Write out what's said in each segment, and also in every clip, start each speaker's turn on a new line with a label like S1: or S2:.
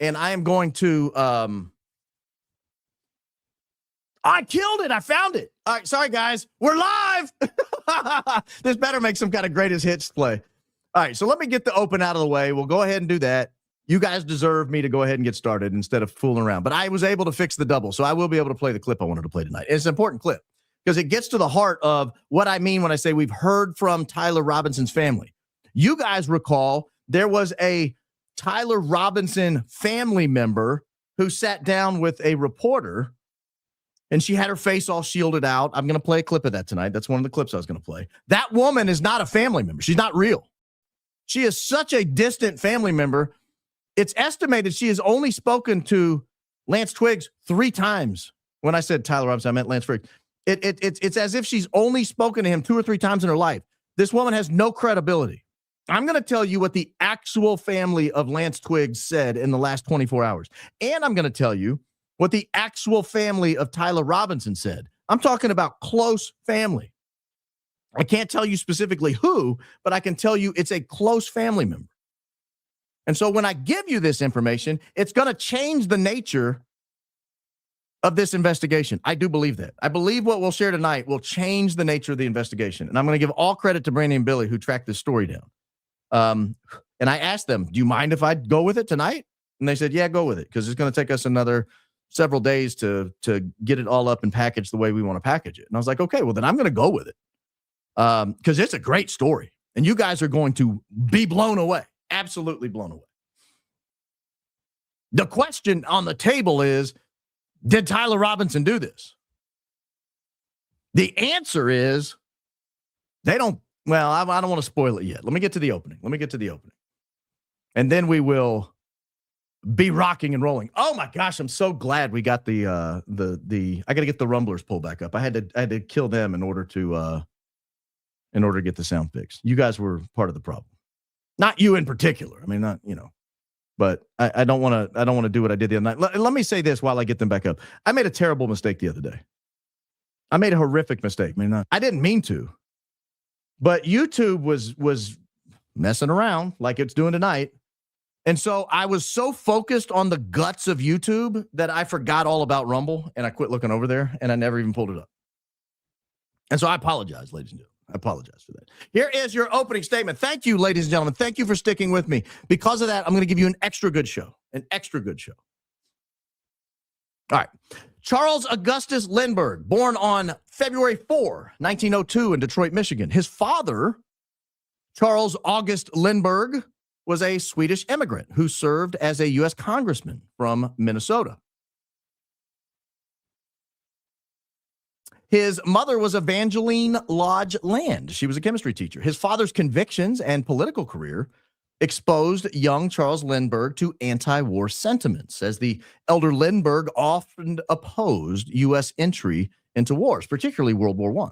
S1: and I am going to I killed it. I found it. All right, sorry, guys. We're live. This better make some kind of greatest hits play. All right, so let me get the open out of the way. We'll go ahead and do that. You guys deserve me to go ahead and get started instead of fooling around. But I was able to fix the double, so I will be able to play the clip I wanted to play tonight. It's an important clip because it gets to the heart of what I mean when I say we've heard from Tyler Robinson's family. You guys recall there was a Tyler Robinson family member who sat down with a reporter, and she had her face all shielded out. I'm going to play a clip of that tonight. That's one of the clips I was going to play. That woman is not a family member. She's not real. She is such a distant family member. It's estimated she has only spoken to Lance Twiggs 3 times. When I said Tyler Robinson, I meant Lance Twiggs. It's as if she's only spoken to him 2 or 3 times in her life. This woman has no credibility. I'm going to tell you what the actual family of Lance Twiggs said in the last 24 hours. And I'm going to tell you what the actual family of Tyler Robinson said. I'm talking about close family. I can't tell you specifically who, but I can tell you it's a close family member. And so when I give you this information, it's going to change the nature of this investigation. I do believe that. I believe what we'll share tonight will change the nature of the investigation. And I'm going to give all credit to Brandie and Billie, who tracked this story down. And I asked them, do you mind if I go with it tonight? And they said, yeah, go with it, because it's going to take us another several days to get it all up and packaged the way we want to package it. And I was like, okay, well, then I'm going to go with it, because it's a great story. And you guys are going to be blown away. Absolutely blown away. The question on the table is, did Tyler Robinson do this? The answer is they don't. Well, I don't want to spoil it yet. Let me get to the opening. And then we will be rocking and rolling. Oh my gosh, I'm so glad we got the I got to get the rumblers pulled back up. I had to kill them in order to get the sound fixed. You guys were part of the problem. Not you in particular. I mean, not, but I don't want to do what I did the other night. Let me say this while I get them back up. I made a terrible mistake the other day. I made a horrific mistake. I didn't mean to, but YouTube was messing around like it's doing tonight. And so I was so focused on the guts of YouTube that I forgot all about Rumble, and I quit looking over there, and I never even pulled it up. And so I apologize, ladies and gentlemen. I apologize for that. Here is your opening statement. Thank you, ladies and gentlemen. Thank you for sticking with me. Because of that, I'm going to give you an extra good show. All right. Charles Augustus Lindbergh, born on February 4, 1902 in Detroit, Michigan. His father, Charles August Lindbergh, was a Swedish immigrant who served as a U.S. congressman from Minnesota. His mother was Evangeline Lodge Land. She was a chemistry teacher. His father's convictions and political career exposed young Charles Lindbergh to anti-war sentiments, as the elder Lindbergh often opposed U.S. entry into wars, particularly World War I.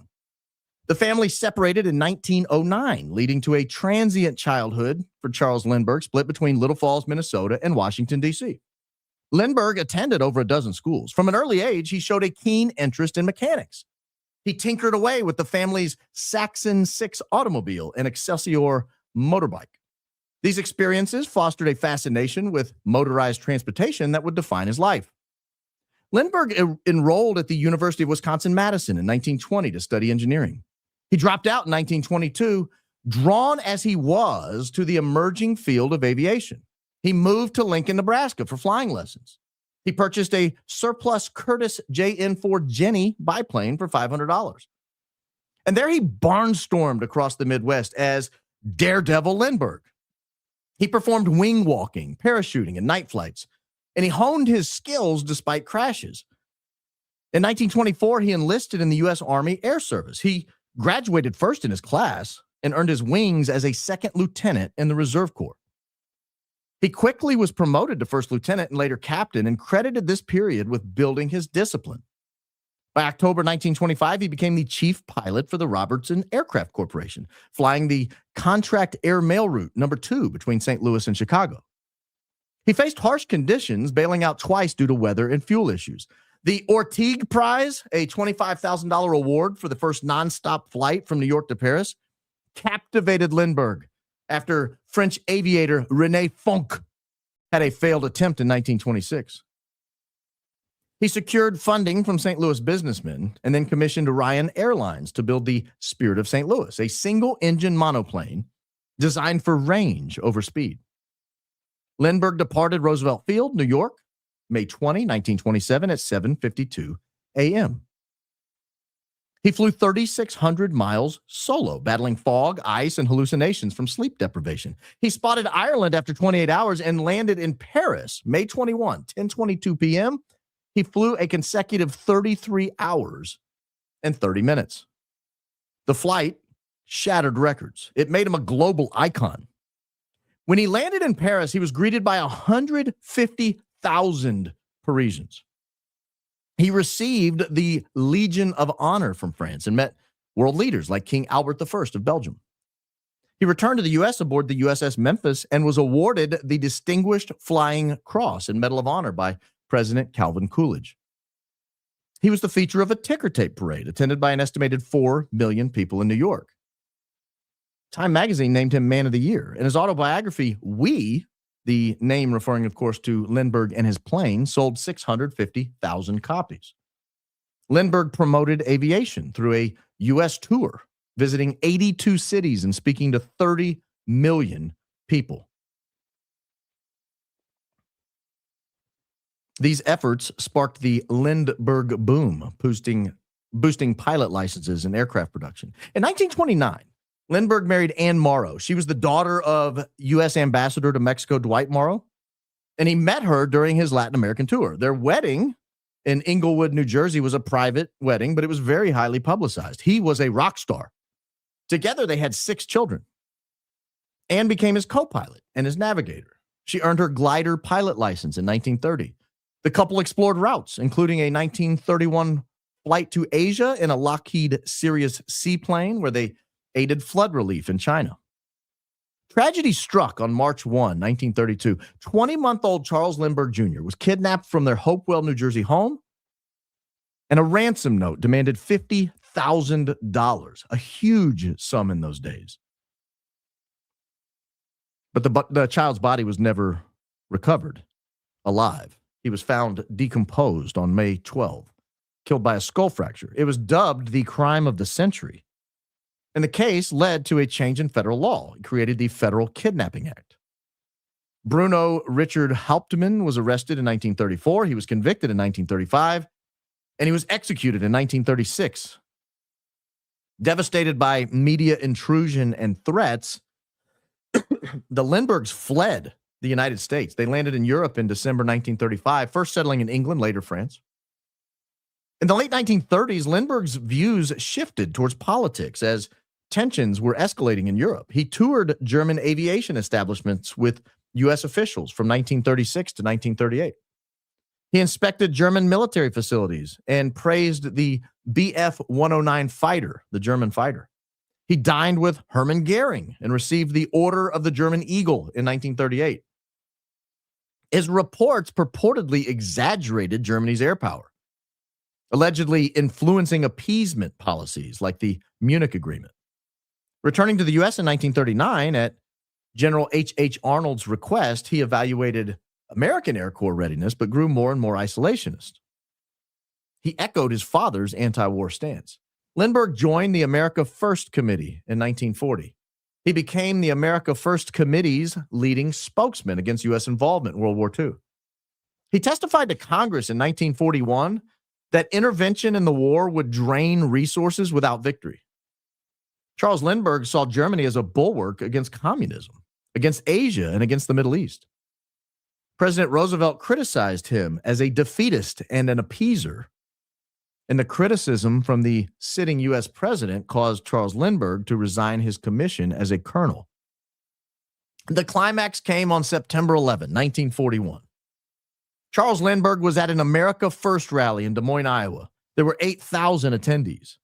S1: The family separated in 1909, leading to a transient childhood for Charles Lindbergh, split between Little Falls, Minnesota, and Washington, D.C. Lindbergh attended over a dozen schools. From an early age, he showed a keen interest in mechanics. He tinkered away with the family's Saxon 6 automobile and Excelsior motorbike. These experiences fostered a fascination with motorized transportation that would define his life. Lindbergh enrolled at the University of Wisconsin-Madison in 1920 to study engineering. He dropped out in 1922, drawn as he was to the emerging field of aviation. He moved to Lincoln, Nebraska for flying lessons. He purchased a surplus Curtiss JN-4 Jenny biplane for $500. And there he barnstormed across the Midwest as Daredevil Lindbergh. He performed wing walking, parachuting, and night flights, and he honed his skills despite crashes. In 1924, he enlisted in the U.S. Army Air Service. He graduated first in his class and earned his wings as a second lieutenant in the Reserve Corps. He quickly was promoted to first lieutenant and later captain, and credited this period with building his discipline. By October 1925, he became the chief pilot for the Robertson Aircraft Corporation, flying the Contract Air Mail Route number 2 between St. Louis and Chicago. He faced harsh conditions, bailing out twice due to weather and fuel issues. The Orteig Prize, a $25,000 award for the first nonstop flight from New York to Paris, captivated Lindbergh after French aviator René Fonck had a failed attempt in 1926. He secured funding from St. Louis businessmen and then commissioned Orion Airlines to build the Spirit of St. Louis, a single-engine monoplane designed for range over speed. Lindbergh departed Roosevelt Field, New York, May 20, 1927 at 7:52 a.m. He flew 3,600 miles solo, battling fog, ice, and hallucinations from sleep deprivation. He spotted Ireland after 28 hours and landed in Paris, May 21, 10:22 p.m. He flew a consecutive 33 hours and 30 minutes. The flight shattered records. It made him a global icon. When he landed in Paris, he was greeted by 150,000 Parisians. He received the Legion of Honor from France and met world leaders like King Albert I of Belgium. He returned to the U.S. aboard the USS Memphis and was awarded the Distinguished Flying Cross and Medal of Honor by President Calvin Coolidge. He was the feature of a ticker tape parade attended by an estimated 4 million people in New York. Time magazine named him Man of the Year. In his autobiography, We, the name referring, of course, to Lindbergh and his plane, sold 650,000 copies. Lindbergh promoted aviation through a U.S. tour, visiting 82 cities and speaking to 30 million people. These efforts sparked the Lindbergh boom, boosting pilot licenses and aircraft production. In 1929, Lindbergh married Anne Morrow. She was the daughter of U.S. Ambassador to Mexico, Dwight Morrow, and he met her during his Latin American tour. Their wedding in Inglewood, New Jersey was a private wedding, but it was very highly publicized. He was a rock star. Together, they had 6 children. Anne became his co-pilot and his navigator. She earned her glider pilot license in 1930. The couple explored routes, including a 1931 flight to Asia in a Lockheed Sirius seaplane where they aided flood relief in China. Tragedy struck on March 1, 1932. 20-month-old Charles Lindbergh Jr. was kidnapped from their Hopewell, New Jersey home, and a ransom note demanded $50,000, a huge sum in those days. But the child's body was never recovered alive. He was found decomposed on May 12, killed by a skull fracture. It was dubbed the crime of the century. And the case led to a change in federal law. It created the Federal Kidnapping Act. Bruno Richard Hauptmann was arrested in 1934. He was convicted in 1935, and he was executed in 1936. Devastated by media intrusion and threats, the Lindberghs fled the United States. They landed in Europe in December 1935, first settling in England, later France. In the late 1930s, Lindbergh's views shifted towards politics as tensions were escalating in Europe. He toured German aviation establishments with U.S. officials from 1936 to 1938. He inspected German military facilities and praised the Bf-109 fighter, the German fighter. He dined with Hermann Goering and received the Order of the German Eagle in 1938. His reports purportedly exaggerated Germany's air power, allegedly influencing appeasement policies like the Munich Agreement. Returning to the U.S. in 1939, at General H.H. Arnold's request, he evaluated American Air Corps readiness, but grew more and more isolationist. He echoed his father's anti-war stance. Lindbergh joined the America First Committee in 1940. He became the America First Committee's leading spokesman against U.S. involvement in World War II. He testified to Congress in 1941 that intervention in the war would drain resources without victory. Charles Lindbergh saw Germany as a bulwark against communism, against Asia, and against the Middle East. President Roosevelt criticized him as a defeatist and an appeaser, and the criticism from the sitting U.S. president caused Charles Lindbergh to resign his commission as a colonel. The climax came on September 11, 1941. Charles Lindbergh was at an America First rally in Des Moines, Iowa. There were 8,000 attendees.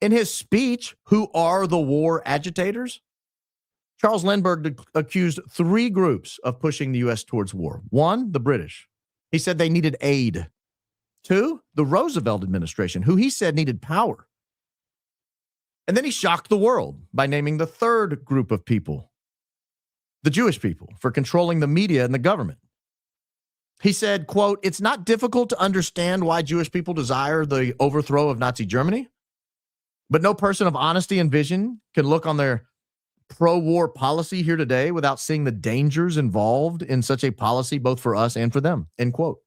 S1: In his speech, "Who are the war agitators?" Charles Lindbergh accused 3 groups of pushing the U.S. towards war. 1, the British. He said they needed aid. 2, the Roosevelt administration, who he said needed power. And then he shocked the world by naming the 3rd group of people, the Jewish people for controlling the media and the government. He said, quote, "It's not difficult to understand why Jewish people desire the overthrow of Nazi Germany, but no person of honesty and vision can look on their pro-war policy here today without seeing the dangers involved in such a policy, both for us and for them," end quote.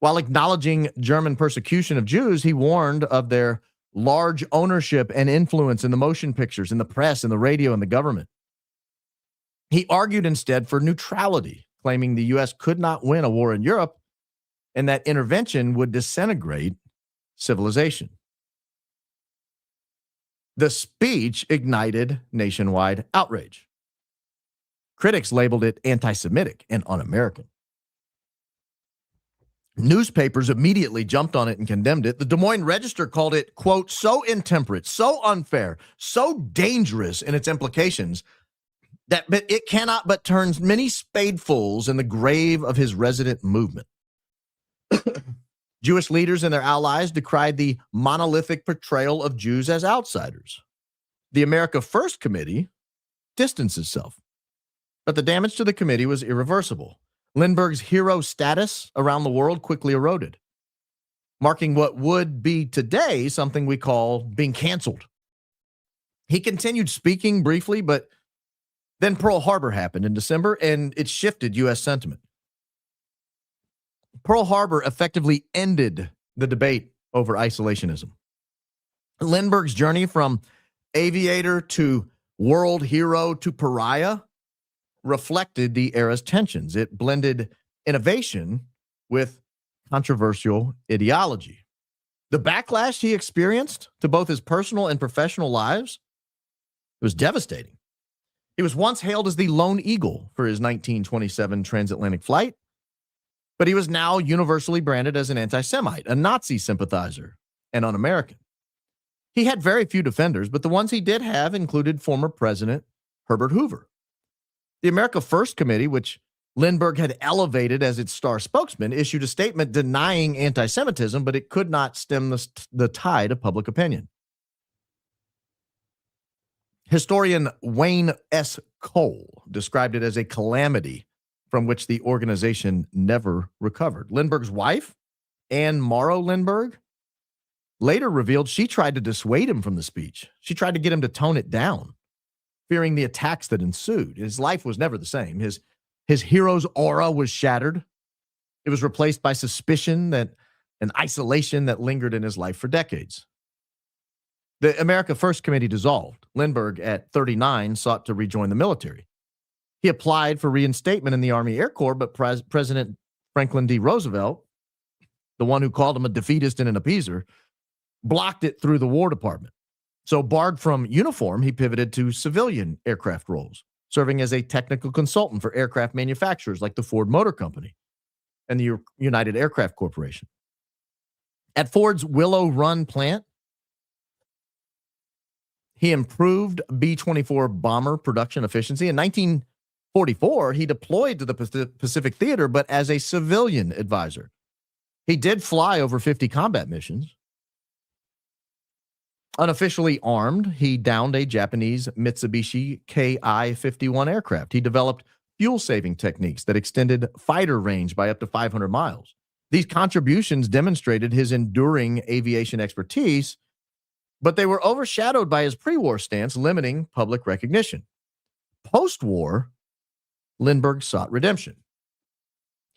S1: While acknowledging German persecution of Jews, he warned of their large ownership and influence in the motion pictures, in the press, in the radio, and the government. He argued instead for neutrality, claiming the U.S. could not win a war in Europe and that intervention would disintegrate civilization. The speech ignited nationwide outrage. Critics labeled it anti-Semitic and un-American. Newspapers immediately jumped on it and condemned it. The Des Moines Register called it, quote, "so intemperate, so unfair, so dangerous in its implications that it cannot but turn many spadefuls in the grave of his resident movement." Jewish leaders and their allies decried the monolithic portrayal of Jews as outsiders. The America First Committee distanced itself, but the damage to the committee was irreversible. Lindbergh's hero status around the world quickly eroded, marking what would be today something we call being canceled. He continued speaking briefly, but then Pearl Harbor happened in December, and it shifted U.S. sentiment. Pearl Harbor effectively ended the debate over isolationism. Lindbergh's journey from aviator to world hero to pariah reflected the era's tensions. It blended innovation with controversial ideology. The backlash he experienced to both his personal and professional lives, it was devastating. He was once hailed as the Lone Eagle for his 1927 transatlantic flight, but he was now universally branded as an anti-Semite, a Nazi sympathizer, and un-American. He had very few defenders, but the ones he did have included former President Herbert Hoover. The America First Committee, which Lindbergh had elevated as its star spokesman, issued a statement denying anti-Semitism, but it could not stem the tide of public opinion. Historian Wayne S. Cole described it as a calamity from which the organization never recovered. Lindbergh's wife, Anne Morrow Lindbergh, later revealed she tried to dissuade him from the speech. She tried to get him to tone it down, fearing the attacks that ensued. His life was never the same. His hero's aura was shattered. It was replaced by suspicion and isolation that lingered in his life for decades. The America First Committee dissolved. Lindbergh, at 39, sought to rejoin the military. He applied for reinstatement in the Army Air Corps, but President Franklin D. Roosevelt, the one who called him a defeatist and an appeaser, blocked it through the War Department. So barred from uniform, he pivoted to civilian aircraft roles, serving as a technical consultant for aircraft manufacturers like the Ford Motor Company and the United Aircraft Corporation. At Ford's Willow Run plant, he improved B-24 bomber production efficiency. In 1944, he deployed to the Pacific Theater, but as a civilian advisor. He did fly over 50 combat missions. Unofficially armed, he downed a Japanese Mitsubishi Ki-51 aircraft. He developed fuel-saving techniques that extended fighter range by up to 500 miles. These contributions demonstrated his enduring aviation expertise, but they were overshadowed by his pre-war stance, limiting public recognition. Post-war, Lindbergh sought redemption.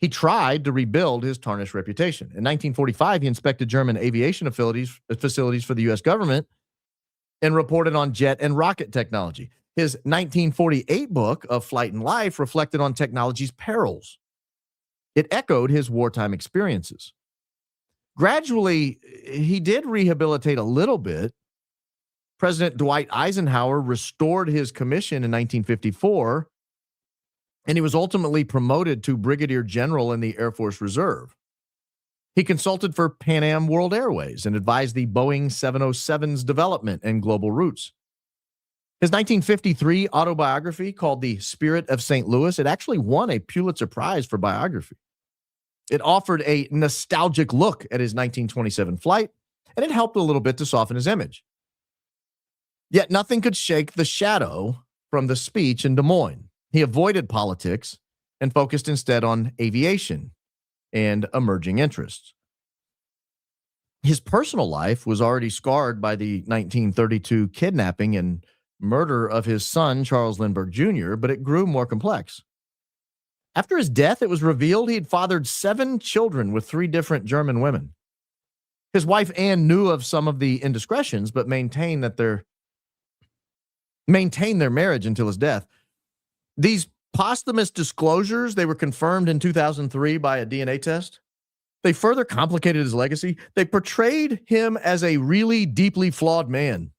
S1: He tried to rebuild his tarnished reputation. In 1945, he inspected German aviation facilities for the U.S. government and reported on jet and rocket technology. His 1948 book of Flight and Life reflected on technology's perils. It echoed his wartime experiences. Gradually, he did rehabilitate a little bit. President Dwight Eisenhower restored his commission in 1954, and he was ultimately promoted to brigadier general in the Air Force Reserve. He consulted for Pan Am World Airways and advised the Boeing 707's development and global routes. His 1953 autobiography, called The Spirit of St. Louis, it actually won a Pulitzer Prize for biography. It offered a nostalgic look at his 1927 flight, and it helped a little bit to soften his image. Yet nothing could shake the shadow from the speech in Des Moines. He avoided politics and focused instead on aviation and emerging interests. His personal life was already scarred by the 1932 kidnapping and murder of his son, Charles Lindbergh Jr., but it grew more complex. After his death, it was revealed he had fathered 7 children with 3 different German women. His wife, Anne, knew of some of the indiscretions, but maintained their marriage until his death. These posthumous disclosures, they were confirmed in 2003 by a DNA test. They further complicated his legacy. They portrayed him as a really deeply flawed man.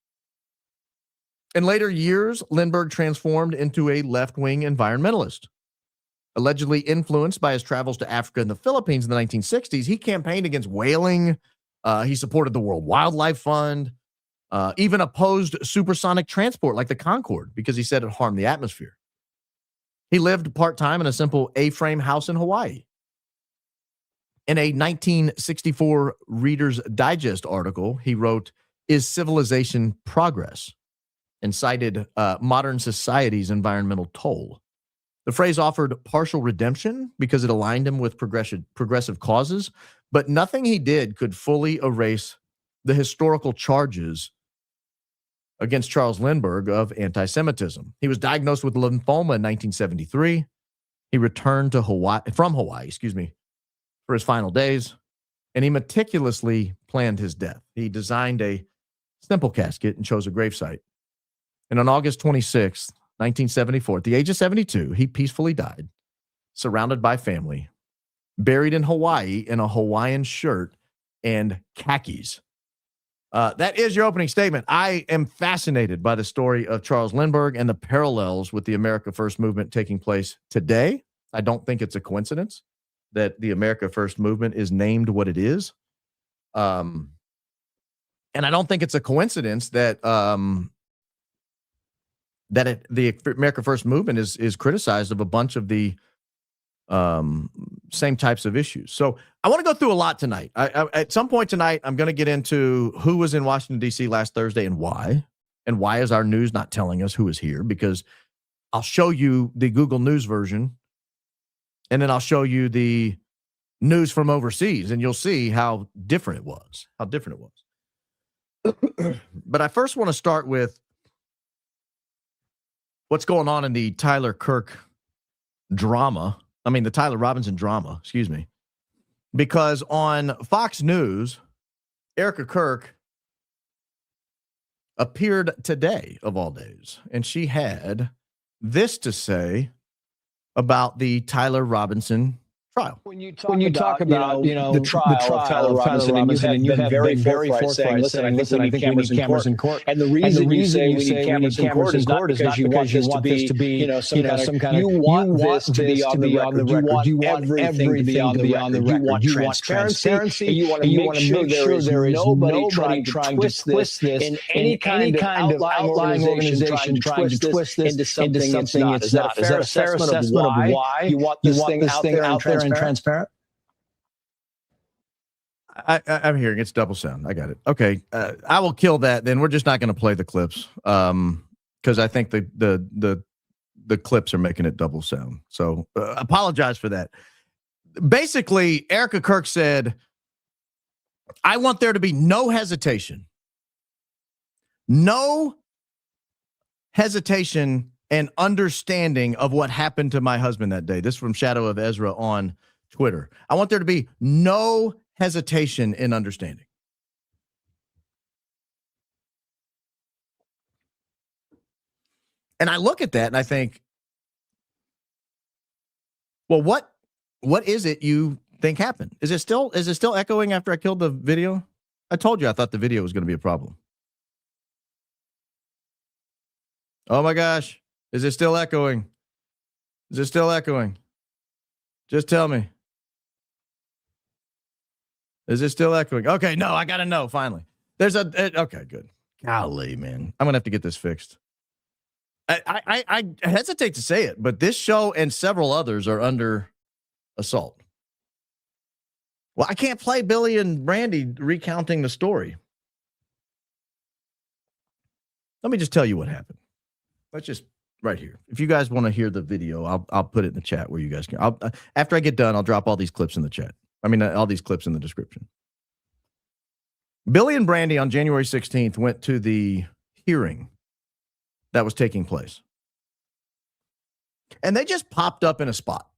S1: In later years, Lindbergh transformed into a left-wing environmentalist. Allegedly influenced by his travels to Africa and the Philippines in the 1960s, he campaigned against whaling. He supported the World Wildlife Fund, even opposed supersonic transport like the Concorde because he said it harmed the atmosphere. He lived part-time in a simple A-frame house in Hawaii. In a 1964 Reader's Digest article, he wrote, "Is civilization progress?" and cited modern society's environmental toll. The phrase offered partial redemption because it aligned him with progressive causes, but nothing he did could fully erase the historical charges against Charles Lindbergh of anti-Semitism. He was diagnosed with lymphoma in 1973. He returned to from Hawaii, for his final days, and he meticulously planned his death. He designed a simple casket and chose a gravesite. And on August 26th, 1974, at the age of 72, he peacefully died, surrounded by family, buried in Hawaii in a Hawaiian shirt and khakis. That is your opening statement. I am fascinated by the story of Charles Lindbergh and the parallels with the America First movement taking place today. I don't think it's a coincidence that the America First movement is named what it is. And I don't think it's a coincidence that the America First movement is criticized of a bunch of the same types of issues. So I want to go through a lot tonight. At some point tonight, I'm going to get into who was in Washington, D.C. last Thursday and why is our news not telling us who is here, because I'll show you the Google News version, and then I'll show you the news from overseas, and you'll see how different it was. But I first want to start with what's going on in the Tyler Robinson drama, because on Fox News, Erika Kirk appeared today, of all days, and she had this to say about the Tyler Robinson trial.
S2: When you talk about the trial of Tyler Robinson, and you have been very forthright saying, listen, I think we need cameras in court. And the reason you say we need cameras in court is not because you want this to be, some kind of, you want this to be on the record. You want everything to be on the record. You want transparency, and you want to make sure there is nobody trying to twist this in any kind of outlying organization trying to twist this into something it's not. Is that a fair assessment of why you want this thing out there and transparent?
S1: I'm hearing it's double sound. I got it. Okay. I will kill that. Then we're just not going to play the clips. Because I think the clips are making it double sound. So apologize for that. Basically, Erika Kirk said, I want there to be no hesitation and understanding of what happened to my husband that day. This is from Shadow of Ezra on Twitter. I want there to be no hesitation in understanding. And I look at that and I think, well, what is it you think happened? Is it still echoing after I killed the video? I told you I thought the video was going to be a problem. Oh my gosh. Is it still echoing? Just tell me. Is it still echoing? Okay, no, I got to know, finally. Okay, good. Golly, man. I'm going to have to get this fixed. I hesitate to say it, but this show and several others are under assault. Well, I can't play Billie and Brandie recounting the story. Let me just tell you what happened. Let's just right here. If you guys want to hear the video, I'll put it in the chat where you guys can. After I get done, I'll drop all these clips in the chat. I mean, all these clips in the description. Billie and Brandie on January 16th went to the hearing that was taking place. And they just popped up in a spot.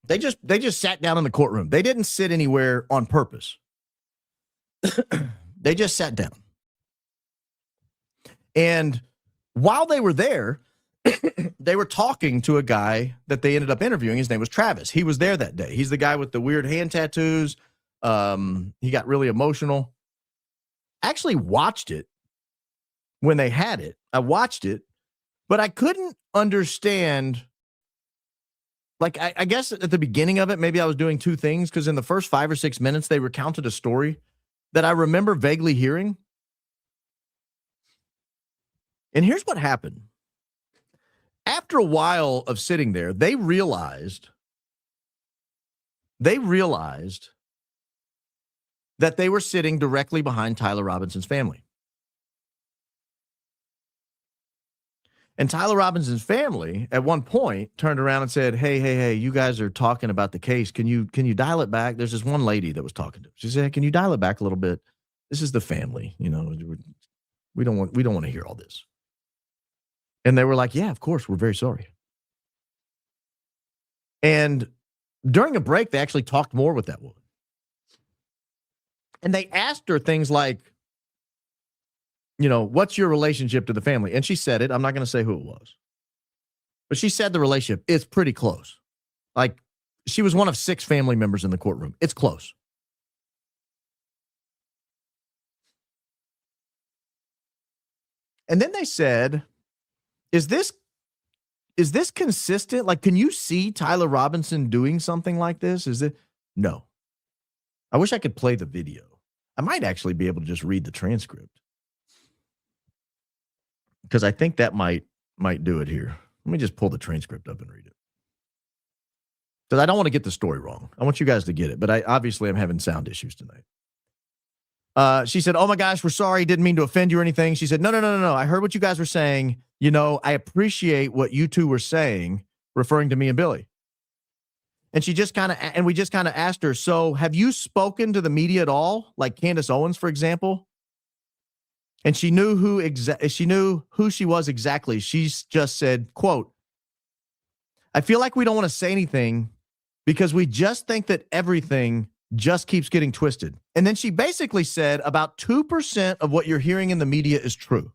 S1: They just sat down in the courtroom. They didn't sit anywhere on purpose. They just sat down. And while they were there, they were talking to a guy that they ended up interviewing. His name was Travis. He was there that day. He's the guy with the weird hand tattoos. He got really emotional. I actually watched it when they had it. I watched it, but I couldn't understand. Like, I guess at the beginning of it, maybe I was doing two things, because in the first 5 or 6 minutes, they recounted a story that I remember vaguely hearing. And here's what happened. After a while of sitting there, they realized that they were sitting directly behind Tyler Robinson's family. And Tyler Robinson's family at one point turned around and said, hey, you guys are talking about the case. Can you dial it back? There's this one lady that was talking to him. She said, can you dial it back a little bit? This is the family. You know, we don't want to hear all this. And they were like, yeah, of course, we're very sorry. And during a break, they actually talked more with that woman. And they asked her things like, you know, what's your relationship to the family? And she said it. I'm not going to say who it was. But she said the relationship is pretty close. Like, she was one of 6 family members in the courtroom. It's close. And then they said, is this consistent? Like, can you see Tyler Robinson doing something like this? Is it? No. I wish I could play the video. I might actually be able to just read the transcript, because I think that might do it here. Let me just pull the transcript up and read it, because I don't want to get the story wrong. I want you guys to get it, but I'm having sound issues tonight. She said, oh my gosh, we're sorry. Didn't mean to offend you or anything. She said, no. I heard what you guys were saying. You know, I appreciate what you two were saying, referring to me and Billie. And we just kind of asked her, so have you spoken to the media at all? Like Candace Owens, for example? And she knew who she was exactly. She just said, quote, I feel like we don't want to say anything because we just think that everything just keeps getting twisted. And then she basically said about 2% of what you're hearing in the media is true.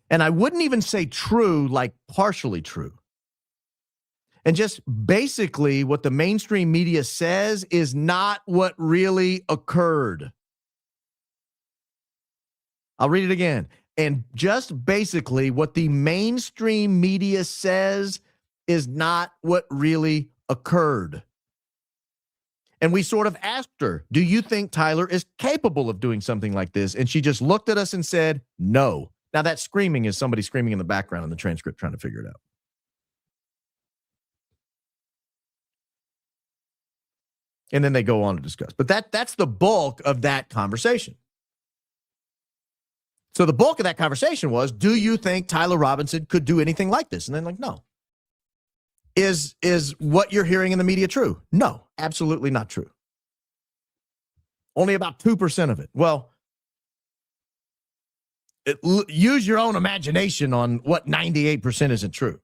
S1: And I wouldn't even say true, like partially true. And just basically what the mainstream media says is not what really occurred. I'll read it again. And just basically what the mainstream media says is not what really occurred. And we sort of asked her, do you think Tyler is capable of doing something like this? And she just looked at us and said, no. Now that screaming is somebody screaming in the background in the transcript trying to figure it out. And then they go on to discuss. But that's the bulk of that conversation. So the bulk of that conversation was, do you think Tyler Robinson could do anything like this? And then like, no. Is what you're hearing in the media true? No, absolutely not true. Only about 2% of it. Well, use your own imagination on what 98% isn't true.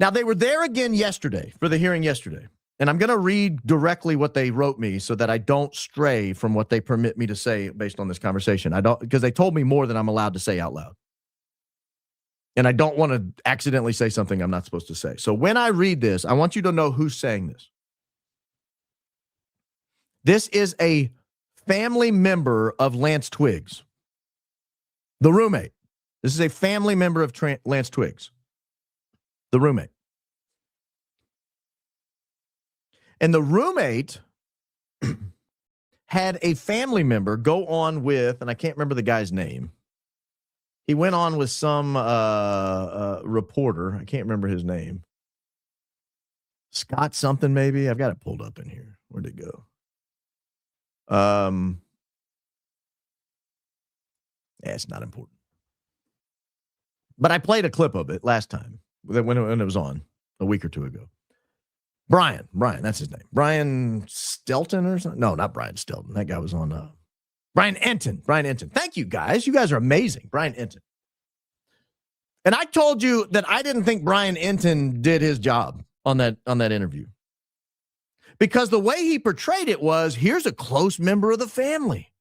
S1: Now, they were there again yesterday for the hearing yesterday. And I'm going to read directly what they wrote me so that I don't stray from what they permit me to say based on this conversation. Because they told me more than I'm allowed to say out loud. And I don't want to accidentally say something I'm not supposed to say. So when I read this, I want you to know who's saying this. This is a family member of Lance Twiggs, the roommate. This is a family member of Lance Twiggs, the roommate. And the roommate had a family member go on with, and I can't remember the guy's name. He went on with some reporter. I can't remember his name. Scott something maybe. I've got it pulled up in here. Where'd it go? Yeah, it's not important. But I played a clip of it last time when it was on a week or two ago. Brian, that's his name. Brian Stelton or something? No, not Brian Stelton. That guy was on Brian Enton. Thank you, guys. You guys are amazing. Brian Enton. And I told you that I didn't think Brian Enton did his job on that interview. Because the way he portrayed it was, here's a close member of the family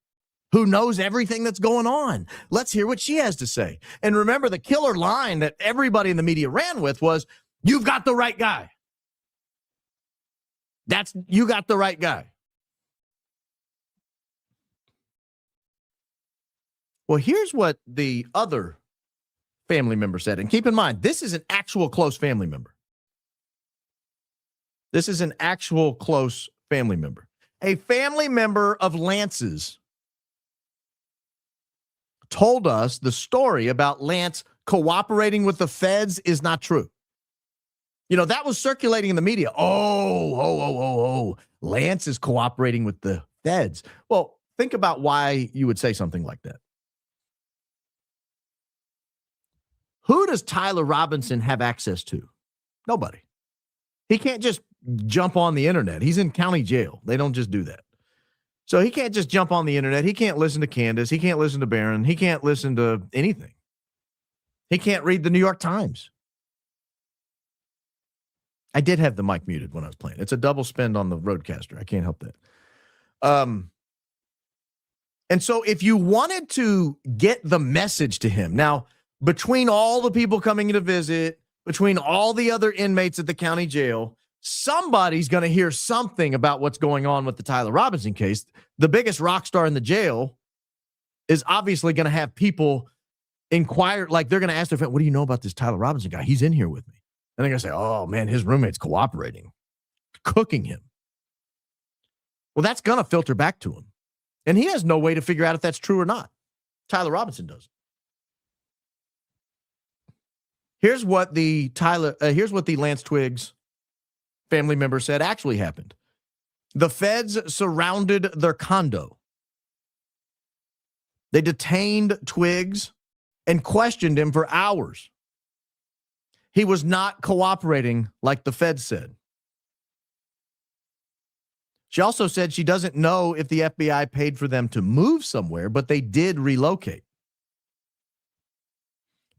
S1: who knows everything that's going on. Let's hear what she has to say. And remember, the killer line that everybody in the media ran with was, you've got the right guy. You got the right guy. Well, here's what the other family member said. And keep in mind, this is an actual close family member. A family member of Lance's told us the story about Lance cooperating with the feds is not true. You know, that was circulating in the media. Oh, Lance is cooperating with the feds. Well, think about why you would say something like that. Who does Tyler Robinson have access to? Nobody. He can't just jump on the internet. He's in county jail. They don't just do that. So he can't just jump on the internet. He can't listen to Candace. He can't listen to Barron. He can't listen to anything. He can't read the New York Times. I did have the mic muted when I was playing. It's a double spend on the Roadcaster. I can't help that. And so if you wanted to get the message to him, now, between all the people coming to visit, between all the other inmates at the county jail, somebody's going to hear something about what's going on with the Tyler Robinson case. The biggest rock star in the jail is obviously going to have people inquire, like they're going to ask their friend, what do you know about this Tyler Robinson guy? He's in here with me. And they're going to say, oh, man, his roommate's cooperating, cooking him. Well, that's going to filter back to him. And he has no way to figure out if that's true or not. Tyler Robinson does. Here's what the Lance Twiggs family member said actually happened. The feds surrounded their condo. They detained Twiggs and questioned him for hours. He was not cooperating like the feds said. She also said she doesn't know if the FBI paid for them to move somewhere, but they did relocate.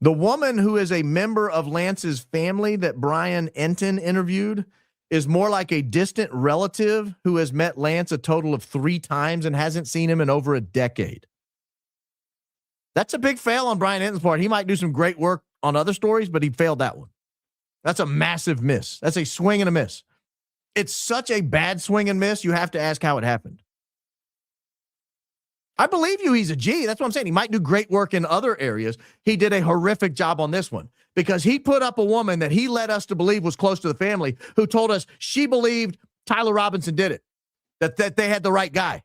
S1: The woman who is a member of Lance's family that Brian Enton interviewed is more like a distant relative who has met Lance a total of 3 times and hasn't seen him in over a decade. That's a big fail on Brian Enton's part. He might do some great work on other stories, but he failed that one. That's a massive miss. That's a swing and a miss. It's such a bad swing and miss, you have to ask how it happened. I believe you, he's a G. That's what I'm saying. He might do great work in other areas. He did a horrific job on this one because he put up a woman that he led us to believe was close to the family who told us she believed Tyler Robinson did it, that they had the right guy.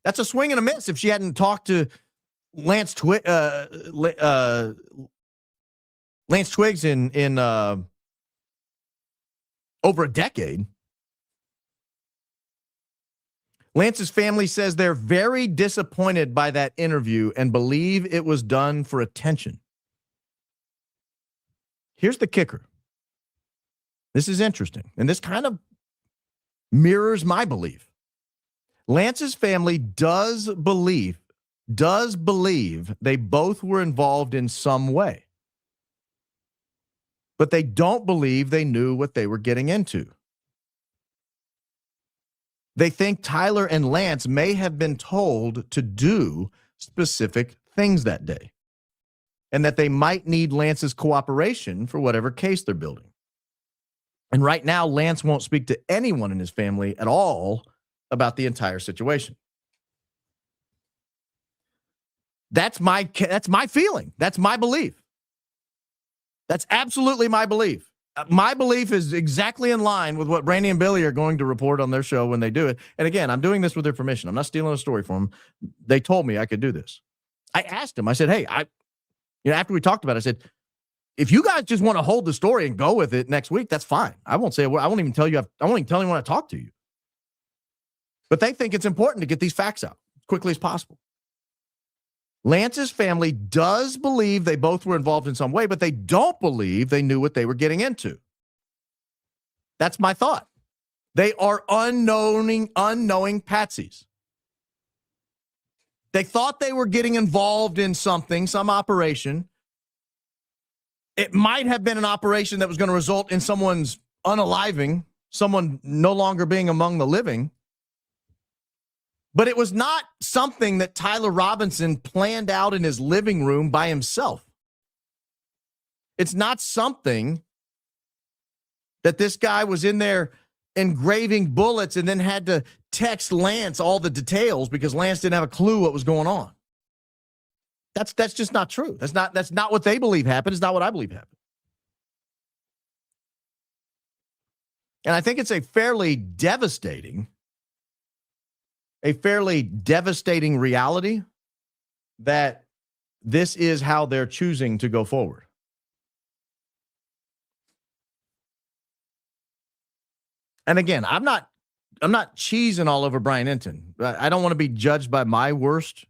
S1: That's a swing and a miss if she hadn't talked to Lance Twiggs in over a decade. Lance's family says they're very disappointed by that interview and believe it was done for attention. Here's the kicker. This is interesting, and this kind of mirrors my belief. Lance's family does believe they both were involved in some way, but they don't believe they knew what they were getting into. They think Tyler and Lance may have been told to do specific things that day, and that they might need Lance's cooperation for whatever case they're building. And right now, Lance won't speak to anyone in his family at all about the entire situation. That's my feeling. That's my belief. That's absolutely my belief. My belief is exactly in line with what Brandie and Billie are going to report on their show when they do it. And again, I'm doing this with their permission. I'm not stealing a story from them. They told me I could do this. I asked them. I said, hey, after we talked about it, I said, if you guys just want to hold the story and go with it next week, that's fine. I won't say a word. I won't even tell you. I won't even tell anyone I talk to you. But they think it's important to get these facts out as quickly as possible. Lance's family does believe they both were involved in some way, but they don't believe they knew what they were getting into. That's my thought. They are unknowing patsies. They thought they were getting involved in something, some operation. It might have been an operation that was going to result in someone's unaliving, someone no longer being among the living. But it was not something that Tyler Robinson planned out in his living room by himself. It's not something that this guy was in there engraving bullets and then had to text Lance all the details because Lance didn't have a clue what was going on. That's just not true. That's not what they believe happened. It's not what I believe happened. And I think it's a fairly devastating reality that this is how they're choosing to go forward. And again, I'm not cheesing all over Brian Enton. I don't want to be judged by my worst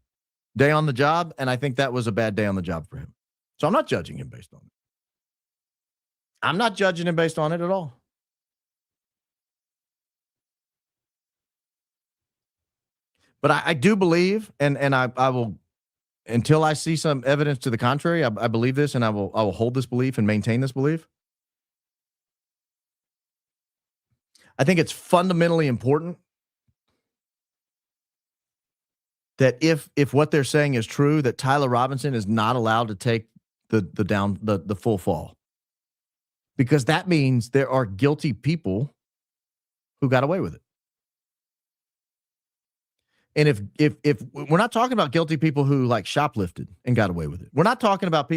S1: day on the job, and I think that was a bad day on the job for him. So I'm not judging him based on it. I'm not judging him based on it at all. But I do believe, and I will, until I see some evidence to the contrary, I believe this, and I will hold this belief and maintain this belief. I think it's fundamentally important that if what they're saying is true, that Tyler Robinson is not allowed to take the full fall, because that means there are guilty people who got away with it. And if we're not talking about guilty people who like shoplifted and got away with it, we're not talking about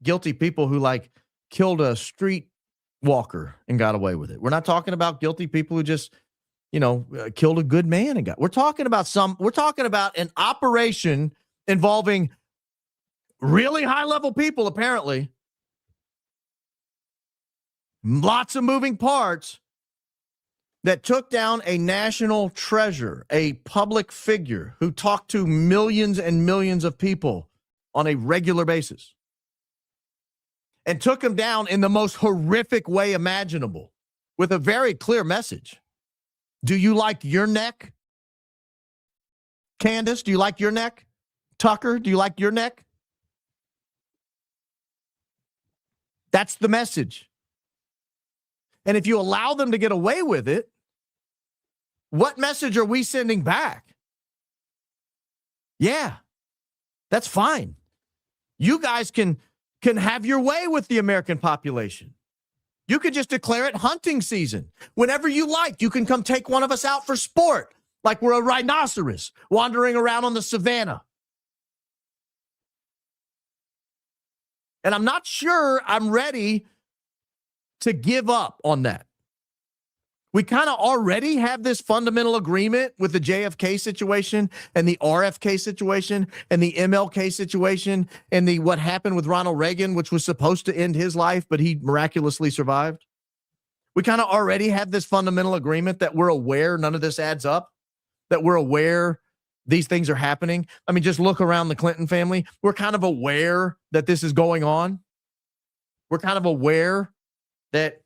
S1: guilty people who like killed a street walker and got away with it. We're not talking about guilty people who just, killed a good man and got. We're talking about an operation involving really high level people, apparently. Lots of moving parts that took down a national treasure, a public figure who talked to millions and millions of people on a regular basis, and took him down in the most horrific way imaginable with a very clear message. Do you like your neck? Candace, do you like your neck? Tucker, do you like your neck? That's the message. And if you allow them to get away with it, what message are we sending back? Yeah, that's fine. You guys can have your way with the American population. You could just declare it hunting season. Whenever you like, you can come take one of us out for sport, like we're a rhinoceros wandering around on the savannah. And I'm not sure I'm ready to give up on that. We kind of already have this fundamental agreement with the JFK situation and the RFK situation and the MLK situation and the what happened with Ronald Reagan, which was supposed to end his life, but he miraculously survived. We kind of already have this fundamental agreement that we're aware none of this adds up, that we're aware these things are happening. I mean, just look around the Clinton family. We're kind of aware that this is going on. We're kind of aware that,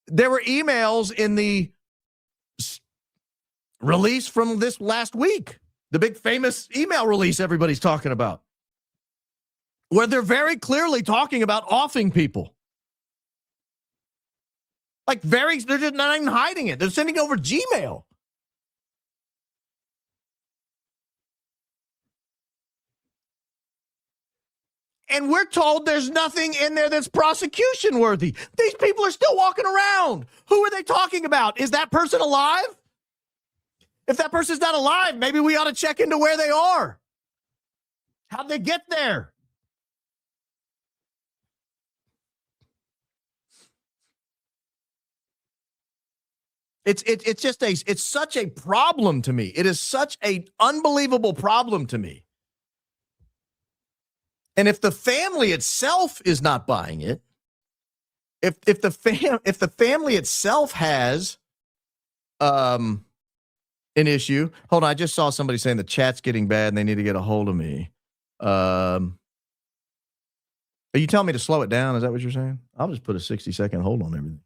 S1: there were emails in the release from this last week, the big famous email release everybody's talking about, where they're very clearly talking about offing people. They're just not even hiding it. They're sending over Gmail. And we're told there's nothing in there that's prosecution worthy. These people are still walking around. Who are they talking about? Is that person alive? If that person's not alive, maybe we ought to check into where they are. How'd they get there? It's such a problem to me. It is such an unbelievable problem to me. And if the family itself is not buying it, if the family itself has an issue, hold on, I just saw somebody saying the chat's getting bad and they need to get a hold of me. Are you telling me to slow it down? Is that what you're saying? I'll just put a 60-second hold on everything.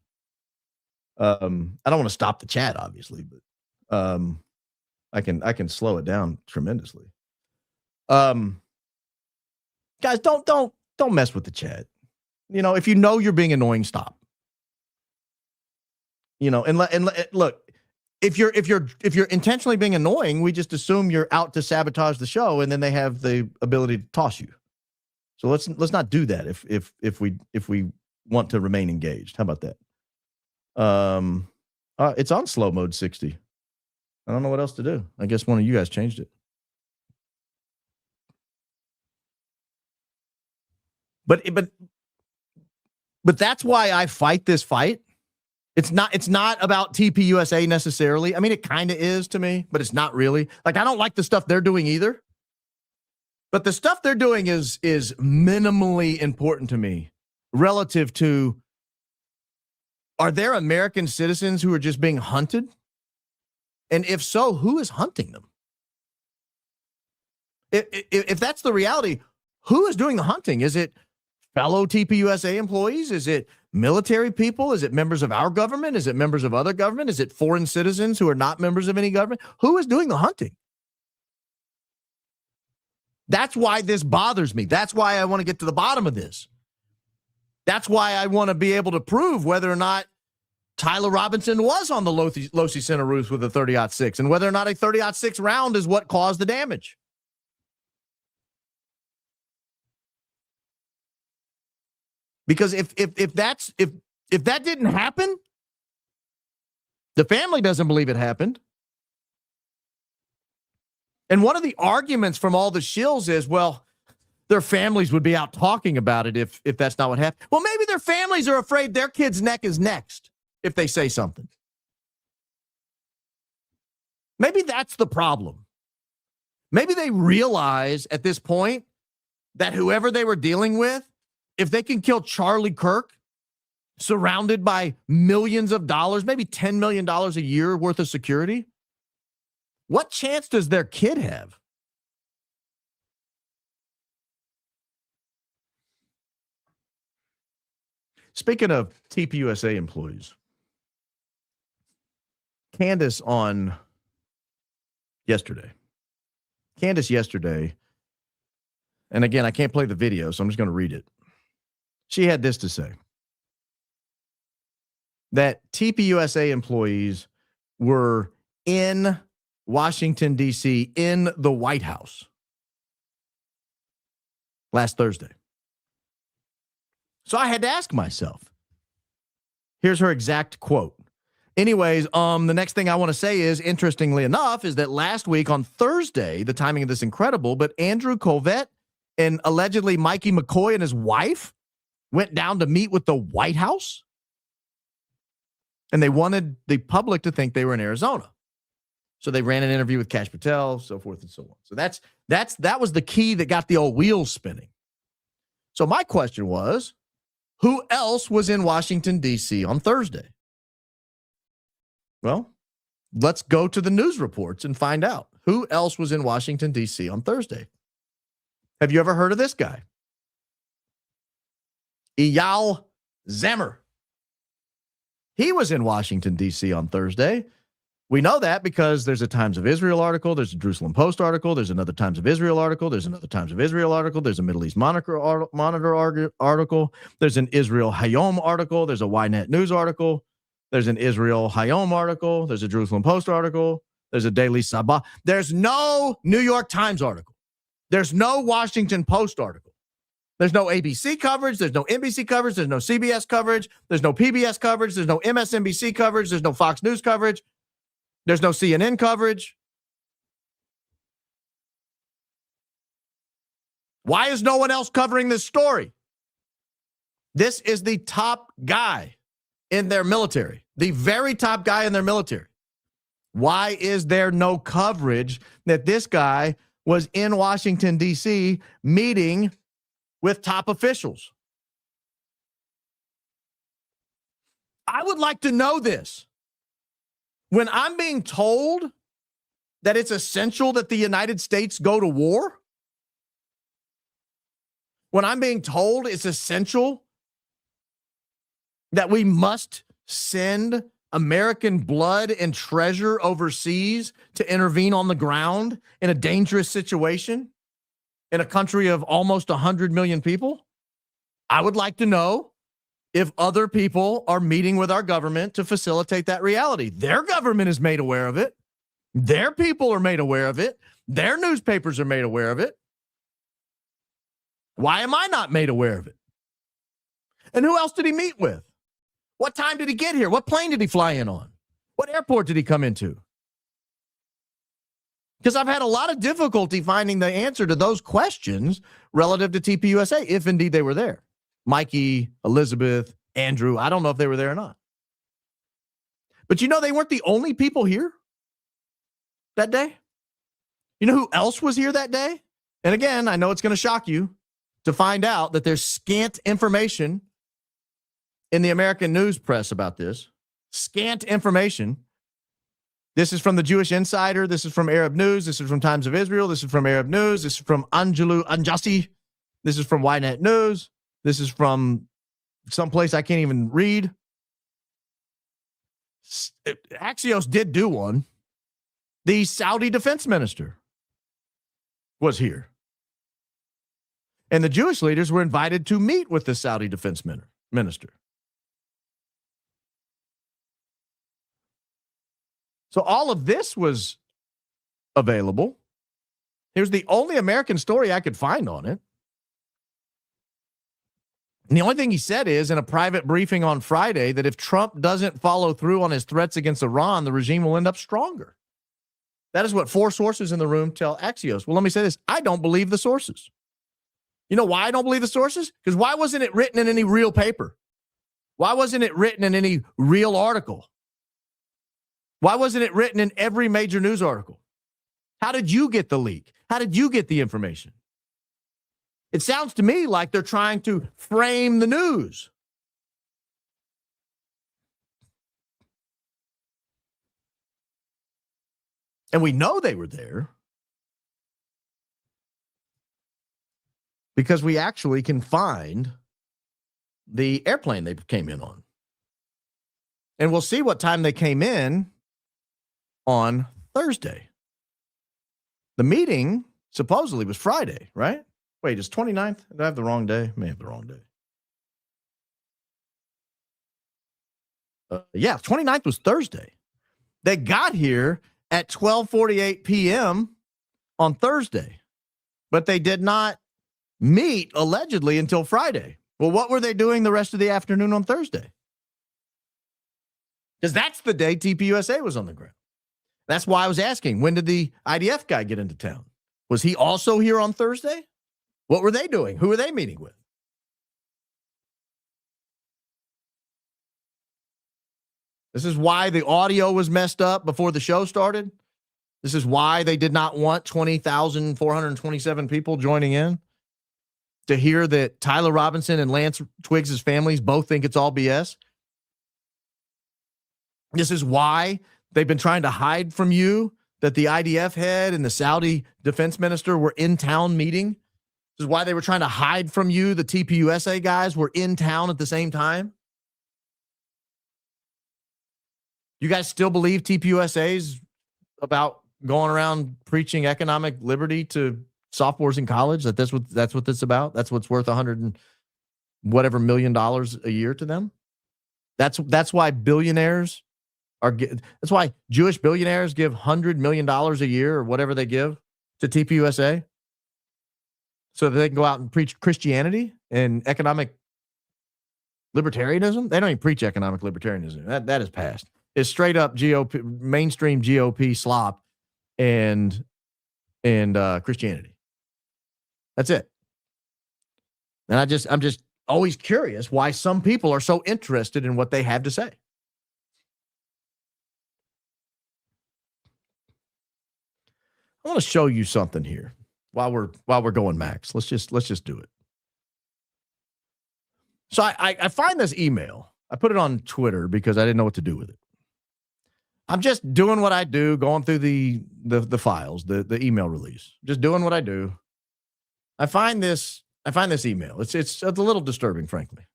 S1: I don't want to stop the chat, obviously, but I can slow it down tremendously. Guys, don't mess with the chat. You know, if you know you're being annoying, stop. You know, and look, if you're intentionally being annoying, we just assume you're out to sabotage the show, and then they have the ability to toss you. So let's not do that if we want to remain engaged. How about that? It's on slow mode 60. I don't know what else to do. I guess one of you guys changed it. But that's why I fight this fight. It's not about TPUSA necessarily. I mean, it kind of is to me, but it's not really. Like, I don't like the stuff they're doing either. But the stuff they're doing is minimally important to me relative to, are there American citizens who are just being hunted? And if so, who is hunting them? If that's the reality, who is doing the hunting? Is it fellow TPUSA employees? Is it military people? Is it members of our government? Is it members of other government? Is it foreign citizens who are not members of any government? Who is doing the hunting? That's why this bothers me. That's why I want to get to the bottom of this. That's why I want to be able to prove whether or not Tyler Robinson was on the Losi Center roof with a 30-06 and whether or not a 30-06 round is what caused the damage. Because if that didn't happen, the family doesn't believe it happened. And one of the arguments from all the shills is, well, their families would be out talking about it if that's not what happened. Well, maybe their families are afraid their kid's neck is next if they say something. Maybe that's the problem. Maybe they realize at this point that whoever they were dealing with, if they can kill Charlie Kirk, surrounded by millions of dollars, maybe $10 million a year worth of security, what chance does their kid have? Speaking of TPUSA employees, Candace yesterday, and again, I can't play the video, so I'm just going to read it. She had this to say, that TPUSA employees were in Washington, D.C., in the White House last Thursday. So I had to ask myself, here's her exact quote. Anyways, the next thing I want to say is, interestingly enough, is that last week on Thursday, the timing of this incredible, but Andrew Colvett and allegedly Mikey McCoy and his wife went down to meet with the White House. And they wanted the public to think they were in Arizona. So they ran an interview with Kash Patel, so forth and so on. So that was the key that got the old wheels spinning. So my question was, who else was in Washington, D.C. on Thursday? Well, let's go to the news reports and find out who else was in Washington, D.C. on Thursday. Have you ever heard of this guy? Eyal Zamir. He was in Washington, D.C. on Thursday. We know that because there's a Times of Israel article, there's a Jerusalem Post article, there's another Times of Israel article, there's another Times of Israel article, there's a Middle East Monitor article, there's an Israel Hayom article, there's a Ynet News article, there's an Israel Hayom article, there's a Jerusalem Post article, there's a Daily Sabah. There's no New York Times article. There's no Washington Post article. There's no ABC coverage. There's no NBC coverage. There's no CBS coverage. There's no PBS coverage. There's no MSNBC coverage. There's no Fox News coverage. There's no CNN coverage. Why is no one else covering this story? This is the top guy in their military, the very top guy in their military. Why is there no coverage that this guy was in Washington, D.C., meeting with top officials? I would like to know this. When I'm being told that it's essential that the United States go to war, when I'm being told it's essential that we must send American blood and treasure overseas to intervene on the ground in a dangerous situation in a country of almost 100 million people? I would like to know if other people are meeting with our government to facilitate that reality. Their government is made aware of it. Their people are made aware of it. Their newspapers are made aware of it. Why am I not made aware of it? And who else did he meet with? What time did he get here? What plane did he fly in on? What airport did he come into? Because I've had a lot of difficulty finding the answer to those questions relative to TPUSA, if indeed they were there. Mikey, Elizabeth, Andrew, I don't know if they were there or not. But you know, they weren't the only people here that day. You know who else was here that day? And again, I know it's going to shock you to find out that there's scant information in the American news press about this. Scant information. This is from the Jewish Insider. This is from Arab News. This is from Times of Israel. This is from Arab News. This is from Anjulu Anjasi. This is from Ynet News. This is from someplace I can't even read. Axios did do one. The Saudi defense minister was here. And the Jewish leaders were invited to meet with the Saudi defense minister. So all of this was available. Here's the only American story I could find on it. And the only thing he said is in a private briefing on Friday that if Trump doesn't follow through on his threats against Iran, the regime will end up stronger. That is what 4 sources in the room tell Axios. Well, let me say this. I don't believe the sources. You know why I don't believe the sources? Because why wasn't it written in any real paper? Why wasn't it written in any real article? Why wasn't it written in every major news article? How did you get the leak? How did you get the information? It sounds to me like they're trying to frame the news. And we know they were there because we actually can find the airplane they came in on. And we'll see what time they came in on Thursday. The meeting supposedly was Friday, right? Wait, it's 29th? Did I have the wrong day? May have the wrong day. Yeah, 29th was Thursday. They got here at 12:48 p.m. on Thursday, but they did not meet allegedly until Friday. Well, what were they doing the rest of the afternoon on Thursday? Because that's the day TPUSA was on the ground. That's why I was asking, when did the IDF guy get into town? Was he also here on Thursday? What were they doing? Who were they meeting with? This is why the audio was messed up before the show started. This is why they did not want 20,427 people joining in to hear that Tyler Robinson and Lance Twiggs' families both think it's all BS. This is why they've been trying to hide from you that the IDF head and the Saudi defense minister were in town meeting. This is why they were trying to hide from you the TPUSA guys were in town at the same time. You guys still believe TPUSA is about going around preaching economic liberty to sophomores in college? That's what it's about? That's what's worth $100 and whatever million a year to them? That's why billionaires that's why Jewish billionaires give $100 million a year or whatever they give to TPUSA so that they can go out and preach Christianity and economic libertarianism. They don't even preach economic libertarianism. That is past. It's straight up GOP, mainstream GOP slop and Christianity. That's it. And I'm just always curious why some people are so interested in what they have to say. I want to show you something here while we're going Max. Let's just do it. So I find this email. I put it on Twitter because I didn't know what to do with it. I'm just doing what I do, going through the files, the email release, just doing what I do. I find this I find this email. It's a little disturbing, frankly.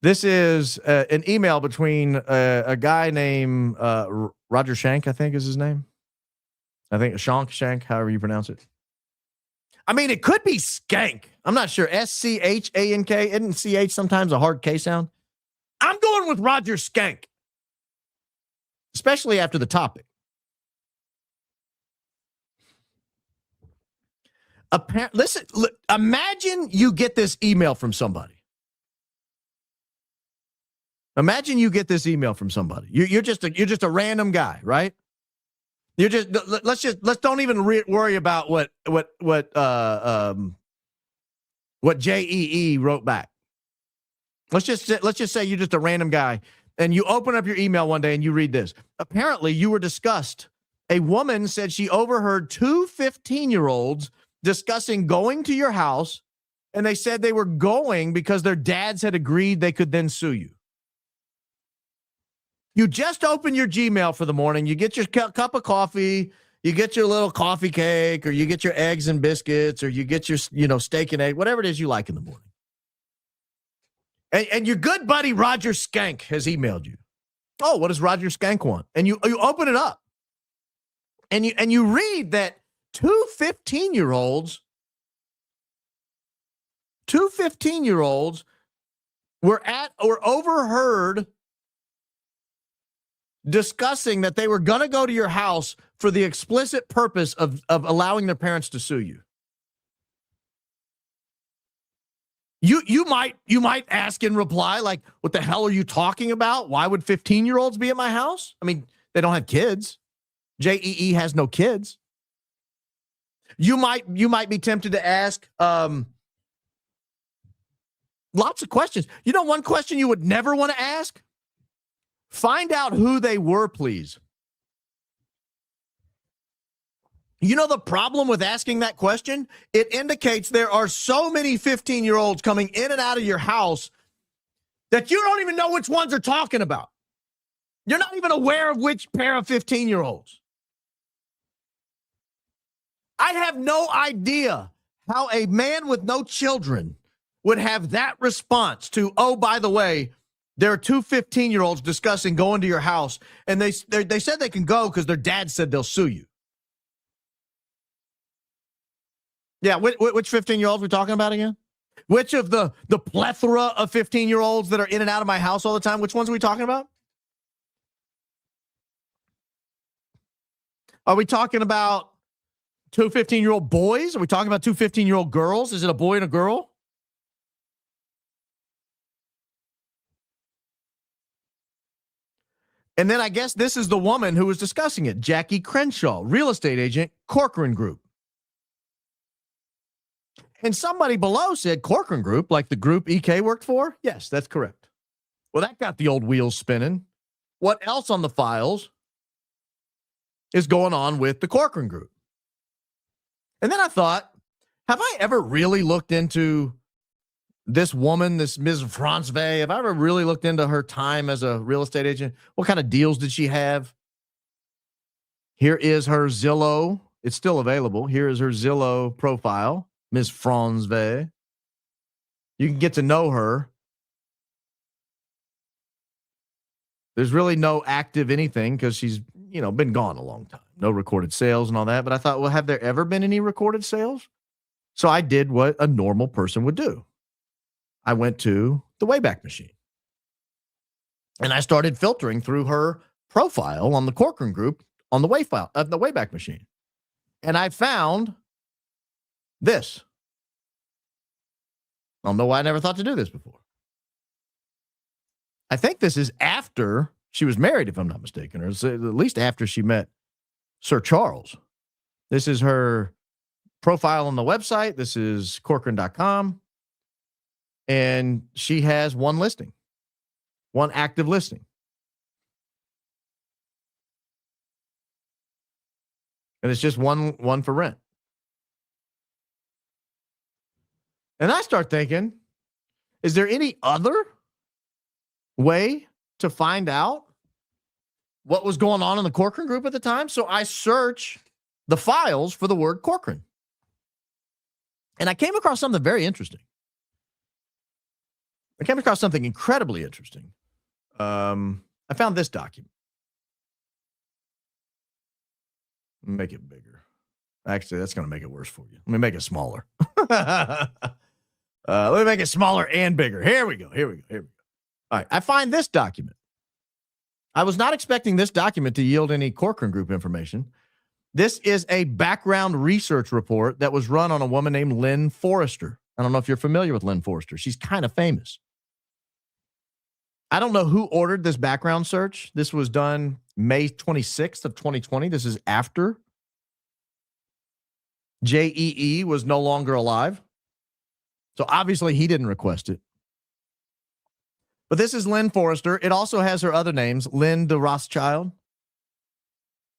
S1: This is an email between a guy named Roger Shank, I think is his name. I think Shank, however you pronounce it. I mean, it could be Skank. I'm not sure. Schank. Isn't CH sometimes a hard K sound? I'm going with Roger Skank, especially after the topic. Listen, imagine you get this email from somebody. Imagine you get this email from somebody. You're just a random guy, right? Let's don't even worry about what JEE wrote back. Let's just say you're just a random guy and you open up your email one day and you read this. Apparently, you were discussed. A woman said she overheard two 15-year-olds discussing going to your house, and they said they were going because their dads had agreed they could then sue you. You just open your Gmail for the morning, you get your cup of coffee, you get your little coffee cake, or you get your eggs and biscuits, or you get your steak and egg, whatever it is you like in the morning. And your good buddy Roger Skank has emailed you. Oh, what does Roger Skank want? And you open it up. And you read that two 15-year-olds were overheard discussing that they were going to go to your house for the explicit purpose of allowing their parents to sue you. You might ask in reply, like, what the hell are you talking about? Why would 15-year-olds be at my house? I mean, they don't have kids. JEE has no kids. You might be tempted to ask lots of questions. You know, one question you would never want to ask? Find out who they were, please. You know the problem with asking that question? It indicates there are so many 15-year-olds coming in and out of your house that you don't even know which ones they're talking about. You're not even aware of which pair of 15-year-olds. I have no idea how a man with no children would have that response to, oh, by the way, there are two 15-year-olds discussing going to your house, and they said they can go because their dad said they'll sue you. Yeah, which 15-year-olds we talking about again? Which of the plethora of 15-year-olds that are in and out of my house all the time, which ones are we talking about? Are we talking about two 15-year-old boys? Are we talking about two 15-year-old girls? Is it a boy and a girl? And then I guess this is the woman who was discussing it, Jackie Crenshaw, real estate agent, Corcoran Group. And somebody below said Corcoran Group, like the group EK worked for? Yes, that's correct. Well, that got the old wheels spinning. What else on the files is going on with the Corcoran Group? And then I thought, have I ever really looked into this woman, this Ms. Francevay? Have I ever really looked into her time as a real estate agent? What kind of deals did she have? Here is her Zillow. It's still available. Here is her Zillow profile, Ms. Francevay. You can get to know her. There's really no active anything because she's, been gone a long time. No recorded sales and all that. But I thought, well, have there ever been any recorded sales? So I did what a normal person would do. I went to the Wayback Machine. And I started filtering through her profile on the Corcoran Group on the Wayback Machine. And I found this. I don't know why I never thought to do this before. I think this is after she was married, if I'm not mistaken, or at least after she met Sir Charles. This is her profile on the website. This is Corcoran.com. And she has one listing, one active listing. And it's just one for rent. And I start thinking, is there any other way to find out what was going on in the Corcoran Group at the time? So I search the files for the word Corcoran. And I came across something very interesting. I came across something incredibly interesting. I found this document. Make it bigger. Actually, that's going to make it worse for you. Let me make it smaller. Let me make it smaller and bigger. Here we go. All right. I find this document. I was not expecting this document to yield any Corcoran Group information. This is a background research report that was run on a woman named Lynn Forrester. I don't know if you're familiar with Lynn Forrester. She's kind of famous. I don't know who ordered this background search. This was done May 26th of 2020. This is after JEE was no longer alive. So obviously he didn't request it. But this is Lynn Forrester. It also has her other names, Lynn de Rothschild.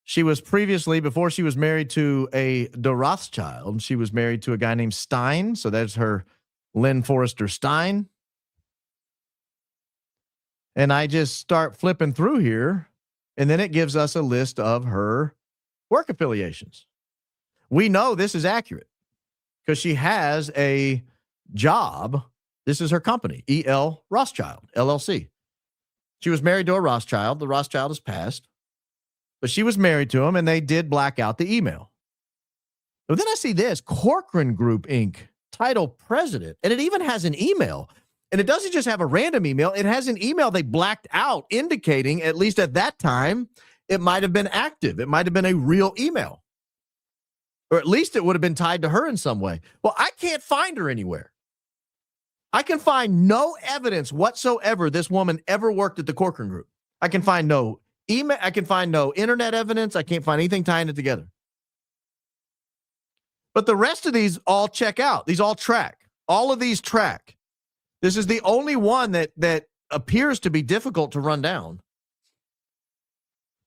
S1: She was previously, before she was married to a de Rothschild, she was married to a guy named Stein. So that's her Lynn Forrester Stein. And I just start flipping through here, and then it gives us a list of her work affiliations. We know this is accurate because she has a job. This is her company, E.L. Rothschild, LLC. She was married to a Rothschild. The Rothschild has passed, but she was married to him, and they did black out the email. But then I see this, Corcoran Group, Inc., title president, and it even has an email. And it doesn't just have a random email. It has an email they blacked out, indicating, at least at that time, it might have been active. It might have been a real email. Or at least it would have been tied to her in some way. Well, I can't find her anywhere. I can find no evidence whatsoever this woman ever worked at the Corcoran Group. I can find no email. I can find no internet evidence. I can't find anything tying it together. But the rest of these all check out. These all track. All of these track. This is the only one that appears to be difficult to run down.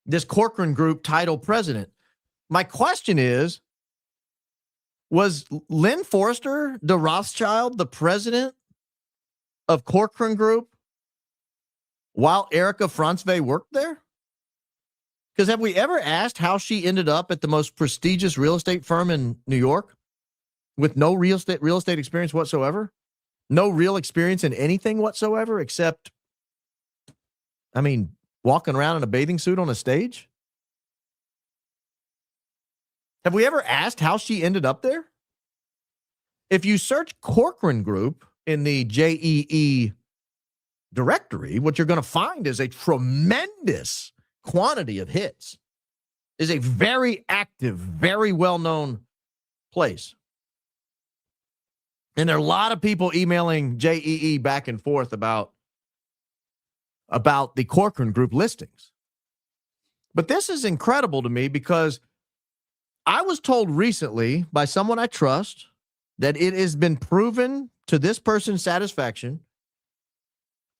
S1: This Corcoran Group title president. My question is, was Lynn Forrester de Rothschild the president of Corcoran Group while Erika Franzwe worked there? Because have we ever asked how she ended up at the most prestigious real estate firm in New York with no real estate experience whatsoever? No real experience in anything whatsoever except, walking around in a bathing suit on a stage? Have we ever asked how she ended up there? If you search Corcoran Group in the JEE directory, what you're going to find is a tremendous quantity of hits. Is a very active, very well-known place. And there are a lot of people emailing JEE back and forth about the Corcoran Group listings. But this is incredible to me because I was told recently by someone I trust that it has been proven to this person's satisfaction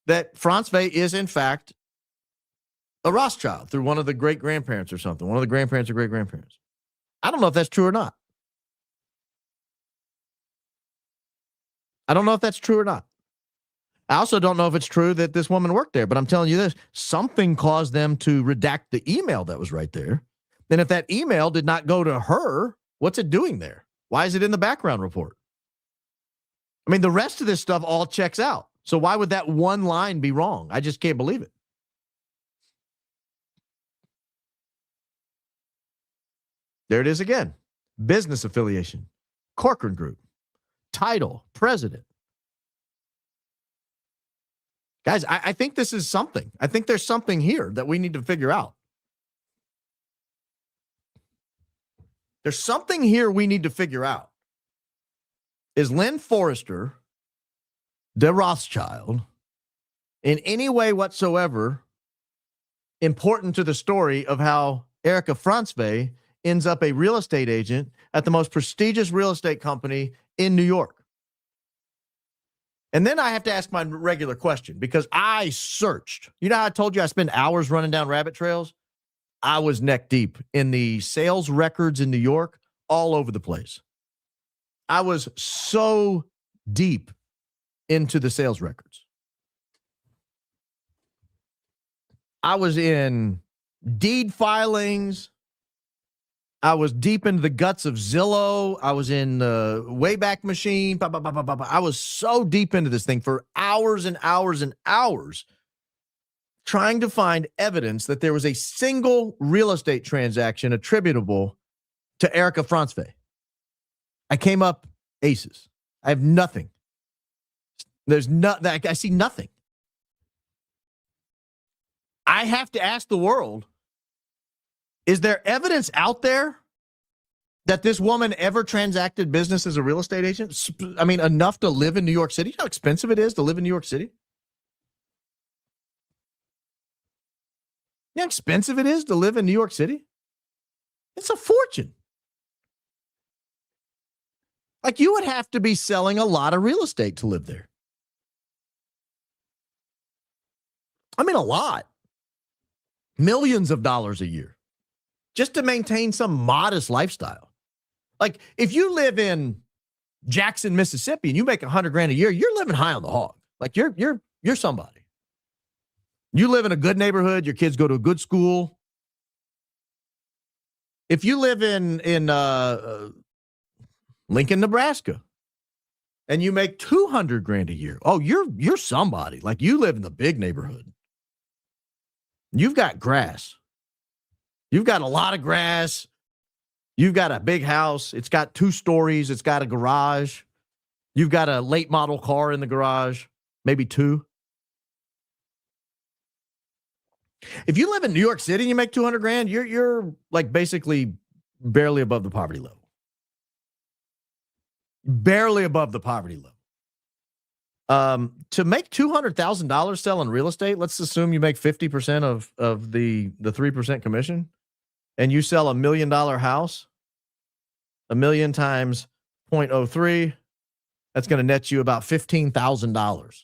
S1: that Franzwe is, in fact, a Rothschild through one of the great-grandparents or something, one of the grandparents or great-grandparents. I don't know if that's true or not. I don't know if that's true or not. I also don't know if it's true that this woman worked there, but I'm telling you this, something caused them to redact the email that was right there. And if that email did not go to her, what's it doing there? Why is it in the background report? The rest of this stuff all checks out. So why would that one line be wrong? I just can't believe it. There it is again. Business affiliation, Corcoran Group. Title, president. Guys, I think this is something. I think there's something here that we need to figure out. There's something here we need to figure out. Is Lynn Forrester de Rothschild in any way whatsoever important to the story of how Erika Franzwe ends up a real estate agent at the most prestigious real estate company in New York? And then I have to ask my regular question because I searched. You know how I told you I spend hours running down rabbit trails? I was neck deep in the sales records in New York, all over the place. I was so deep into the sales records. I was in deed filings. I was deep into the guts of Zillow. I was in the Wayback Machine. I was so deep into this thing for hours and hours and hours, trying to find evidence that there was a single real estate transaction attributable to Erika Franzwe. I came up aces. I have nothing. There's nothing. I see nothing. I have to ask the world, is there evidence out there that this woman ever transacted business as a real estate agent? I mean, enough to live in New York City? You know how expensive it is to live in New York City? You know how expensive it is to live in New York City? It's a fortune. Like, you would have to be selling a lot of real estate to live there. I mean, a lot. Millions of dollars a year just to maintain some modest lifestyle. Like, if you live in Jackson, Mississippi, and you make $100,000 a year, you're living high on the hog. Like, you're somebody. You live in a good neighborhood. Your kids go to a good school. If you live in Lincoln, Nebraska, and you make $200,000 a year, oh, you're somebody. Like, you live in the big neighborhood. You've got grass. You've got a lot of grass. You've got a big house. It's got 2 stories. It's got a garage. You've got a late model car in the garage, maybe 2. If you live in New York City and you make $200,000, you're like basically barely above the poverty level. Barely above the poverty level. To make $200,000 selling real estate, let's assume you make 50% of the 3% commission, and you sell $1 million house. 1 million times 0.03, that's going to net you about $15,000.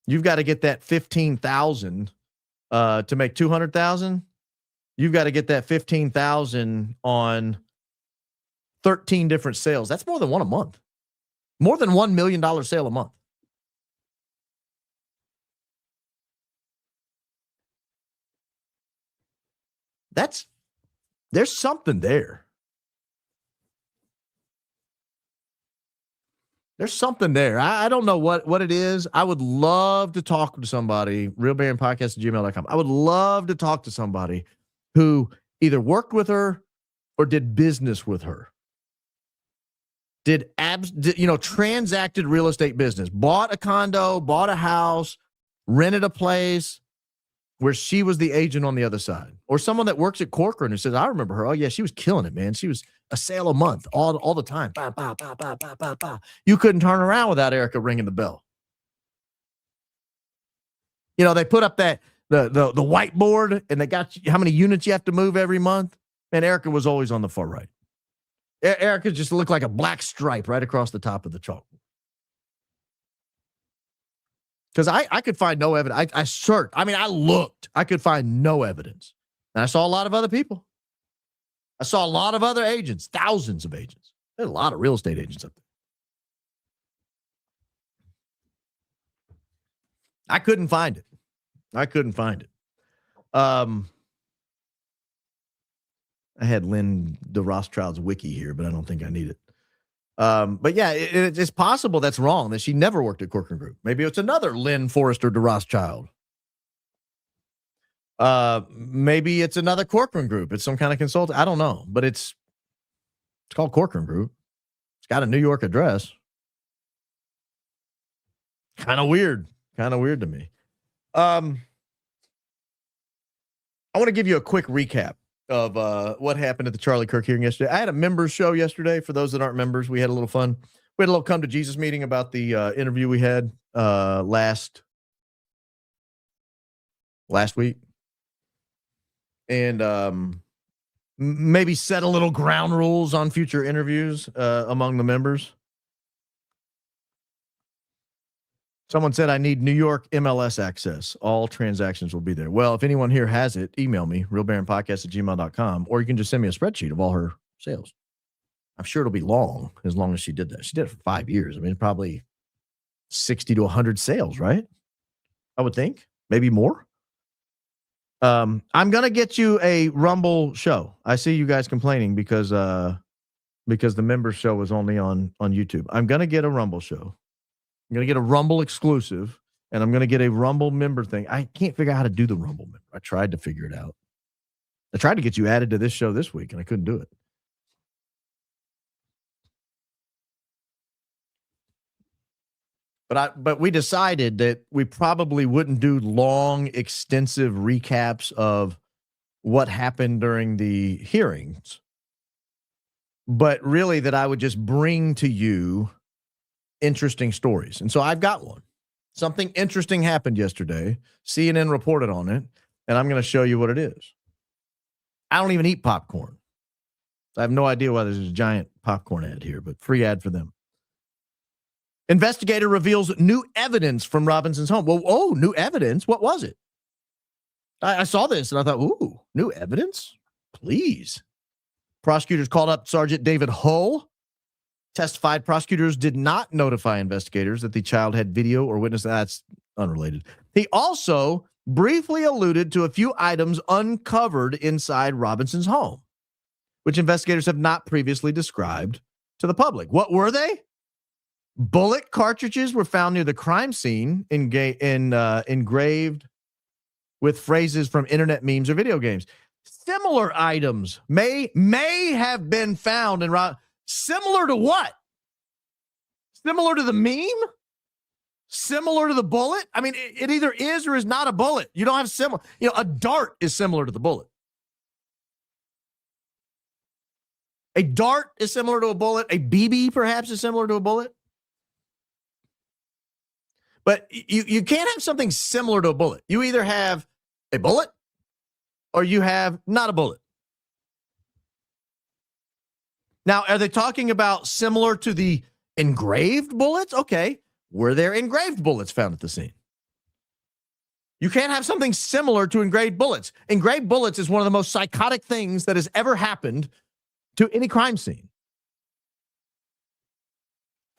S1: You've got to get that $15,000 to make $200,000. You've got to get that $15,000 on 13 different sales. That's more than one a month. More than $1 million sale a month. There's something there. There's something there. I don't know what it is. I would love to talk to somebody, realbaronpodcast@gmail.com. I would love to talk to somebody who either worked with her or did business with her. Transacted real estate business, bought a condo, bought a house, rented a place where she was the agent on the other side. Or someone that works at Corcoran who says, I remember her. Oh, yeah, she was killing it, man. She was a sale a month all the time. Bah, bah, bah, bah, bah, bah, bah. You couldn't turn around without Erika ringing the bell. You know, they put up the whiteboard and they got how many units you have to move every month. Man, Erika was always on the far right. Erika just looked like a black stripe right across the top of the chalk. Because I could find no evidence. I searched. I mean, I looked. I could find no evidence. And I saw a lot of other people. I saw a lot of other agents, thousands of agents. There's a lot of real estate agents up there. I couldn't find it. I had Lynn, the Rothschild's wiki here, but I don't think I need it. But yeah, it's possible that's wrong, that she never worked at Corcoran Group. Maybe it's another Lynn Forrester de Rothschild. Maybe it's another Corcoran Group. It's some kind of consultant. I don't know, but it's called Corcoran Group. It's got a New York address. Kind of weird to me. I want to give you a quick recap of what happened at the Charlie Kirk hearing yesterday. I had a members show yesterday. For those that aren't members, we had a little fun. We had a little come to Jesus meeting about the interview we had last week. And maybe set a little ground rules on future interviews among the members. Someone said, I need New York MLS access. All transactions will be there. Well, if anyone here has it, email me, realbaronpodcast@gmail.com, or you can just send me a spreadsheet of all her sales. I'm sure it'll be long as she did that. She did it for 5 years. I mean, probably 60 to 100 sales, right? I would think. Maybe more. I'm going to get you a Rumble show. I see you guys complaining because the member show was only on YouTube. I'm going to get a Rumble show. I'm going to get a Rumble exclusive, and I'm going to get a Rumble member thing. I can't figure out how to do the Rumble member. I tried to figure it out. I tried to get you added to this show this week, and I couldn't do it. But we decided that we probably wouldn't do long, extensive recaps of what happened during the hearings, but really that I would just bring to you interesting stories. And so I've got one. Something interesting happened yesterday. CNN reported on it, and I'm going to show you what it is. I don't even eat popcorn. I have no idea why there's a giant popcorn ad here, but free ad for them. Investigator reveals new evidence from Robinson's home. Well, new evidence? What was it? I saw this and I thought, ooh, new evidence? Please. Prosecutors called up Sergeant David Hull. Testified prosecutors did not notify investigators that the child had video or witness. That's unrelated. He also briefly alluded to a few items uncovered inside Robinson's home, which investigators have not previously described to the public. What were they? Bullet cartridges were found near the crime scene, engraved with phrases from internet memes or video games. Similar items may have been found in similar to what? Similar to the meme? Similar to the bullet? I mean, it either is or is not a bullet. You don't have similar. A dart is similar to the bullet. A dart is similar to a bullet. A BB perhaps is similar to a bullet. But you can't have something similar to a bullet. You either have a bullet or you have not a bullet. Now, are they talking about similar to the engraved bullets? Okay. Were there engraved bullets found at the scene? You can't have something similar to engraved bullets. Engraved bullets is one of the most psychotic things that has ever happened to any crime scene.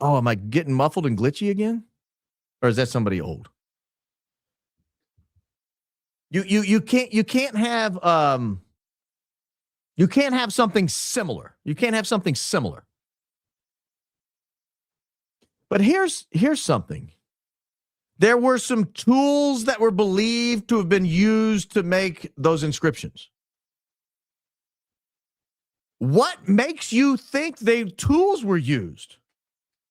S1: Oh, am I getting muffled and glitchy again? Or is that somebody old? You can't have something similar. You can't have something similar. But here's something. There were some tools that were believed to have been used to make those inscriptions. What makes you think the tools were used?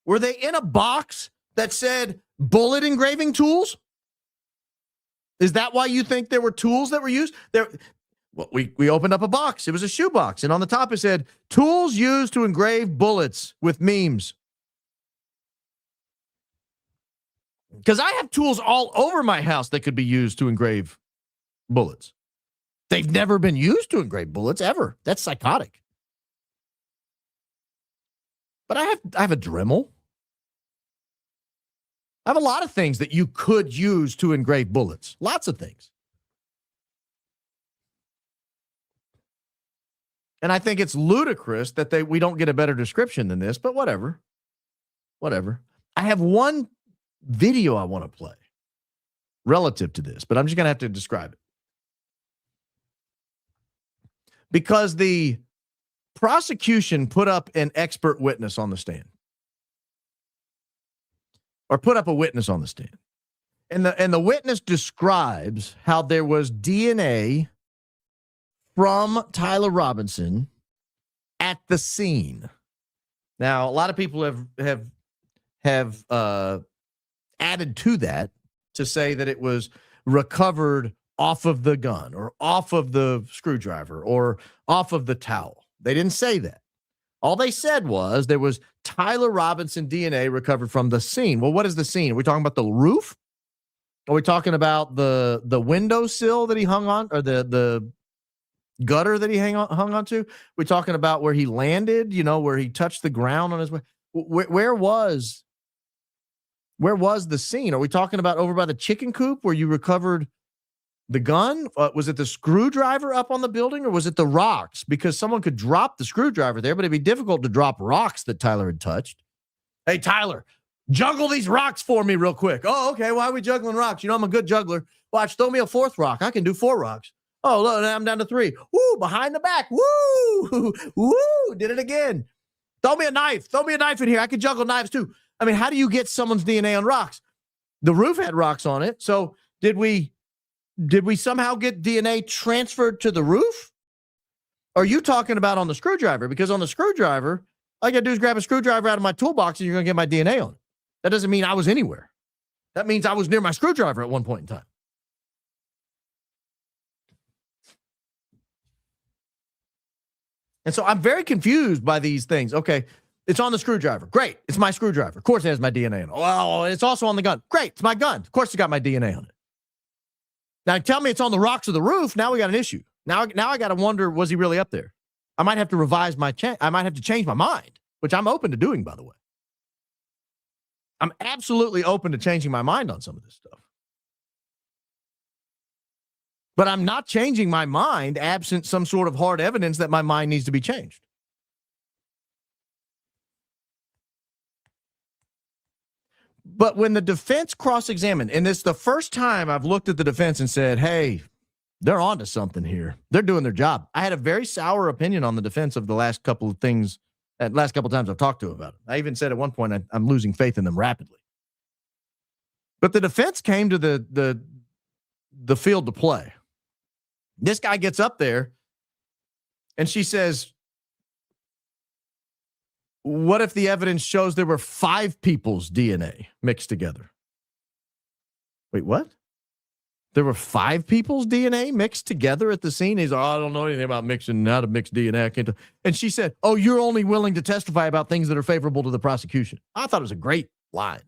S1: Were they in a box that said bullet engraving tools? Is that why you think there were tools that were used? We opened up a box. It was a shoe box. And on the top it said, tools used to engrave bullets with memes. Because I have tools all over my house that could be used to engrave bullets. They've never been used to engrave bullets ever. That's psychotic. But I have a Dremel. I have a lot of things that you could use to engrave bullets. Lots of things. And I think it's ludicrous that we don't get a better description than this, but whatever. Whatever. I have one video I want to play relative to this, but I'm just going to have to describe it. Because the prosecution put up an expert witness on the stand. Or put up a witness on the stand. And the witness describes how there was DNA from Tyler Robinson at the scene. Now, a lot of people have added to that to say that it was recovered off of the gun or off of the screwdriver or off of the towel. They didn't say that. All they said was there was Tyler Robinson DNA recovered from the scene. Well, what is the scene? Are we talking about the roof? Are we talking about the windowsill that he hung on, or the gutter that he hung on to? We're talking about where he landed, where he touched the ground on his way. Where was the scene? Are we talking about over by the chicken coop where you recovered the gun? Was it the screwdriver up on the building, or was it the rocks? Because someone could drop the screwdriver there, but it'd be difficult to drop rocks that Tyler had touched. Hey, Tyler, juggle these rocks for me real quick. Oh, okay. Why are we juggling rocks? I'm a good juggler. Watch, throw me a fourth rock. I can do 4 rocks. Oh, look, now I'm down to 3. Woo, behind the back. Woo, woo, did it again. Throw me a knife. Throw me a knife in here. I can juggle knives too. I mean, how do you get someone's DNA on rocks? The roof had rocks on it. So did we somehow get DNA transferred to the roof? Or are you talking about on the screwdriver? Because on the screwdriver, all I got to do is grab a screwdriver out of my toolbox and you're going to get my DNA on it. That doesn't mean I was anywhere. That means I was near my screwdriver at one point in time. And so I'm very confused by these things. Okay, it's on the screwdriver. Great, it's my screwdriver. Of course it has my DNA on it. Well, it's also on the gun. Great, it's my gun. Of course it's got my DNA on it. Now tell me it's on the rocks of the roof. Now we got an issue. Now I got to wonder, was he really up there? I might have to revise my I might have to change my mind, which I'm open to doing, by the way. I'm absolutely open to changing my mind on some of this stuff. But I'm not changing my mind absent some sort of hard evidence that my mind needs to be changed. But when the defense cross-examined, and it's the first time I've looked at the defense and said, hey, they're onto something here. They're doing their job. I had a very sour opinion on the defense of the last couple of times I've talked to them about it. I even said at one point, I'm losing faith in them rapidly. But the defense came to the field to play. This guy gets up there and she says, what if the evidence shows there were 5 people's DNA mixed together? Wait, what? There were 5 people's DNA mixed together at the scene? He's like, I don't know anything about mixing, how to mix DNA. I can't do. And she said, oh, you're only willing to testify about things that are favorable to the prosecution. I thought it was a great line.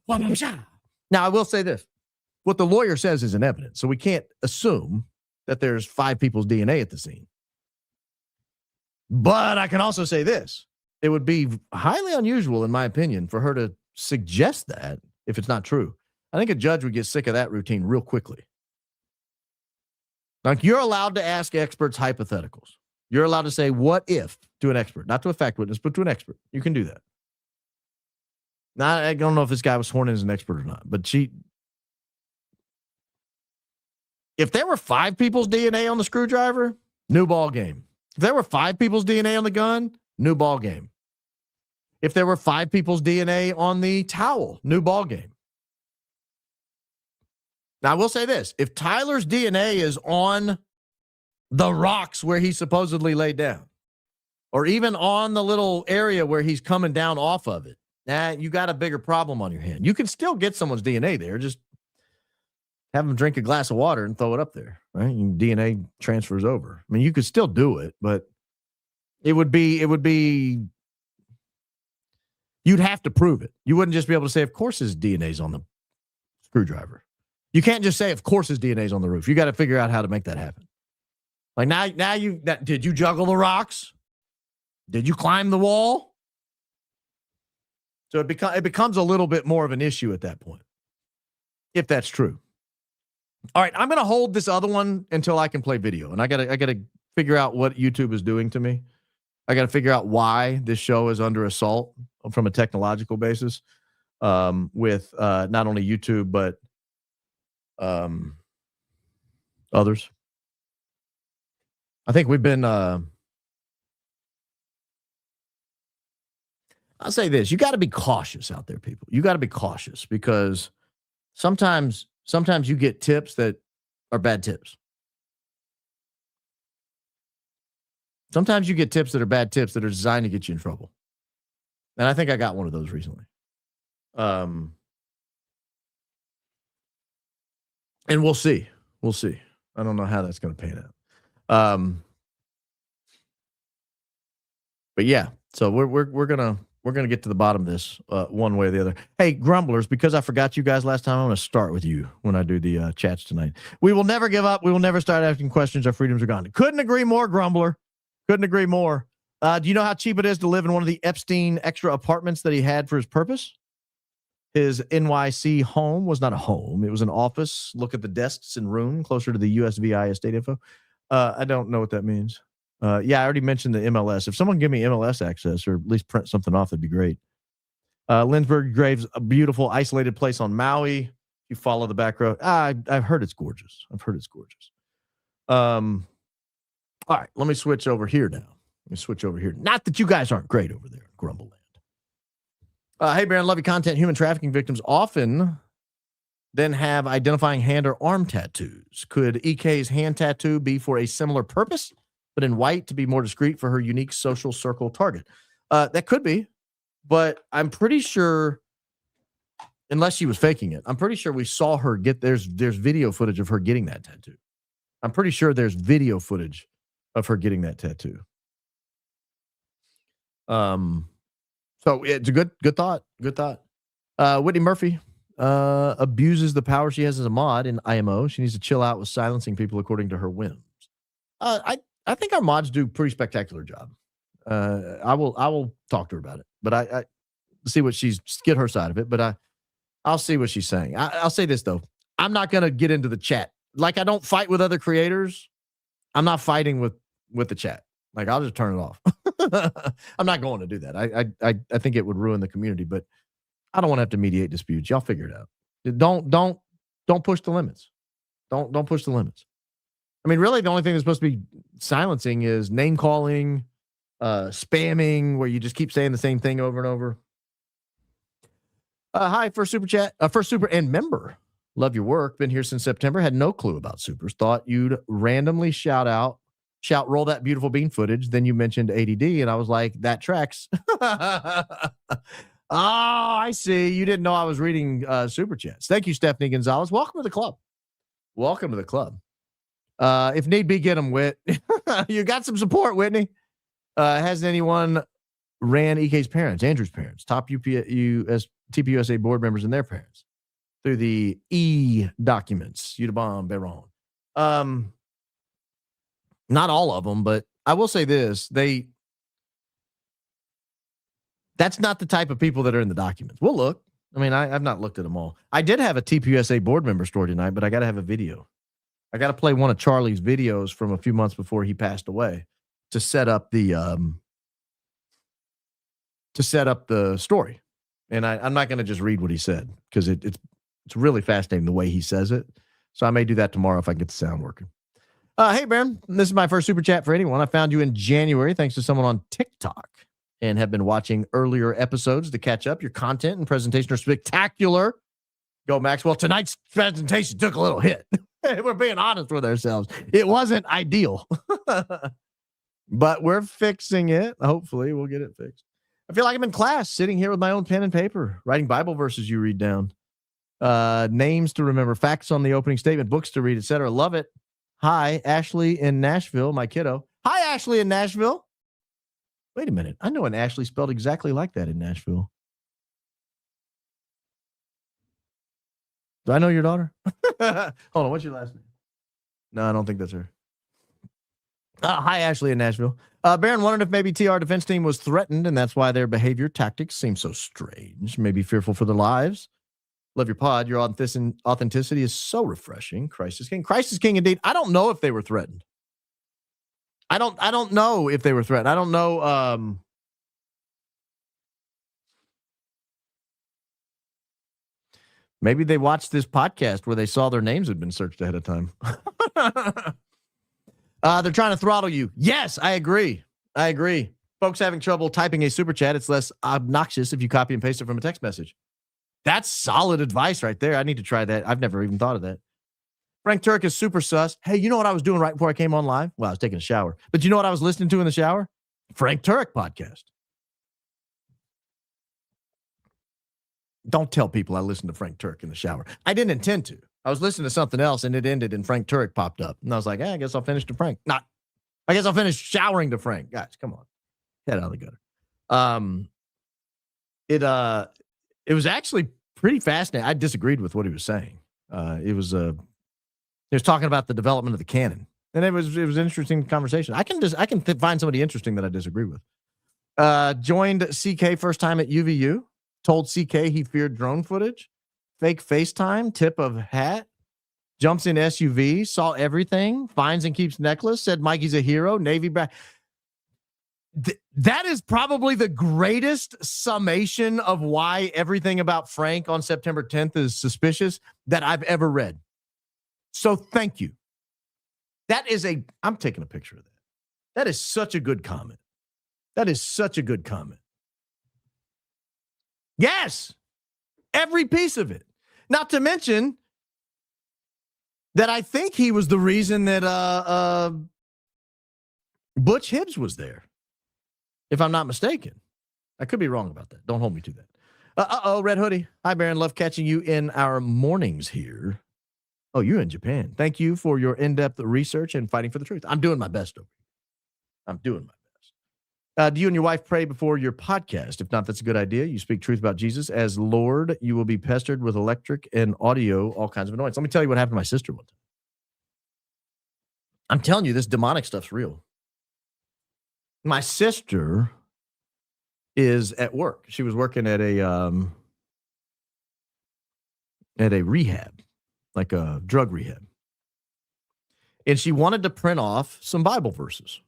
S1: Now, I will say this. What the lawyer says is an evidence, so we can't assume that there's 5 people's DNA at the scene. But I can also say this. It would be highly unusual, in my opinion, for her to suggest that if it's not true. I think a judge would get sick of that routine real quickly. Like, you're allowed to ask experts hypotheticals. You're allowed to say, what if, to an expert, not to a fact witness, but to an expert. You can do that. Now, I don't know if this guy was sworn in as an expert or not, but if there were 5 people's DNA on the screwdriver, new ball game. If there were 5 people's DNA on the gun, new ball game. If there were 5 people's DNA on the towel, new ball game. Now, I will say this. If Tyler's DNA is on the rocks where he supposedly laid down, or even on the little area where he's coming down off of it, you got a bigger problem on your hand. You can still get someone's DNA there. Just have them drink a glass of water and throw it up there, right? And DNA transfers over. I mean, you could still do it, but it would be, you'd have to prove it. You wouldn't just be able to say, of course his DNA's on the screwdriver. You can't just say, of course his DNA's on the roof. You got to figure out how to make that happen. Like did you juggle the rocks? Did you climb the wall? So it becomes a little bit more of an issue at that point, if that's true. All right, I'm going to hold this other one until I can play video, and I got to figure out what YouTube is doing to me. I got to figure out why this show is under assault from a technological basis, with not only YouTube but others. I think we've been. I'll say this: you got to be cautious out there, people. You got to be cautious because sometimes you get tips that are bad tips. Sometimes you get tips that are bad tips that are designed to get you in trouble. And I think I got one of those recently. And we'll see. We'll see. I don't know how that's going to pan out. But yeah, so we're gonna get to the bottom of this one way or the other. Hey, grumblers, because I forgot you guys last time, I'm going to start with you when I do the chats tonight. We will never give up. We will never start asking questions. Our freedoms are gone. Couldn't agree more, grumbler. Couldn't agree more. Do you know how cheap it is to live in one of the Epstein extra apartments that he had for his purpose? His NYC home was not a home. It was an office. Look at the desks and room closer to the USVI estate info. I don't know what that means. Yeah, I already mentioned the MLS. If someone give me MLS access or at least print something off, that'd be great. Lindbergh Graves, a beautiful isolated place on Maui. You follow the back road. I've heard it's gorgeous. All right, let me switch over here now. Not that you guys aren't great over there, Grumbleland. Hey, Baron, love your content. Human trafficking victims often then have identifying hand or arm tattoos. Could EK's hand tattoo be for a similar purpose, but in white to be more discreet for her unique social circle target? That could be, but I'm pretty sure, unless she was faking it, I'm pretty sure we saw her get, there's video footage of her getting that tattoo. I'm pretty sure there's video footage of her getting that tattoo. So it's a good thought. Whitney Murphy abuses the power she has as a mod in IMO. She needs to chill out with silencing people according to her whims. I think our mods do a pretty spectacular job. I will talk to her about it, but I see what get her side of it, but I'll see what she's saying. I'll say this though. I'm not going to get into the chat. Like I don't fight with other creators. I'm not fighting with the chat. Like I'll just turn it off. I'm not going to do that. I think it would ruin the community, but I don't want to have to mediate disputes. Y'all figure it out. Don't push the limits. Don't push the limits. I mean, really, the only thing that's supposed to be silencing is name calling, spamming, where you just keep saying the same thing over and over. Hi, first super chat, first super and member. Love your work. Been here since September. Had no clue about supers. Thought you'd randomly shout, roll that beautiful bean footage. Then you mentioned ADD, and I was like, that tracks. Oh, I see. You didn't know I was reading super chats. Thank you, Stephanie Gonzalez. Welcome to the club. If need be, get them, Whit. You got some support, Whitney. Hasn't anyone ran EK's parents, Andrew's parents, top TPUSA board members and their parents through the E documents, Udabon, Baron? Not all of them, but I will say this. That's not the type of people that are in the documents. We'll look. I mean, I've not looked at them all. I did have a TPUSA board member story tonight, but I got to have a video. I got to play one of Charlie's videos from a few months before he passed away to set up the story. And I'm not going to just read what he said because it's really fascinating the way he says it. So I may do that tomorrow if I get the sound working. Hey, Baron, this is my first super chat for anyone. I found you in January thanks to someone on TikTok and have been watching earlier episodes to catch up. Your content and presentation are spectacular. Go, Maxwell. Tonight's presentation took a little hit. We're being honest with ourselves. It wasn't ideal, but we're fixing it. Hopefully we'll get it fixed. I feel like I'm in class sitting here with my own pen and paper, writing Bible verses you read down, names to remember, facts on the opening statement, books to read, etc. Love it. Hi, Ashley in Nashville, my kiddo. Hi, Ashley in Nashville. Wait a minute. I know an Ashley spelled exactly like that in Nashville. Do I know your daughter? Hold on. What's your last name? No, I don't think that's her. Hi, Ashley in Nashville. Baron wondered if maybe TR defense team was threatened, and that's why their behavior tactics seem so strange. Maybe fearful for their lives. Love your pod. Your authenticity is so refreshing. Christ is King. Christ is King indeed. I don't know if they were threatened. I don't know if they were threatened. I don't know. Maybe they watched this podcast where they saw their names had been searched ahead of time. They're trying to throttle you. Yes, I agree. Folks having trouble typing a super chat, it's less obnoxious if you copy and paste it from a text message. That's solid advice right there. I need to try that. I've never even thought of that. Frank Turk is super sus. Hey, you know what I was doing right before I came on live? Well, I was taking a shower. But you know what I was listening to in the shower? Frank Turk podcast. Don't tell people I listened to Frank Turk in the shower. I didn't intend to. I was listening to something else, and it ended, and Frank Turk popped up. And I was like, I guess I'll finish to Frank. I guess I'll finish showering to Frank. Guys, come on. Head out of the gutter. It was actually pretty fascinating. I disagreed with what he was saying. He was talking about the development of the canon, and it was an interesting conversation. I can find somebody interesting that I disagree with. Joined CK first time at UVU. Told CK he feared drone footage. Fake FaceTime. Tip of hat. Jumps in SUV. Saw everything. Finds and keeps necklace. Said Mikey's a hero. Navy back. That is probably the greatest summation of why everything about Frank on September 10th is suspicious that I've ever read. So thank you. I'm taking a picture of that. That is such a good comment. That is such a good comment. Yes. Every piece of it. Not to mention that I think he was the reason that Butch Hibbs was there, if I'm not mistaken. I could be wrong about that. Don't hold me to that. Red Hoodie. Hi, Baron. Love catching you in our mornings here. Oh, you're in Japan. Thank you for your in-depth research and fighting for the truth. I'm doing my best over here. I'm doing my best. Do you and your wife pray before your podcast? If not, that's a good idea. You speak truth about Jesus. As Lord, you will be pestered with electric and audio, all kinds of annoyance. Let me tell you what happened to my sister one time. I'm telling you, this demonic stuff's real. My sister is at work. She was working at a rehab, like a drug rehab. And she wanted to print off some Bible verses,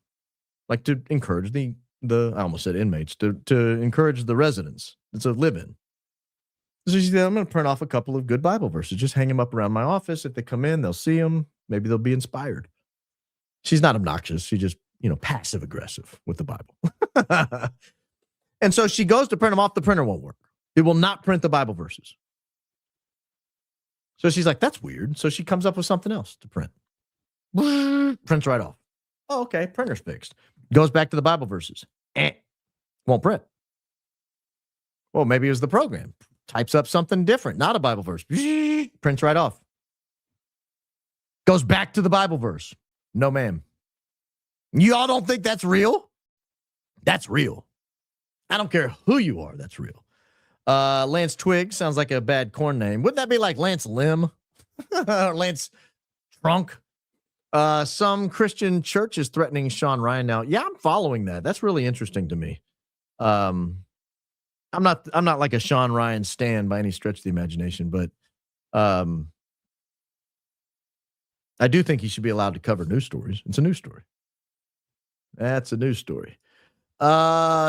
S1: like to encourage the I almost said inmates, to encourage the residents. It's a live-in. So she said, I'm going to print off a couple of good Bible verses, just hang them up around my office. If they come in, they'll see them. Maybe they'll be inspired. She's not obnoxious. She just, passive aggressive with the Bible. And so she goes to print them off. The printer won't work. It will not print the Bible verses. So she's like, that's weird. So she comes up with something else to print. Prints right off. Oh, okay. Printer's fixed. Goes back to the Bible verses. Won't print. Well, maybe it was the program. Types up something different, not a Bible verse. Prints right off. Goes back to the Bible verse. No, ma'am. You all don't think that's real? That's real. I don't care who you are. That's real. Lance Twiggs sounds like a bad corn name. Wouldn't that be like Lance Limb? Lance Trunk? Some Christian church is threatening Sean Ryan now. Yeah, I'm following that. That's really interesting to me. I'm not like a Sean Ryan stan by any stretch of the imagination, but I do think he should be allowed to cover news stories. It's a news story. That's a news story.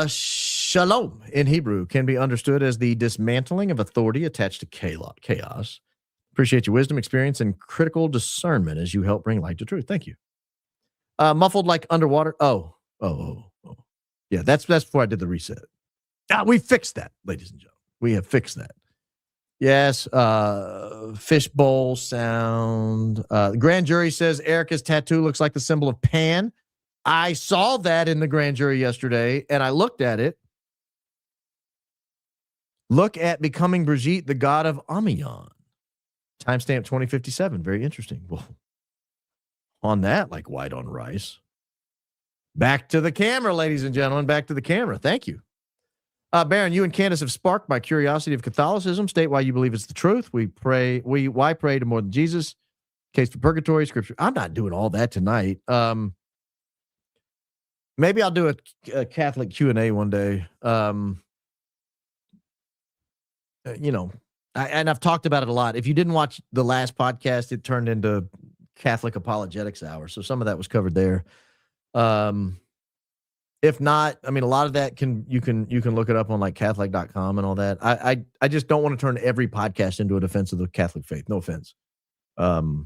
S1: Shalom in Hebrew can be understood as the dismantling of authority attached to chaos. Appreciate your wisdom, experience, and critical discernment as you help bring light to truth. Thank you. Muffled like underwater. Oh. Yeah, that's before I did the reset. We fixed that, ladies and gentlemen. We have fixed that. Yes. Fishbowl sound. The grand jury says Erika's tattoo looks like the symbol of Pan. I saw that in the grand jury yesterday, and I looked at it. Look at becoming Brigitte, the god of Amiens. Timestamp 2057. Very interesting. Well, on that, like white on rice. Back to the camera, ladies and gentlemen. Back to the camera. Thank you. Baron, you and Candace have sparked my curiosity of Catholicism. State why you believe it's the truth. Why pray to more than Jesus? Case for purgatory, scripture. I'm not doing all that tonight. Maybe I'll do a Catholic Q&A one day. And I've talked about it a lot. If you didn't watch the last podcast, it turned into Catholic Apologetics Hour. So some of that was covered there. If not, I mean, a lot of that you can look it up on like Catholic.com and all that. I just don't want to turn every podcast into a defense of the Catholic faith. No offense. And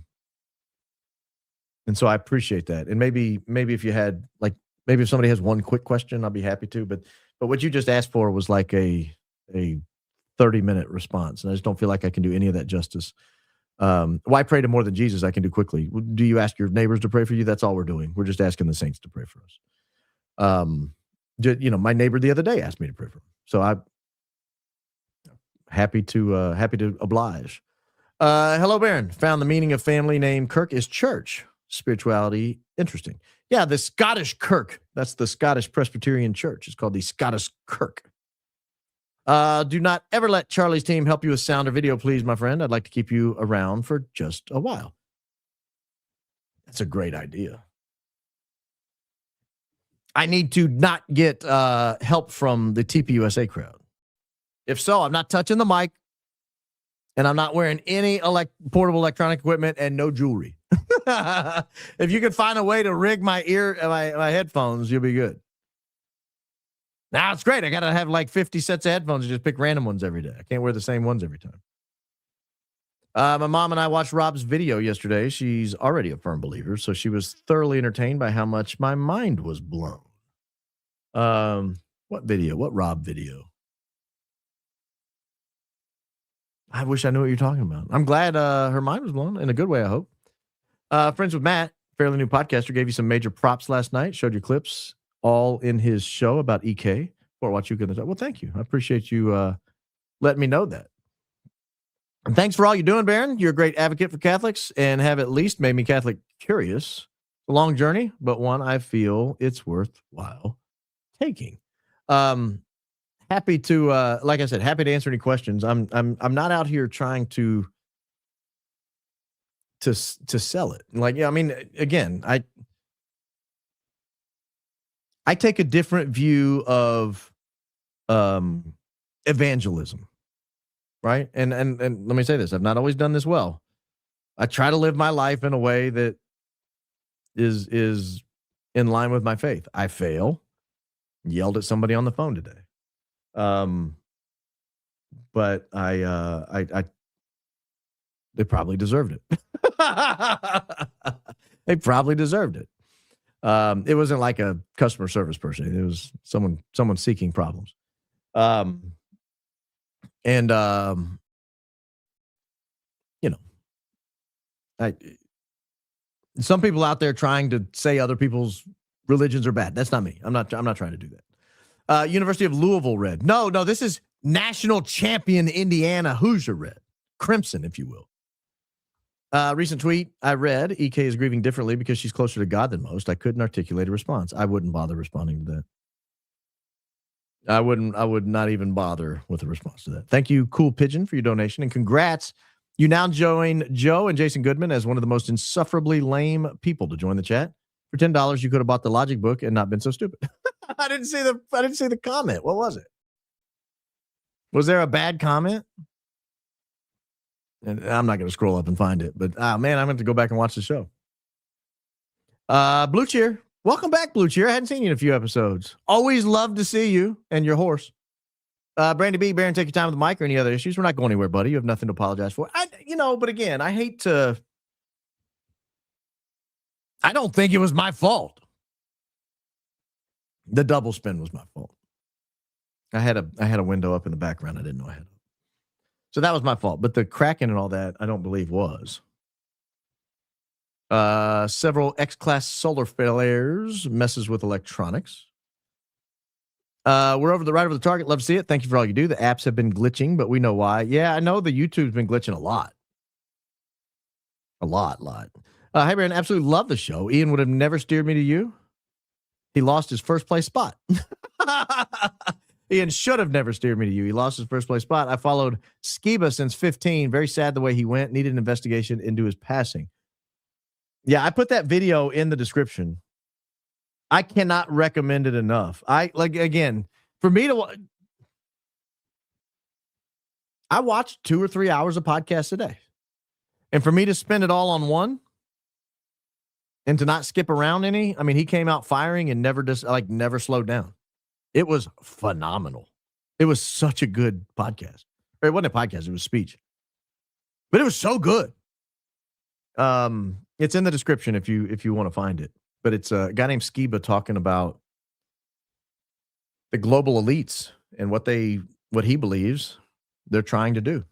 S1: so I appreciate that. And maybe if you had like, maybe if somebody has one quick question, I'll be happy to. But what you just asked for was like a 30-minute response. And I just don't feel like I can do any of that justice. Why pray to more than Jesus? I can do quickly. Do you ask your neighbors to pray for you? That's all we're doing. We're just asking the saints to pray for us. My neighbor the other day asked me to pray for him. So I'm happy to oblige. Hello, Baron. Found the meaning of family name Kirk is church. Spirituality. Interesting. Yeah, the Scottish Kirk. That's the Scottish Presbyterian Church. It's called the Scottish Kirk. Do not ever let Charlie's team help you with sound or video, please, my friend. I'd like to keep you around for just a while. That's a great idea. I need to not get help from the TPUSA crowd. If so, I'm not touching the mic, and I'm not wearing any portable electronic equipment and no jewelry. If you can find a way to rig my my headphones, you'll be good. Now it's great. I got to have like 50 sets of headphones and just pick random ones every day. I can't wear the same ones every time. My mom and I watched Rob's video yesterday. She's already a firm believer, so she was thoroughly entertained by how much my mind was blown. What video? What Rob video? I wish I knew what you're talking about. I'm glad her mind was blown in a good way, I hope. Friends with Matt, fairly new podcaster, gave you some major props last night, showed you clips all in his show about EK. For what you can well, thank you. I appreciate you letting me know that. And thanks for all you're doing, Baron. You're a great advocate for Catholics and have at least made me Catholic curious. A long journey, but one I feel it's worthwhile taking. Happy to, like I said, happy to answer any questions. I'm not out here trying to sell it. Like, yeah, I mean, again, I take a different view of evangelism. Right. And let me say this. I've not always done this well. I try to live my life in a way that is in line with my faith. I fail. Yelled at somebody on the phone today. But I they probably deserved it. They probably deserved it. It wasn't like a customer service person. It was someone seeking problems. And you know, some people out there trying to say other people's religions are bad. That's not me. I'm not trying to do that. University of Louisville red. No, this is national champion Indiana Hoosier red. Crimson, if you will. Recent tweet I read, EK is grieving differently because she's closer to God than most. I couldn't articulate a response. I wouldn't bother responding to that. I would not even bother with a response to that. Thank you, Cool Pigeon, for your donation, and congrats. You now join Joe and Jason Goodman as one of the most insufferably lame people to join the chat. For $10, you could have bought the Logic book and not been so stupid. I didn't see the comment. What was it? Was there a bad comment? And I'm not going to scroll up and find it, but man, I'm going to go back and watch the show. Blue Cheer. Welcome back, Blue Cheer. I hadn't seen you in a few episodes. Always love to see you and your horse. Brandie B, Baron, take your time with the mic or any other issues. We're not going anywhere, buddy. You have nothing to apologize for. But again, I hate to. I don't think it was my fault. The double spin was my fault. I had a window up in the background. I didn't know I had it. So that was my fault. But the cracking and all that, I don't believe was. Several X-class solar flares, messes with electronics. We're right over the target. Love to see it. Thank you for all you do. The apps have been glitching, but we know why. Yeah, I know the YouTube's been glitching a lot. A lot. Hey, Baron, absolutely love the show. Ian would have never steered me to you. He lost his first place spot. Ian should have never steered me to you. He lost his first place spot. I followed Skiba since 15. Very sad the way he went. Needed an investigation into his passing. Yeah, I put that video in the description. I cannot recommend it enough. Again, for me to I watch 2 or 3 hours of podcasts a day. And for me to spend it all on one and to not skip around any, I mean, he came out firing and never slowed down. It was phenomenal. It was such a good podcast. Or it wasn't a podcast, it was speech. But it was so good. It's in the description if you want to find it. But it's a guy named Skiba talking about the global elites and what he believes they're trying to do.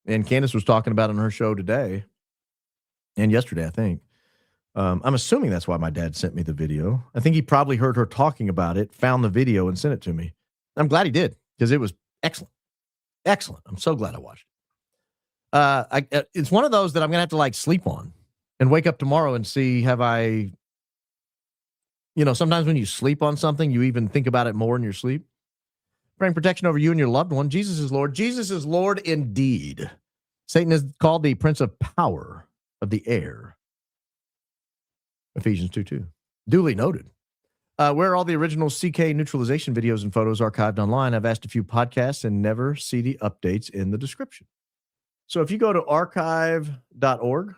S1: And Candace was talking about it on her show today and yesterday, I think. I'm assuming that's why my dad sent me the video. I think he probably heard her talking about it, found the video, and sent it to me. I'm glad he did because it was excellent. Excellent. I'm so glad I watched it. It's one of those that I'm going to have to sleep on and wake up tomorrow and see, have I, sometimes when you sleep on something, you even think about it more in your sleep. Praying protection over you and your loved one. Jesus is Lord. Jesus is Lord indeed. Satan is called the prince of power of the air. Ephesians 2:2. Duly noted. Where are all the original CK neutralization videos and photos archived online? I've asked a few podcasts and never see the updates in the description. So if you go to archive.org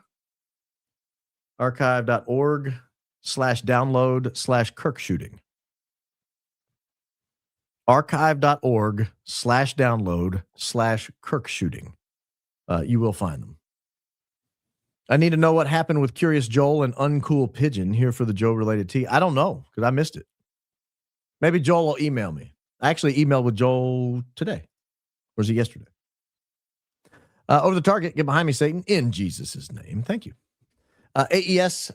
S1: /download/Kirk shooting. Archive.org/download/Kirk shooting. you will find them. I need to know what happened with Curious Joel and Uncool Pigeon here for the Joe-related tea. I don't know because I missed it. Maybe Joel will email me. I actually emailed with Joel today. Or was it yesterday? Over the target, get behind me, Satan, in Jesus' name. Thank you. AES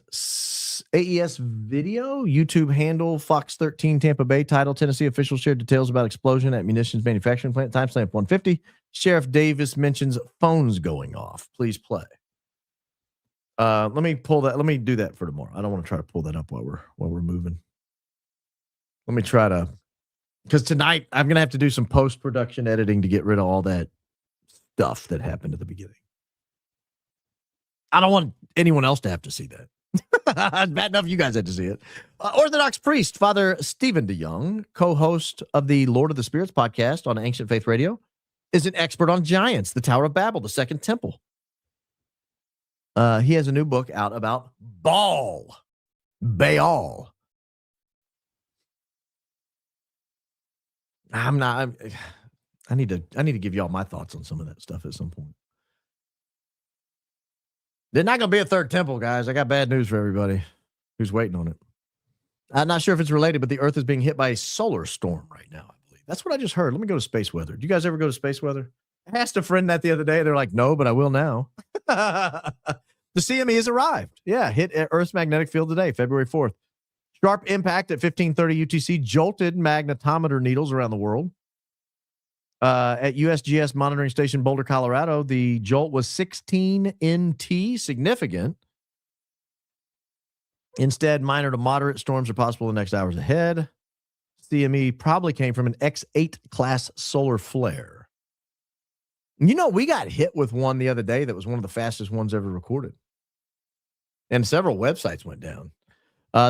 S1: video, YouTube handle, Fox 13, Tampa Bay, title, Tennessee officials shared details about explosion at munitions manufacturing plant, timestamp 150. Sheriff Davis mentions phones going off. Please play. Let me do that for tomorrow. I don't want to try to pull that up while we're moving. Let me try to, because tonight I'm going to have to do some post-production editing to get rid of all that stuff that happened at the beginning. I don't want anyone else to have to see that. Bad enough you guys had to see it. Orthodox priest, Father Stephen DeYoung, co-host of the Lord of the Spirits podcast on Ancient Faith Radio, is an expert on giants, the Tower of Babel, the Second Temple. He has a new book out about Baal. I need to give y'all my thoughts on some of that stuff at some point. There's not going to be a third temple, guys. I got bad news for everybody who's waiting on it. I'm not sure if it's related, but the Earth is being hit by a solar storm right now, I believe. That's what I just heard. Let me go to space weather. Do you guys ever go to space weather? I asked a friend that the other day. They're like, no, but I will now. The CME has arrived. Yeah, hit Earth's magnetic field today, February 4th. Sharp impact at 1530 UTC jolted magnetometer needles around the world. At USGS monitoring station Boulder, Colorado, the jolt was 16 NT, significant. Instead, minor to moderate storms are possible the next hours ahead. CME probably came from an X8 class solar flare. You know, we got hit with one the other day that was one of the fastest ones ever recorded. And several websites went down.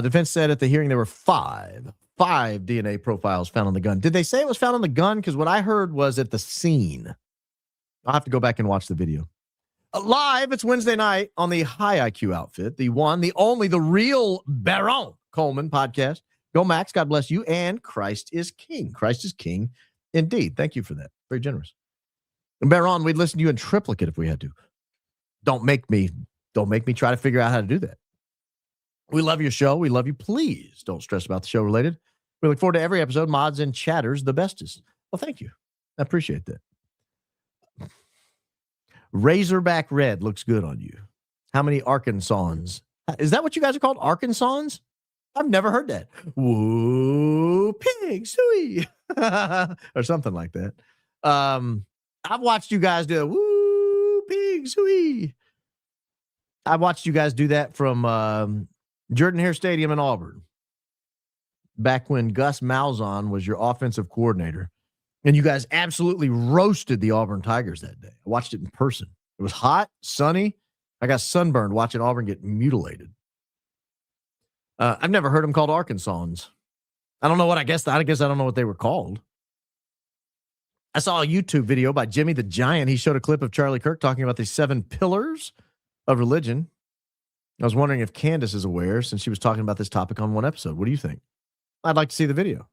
S1: Defense said at the hearing there were five DNA profiles found on the gun. Did they say it was found on the gun? Because what I heard was at the scene. I'll have to go back and watch the video. Live, it's Wednesday night on the High IQ Outfit, the one, the only, the real Baron Coleman podcast. Go Max, God bless you, and Christ is King. Christ is King indeed. Thank you for that. Very generous. And Baron, we'd listen to you in triplicate if we had to. Don't make me try to figure out how to do that. We love your show. We love you. Please don't stress about the show related. We look forward to every episode. Mods and chatters, the bestest. Well, thank you. I appreciate that. Razorback red looks good on you. How many Arkansans? Is that what you guys are called? Arkansans? I've never heard that. Woo, pig, suey. Or something like that. I've watched you guys do woo, pig, suey. I watched you guys do that from Jordan-Hare Stadium in Auburn. Back when Gus Malzahn was your offensive coordinator. And you guys absolutely roasted the Auburn Tigers that day. I watched it in person. It was hot, sunny. I got sunburned watching Auburn get mutilated. I've never heard them called Arkansans. I don't know what I guess I don't know what they were called. I saw a YouTube video by Jimmy the Giant. He showed a clip of Charlie Kirk talking about the 7 pillars of religion. I was wondering if Candace is aware since she was talking about this topic on one episode. What do you think? I'd like to see the video.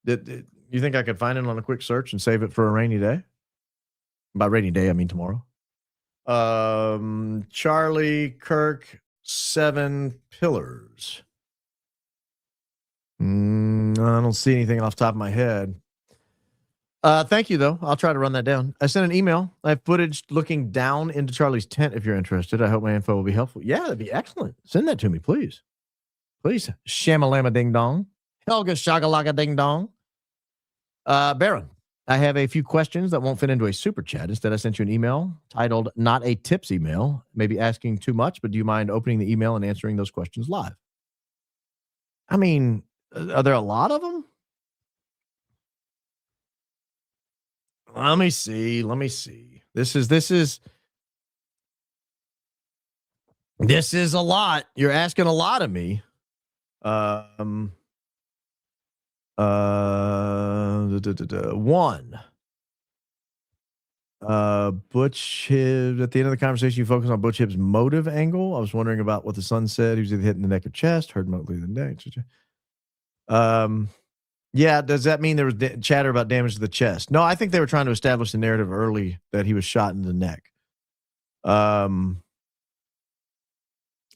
S1: Did you think I could find it on a quick search and save it for a rainy day? By rainy day, I mean tomorrow. Charlie Kirk, 7 pillars. I don't see anything off the top of my head. Thank you, though. I'll try to run that down. I sent an email. I have footage looking down into Charlie's tent if you're interested. I hope my info will be helpful. Yeah, that'd be excellent. Send that to me, please. Please. Shamalama ding dong. Helga shagalaka ding dong. Baron, I have a few questions that won't fit into a super chat. Instead, I sent you an email titled Not a Tips Email. Maybe asking too much, but do you mind opening the email and answering those questions live? I mean, are there a lot of them? Let me see. This is a lot. You're asking a lot of me. One. Butch Hibbs, at the end of the conversation, you focus on Butch Hibbs' motive angle. I was wondering about what the son said. He was either hitting the neck or chest, heard mostly the neck. Yeah, does that mean there was chatter about damage to the chest? No, I think they were trying to establish the narrative early that he was shot in the neck.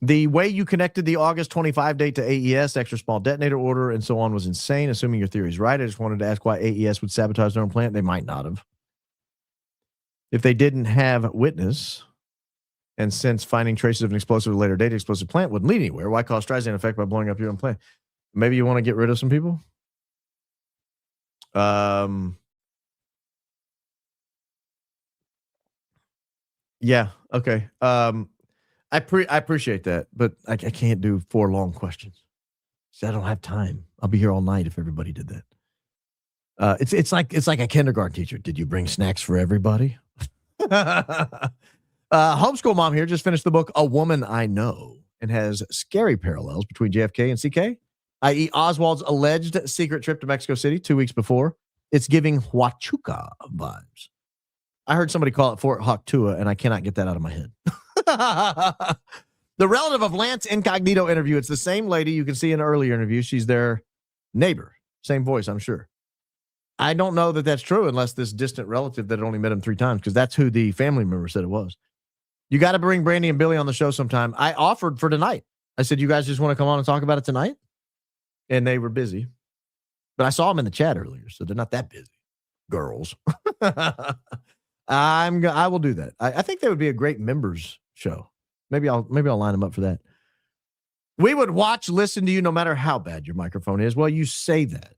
S1: The way you connected the August 25 date to AES, extra small detonator order, and so on was insane, assuming your theory is right. I just wanted to ask why AES would sabotage their own plant. They might not have. If they didn't have witness, and since finding traces of an explosive at a later date, explosive plant wouldn't lead anywhere, why cause Streisand effect by blowing up your own plant? Maybe you want to get rid of some people? Yeah, okay. I appreciate that, but I can't do 4 long questions. So I don't have time. I'll be here all night if everybody did that. It's like a kindergarten teacher. Did you bring snacks for everybody? Homeschool mom here just finished the book A Woman I Know and has scary parallels between JFK and CK, i.e. Oswald's alleged secret trip to Mexico City 2 weeks before. It's giving Huachuca vibes. I heard somebody call it Fort Huachuca, and I cannot get that out of my head. The relative of Lance Incognito interview. It's the same lady you can see in an earlier interview. She's their neighbor. Same voice, I'm sure. I don't know that that's true unless this distant relative that only met him 3 times, because that's who the family member said it was. You got to bring Brandie and Billie on the show sometime. I offered for tonight. I said, you guys just want to come on and talk about it tonight? And they were busy. But I saw them in the chat earlier, so they're not that busy. Girls. I will do that. I think they would be a great members show. Maybe I'll line them up for that. We would watch, listen to you no matter how bad your microphone is. Well, you say that.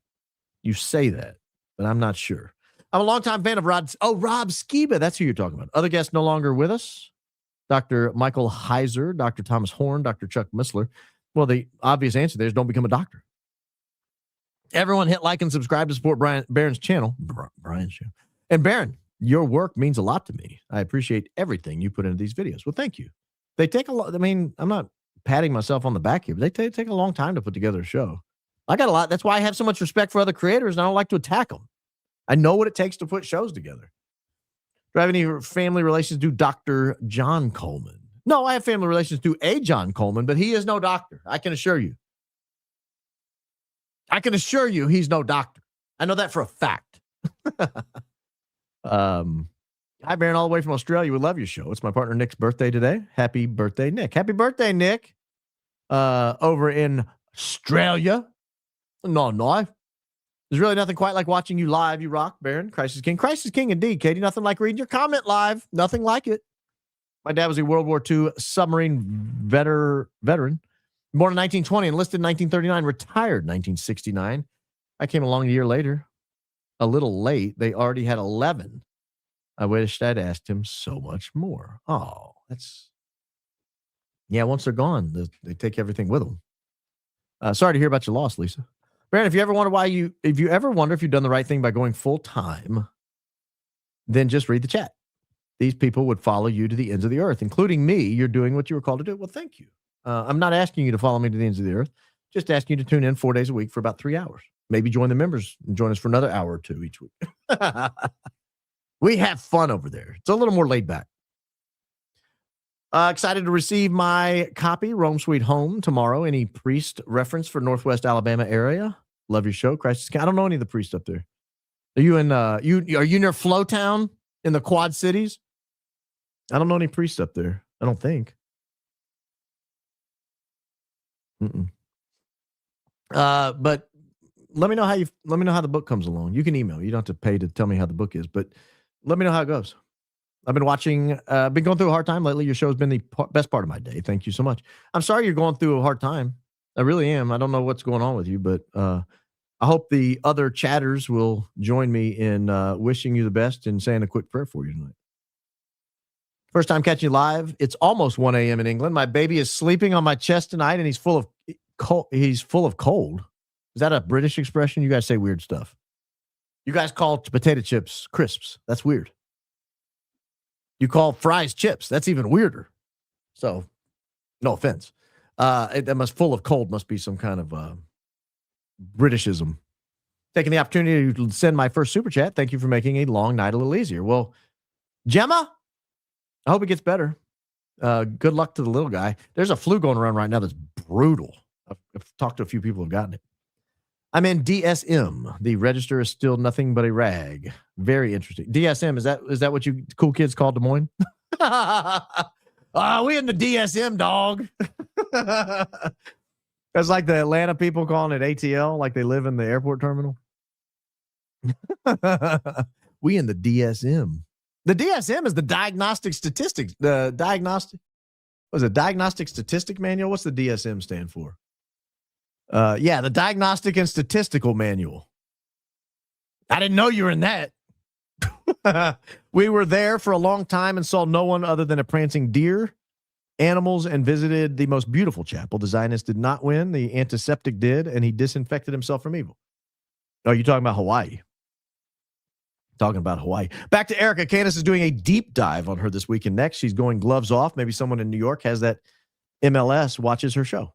S1: But I'm not sure. I'm a longtime fan of Rob Skiba. That's who you're talking about. Other guests no longer with us. Dr. Michael Heiser, Dr. Thomas Horn, Dr. Chuck Missler. Well, the obvious answer there is don't become a doctor. Everyone hit like and subscribe to support Barron's channel. Brian's channel. And Barron, your work means a lot to me. I appreciate everything you put into these videos. Well, thank you. They take a lot. I mean, I'm not patting myself on the back here, but they take a long time to put together a show. I got a lot. That's why I have so much respect for other creators, and I don't like to attack them. I know what it takes to put shows together. Do I have any family relations to Dr. John Coleman? No, I have family relations to a John Coleman, but he is no doctor. I can assure you. He's no doctor. I know that for a fact. Hi, Barron, all the way from Australia. We love your show. It's my partner Nick's birthday today. Happy birthday, Nick. Happy birthday, Nick. Over in Australia. No. There's really nothing quite like watching you live. You rock, Barron. Crisis King. Crisis King indeed, Katie. Nothing like reading your comment live. Nothing like it. My dad was a World War II submarine veteran. Born in 1920, enlisted in 1939, retired in 1969. I came along a year later. A little late. They already had 11. I wished I'd asked him so much more. Oh, once they're gone, they take everything with them. Sorry to hear about your loss, Lisa. Barron, if you ever wonder if you've done the right thing by going full time, then just read the chat. These people would follow you to the ends of the earth, including me. You're doing what you were called to do. Well, thank you. I'm not asking you to follow me to the ends of the earth. Just asking you to tune in 4 days a week for about 3 hours. Maybe join the members and join us for another hour or 2 each week. We have fun over there. It's a little more laid back. Excited to receive my copy, Rome Sweet Home, tomorrow. Any priest reference for Northwest Alabama area? Love your show, Crisis. I don't know any of the priests up there. Are you in? Are you near Flowtown in the Quad Cities? I don't know any priests up there. I don't think. But let me know how the book comes along. You can email. You don't have to pay to tell me how the book is, but let me know how it goes. I've been watching, been going through a hard time lately. Your show's been the best part of my day. Thank you so much. I'm sorry you're going through a hard time. I really am. I don't know what's going on with you, but I hope the other chatters will join me in wishing you the best and saying a quick prayer for you tonight. First time catching you live. It's almost 1 a.m. in England. My baby is sleeping on my chest tonight, and he's full of cold. Is that a British expression? You guys say weird stuff. You guys call potato chips crisps. That's weird. You call fries chips. That's even weirder. So, no offense. Full of cold must be some kind of Britishism. Taking the opportunity to send my first super chat. Thank you for making a long night a little easier. Well, Gemma, I hope it gets better. Good luck to the little guy. There's a flu going around right now that's brutal. I've talked to a few people who've gotten it. I'm in DSM. The register is still nothing but a rag. Very interesting. DSM, is that what you cool kids call Des Moines? We in the DSM, dog. That's like the Atlanta people calling it ATL, like they live in the airport terminal. We in the DSM. The DSM is the diagnostic statistics. The diagnostic statistic manual. What's the DSM stand for? The diagnostic and statistical manual. I didn't know you were in that. We were there for a long time and saw no one other than a prancing deer, animals, and visited the most beautiful chapel. The Zionist did not win. The antiseptic did, and he disinfected himself from evil. Oh, you're talking about Hawaii. Talking about Hawaii. Back to Erika. Candace is doing a deep dive on her this weekend next. She's going gloves off. Maybe someone in New York has that MLS, watches her show.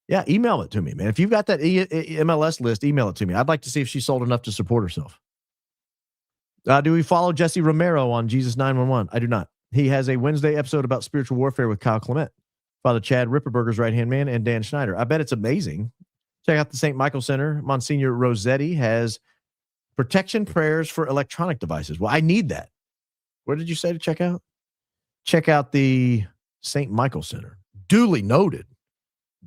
S1: Yeah, email it to me, man. If you've got that MLS list, email it to me. I'd like to see if she sold enough to support herself. Do we follow Jesse Romero on Jesus 911? I do not. He has a Wednesday episode about spiritual warfare with Kyle Clement, Father Chad Ripperberger's right-hand man, and Dan Schneider. I bet it's amazing. Check out the St. Michael Center. Monsignor Rossetti has protection prayers for electronic devices. Well, I need that. Where did you say to check out? Check out the St. Michael Center. Duly noted.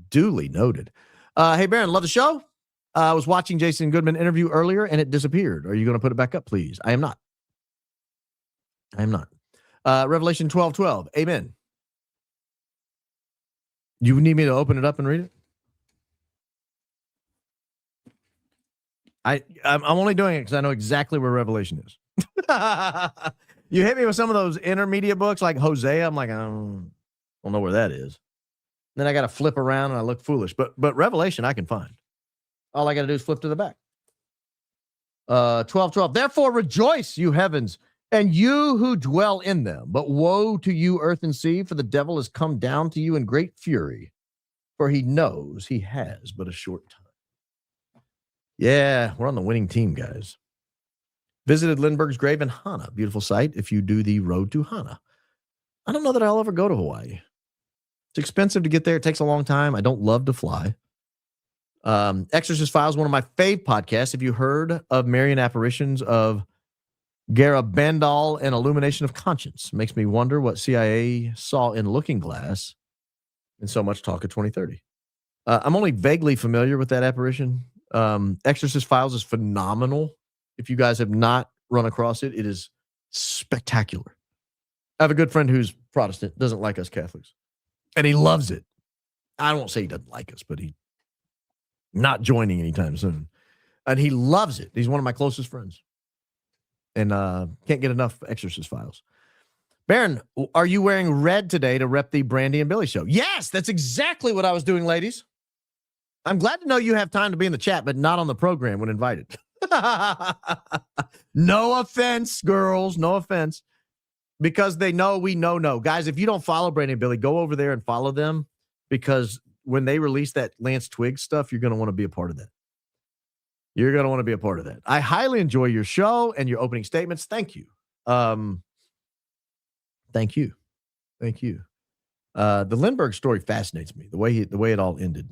S1: Duly noted. Hey, Baron, love the show. I was watching Jason Goodman interview earlier, and it disappeared. Are you going to put it back up, please? I am not. Revelation 12:12. Amen. You need me to open it up and read it? I'm only doing it because I know exactly where Revelation is. You hit me with some of those intermediate books like Hosea. I'm like, I don't know where that is. Then I got to flip around and I look foolish. But Revelation I can find. All I got to do is flip to the back. 12:12. Therefore rejoice, you heavens, and you who dwell in them. But woe to you, earth and sea, for the devil has come down to you in great fury, for he knows he has but a short time. Yeah, we're on the winning team, guys. Visited Lindbergh's grave in Hana. Beautiful sight if you do the road to Hana. I don't know that I'll ever go to Hawaii. It's expensive to get there. It takes a long time. I don't love to fly. Exorcist Files, one of my fave podcasts. Have you heard of Marian apparitions of Garabandal and Illumination of Conscience? Makes me wonder what CIA saw in Looking Glass and so much talk of 2030. I'm only vaguely familiar with that apparition. Exorcist Files is phenomenal. If you guys have not run across it, it is spectacular. I have a good friend who's Protestant, doesn't like us Catholics, and he loves it. I won't say he doesn't like us, but he's not joining anytime soon. And he loves it. He's one of my closest friends. And can't get enough Exorcist Files. Baron, are you wearing red today to rep the Brandie and Billie show? Yes, that's exactly what I was doing, ladies. I'm glad to know you have time to be in the chat, but not on the program when invited. No offense, girls. No offense. Because they know we know no. Guys, if you don't follow Brandie and Billie, go over there and follow them. Because when they release that Lance Twiggs stuff, you're going to want to be a part of that. You're going to want to be a part of that. I highly enjoy your show and your opening statements. Thank you. Thank you. The Lindbergh story fascinates me. The way it all ended.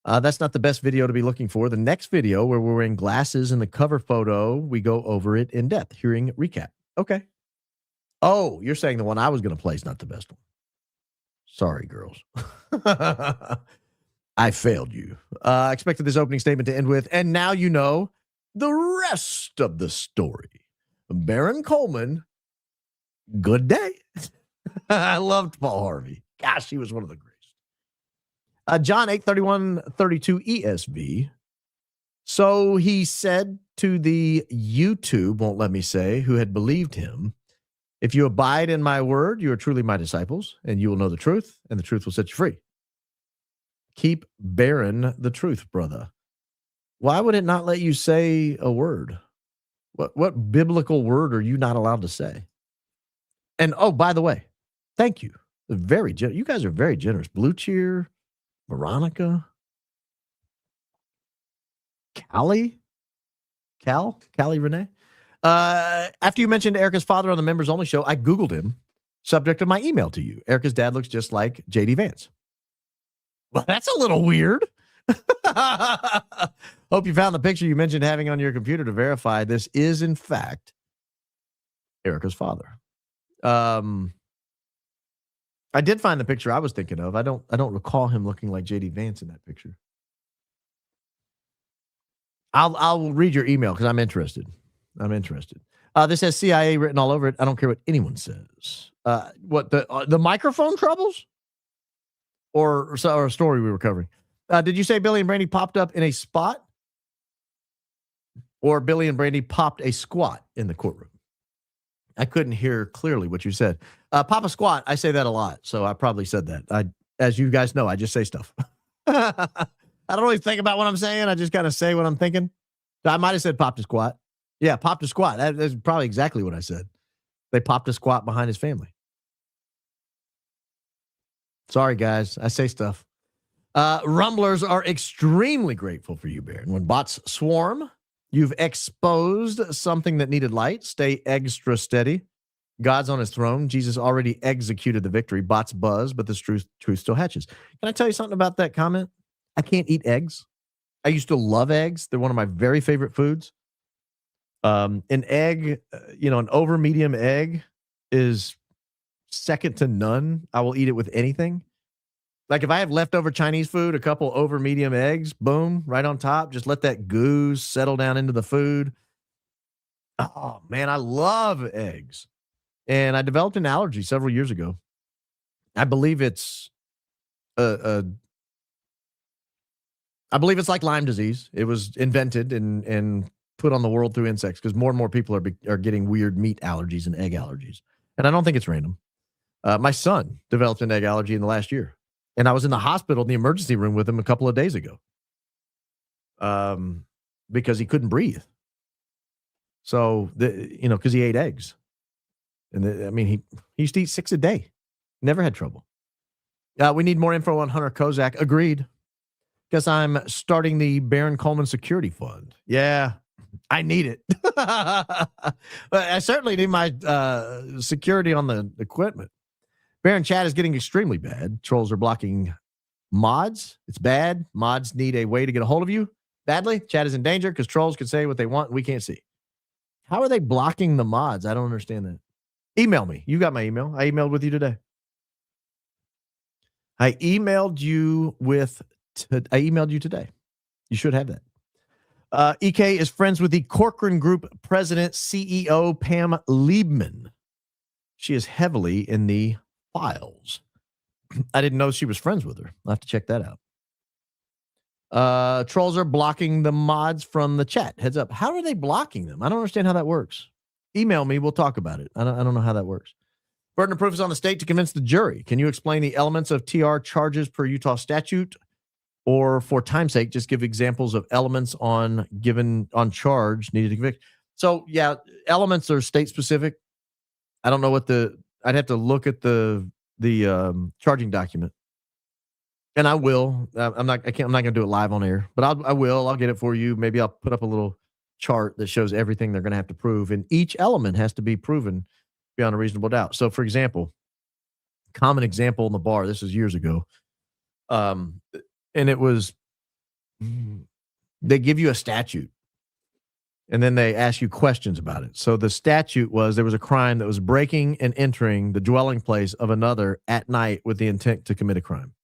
S1: That's not the best video to be looking for. The next video where we're wearing glasses in the cover photo, we go over it in depth. Hearing recap. Okay. Oh, you're saying the one I was going to play is not the best one. Sorry, girls. I failed you. I expected this opening statement to end with, and now you know the rest of the story. Baron Coleman, good day. I loved Paul Harvey. Gosh, he was one of the greatest. John 8:31-32 ESV. So he said to the YouTube, won't let me say, who had believed him, if you abide in my word, you are truly my disciples, and you will know the truth, and the truth will set you free. Keep bearing the truth, brother. Why would it not let you say a word? What biblical word are you not allowed to say? And oh, by the way, thank you. You guys are very generous. Blue Cheer, Veronica, Callie Renee. After you mentioned Erika's father on the Members Only show, I Googled him. Subject of my email to you. Erika's dad looks just like J.D. Vance. Well, that's a little weird. Hope you found the picture you mentioned having on your computer to verify this is, in fact, Erika's father. I did find the picture I was thinking of. I don't recall him looking like J.D. Vance in that picture. I'll read your email because I'm interested. This has CIA written all over it. I don't care what anyone says. What the microphone troubles, or a story we were covering? Did you say Billie and Brandie popped up in a spot, or Billie and Brandie popped a squat in the courtroom? I couldn't hear clearly what you said. Pop a squat. I say that a lot, so I probably said that. As you guys know, I just say stuff. I don't really think about what I'm saying. I just kind of say what I'm thinking. I might have said popped a squat. Yeah, popped a squat. That's probably exactly what I said. They popped a squat behind his family. Sorry, guys. I say stuff. Rumblers are extremely grateful for you, Baron. When bots swarm, you've exposed something that needed light. Stay extra steady. God's on his throne. Jesus already executed the victory. Bots buzz, but the truth still hatches. Can I tell you something about that comment? I can't eat eggs. I used to love eggs. They're one of my very favorite foods. An egg, an over medium egg is second to none. I will eat it with anything. Like if I have leftover Chinese food, a couple over medium eggs, boom, right on top. Just let that goo settle down into the food. Oh man, I love eggs. And I developed an allergy several years ago. I believe it's like Lyme disease. It was invented and put on the world through insects because more and more people are getting weird meat allergies and egg allergies. And I don't think it's random. My son developed an egg allergy in the last year. And I was in the hospital in the emergency room with him a couple of days ago because he couldn't breathe. So, because he ate eggs. And he used to eat 6 a day. Never had trouble. We need more info on Hunter Kozak. Agreed. Because I'm starting the Baron Coleman Security Fund. Yeah, I need it. But I certainly need my security on the equipment. Baron chat is getting extremely bad. Trolls are blocking mods. It's bad. Mods need a way to get a hold of you badly. Chat is in danger because trolls can say what they want. We can't see. How are they blocking the mods? I don't understand that. Email me. You got my email. I emailed with you today. I emailed you today. You should have that. EK is friends with the Corcoran Group president, CEO Pam Liebman. She is heavily in the files. I didn't know she was friends with her. I'll have to check that out. Trolls are blocking the mods from the chat. Heads up. How are they blocking them? I don't understand how that works. Email me. We'll talk about it. I don't know how that works. Burden of proof is on the state to convince the jury. Can you explain the elements of TR charges per Utah statute? Or for time's sake, just give examples of elements on charge needed to convict. So yeah, elements are state specific. I don't know I'd have to look at the charging document. And I will. I'm not going to do it live on air, but I will. I'll get it for you. Maybe I'll put up a little chart that shows everything they're going to have to prove, and each element has to be proven beyond a reasonable doubt. So, for example, common example in the bar. This was years ago, and it was they give you a statute, and then they ask you questions about it. So the statute was there was a crime that was breaking and entering the dwelling place of another at night with the intent to commit a crime.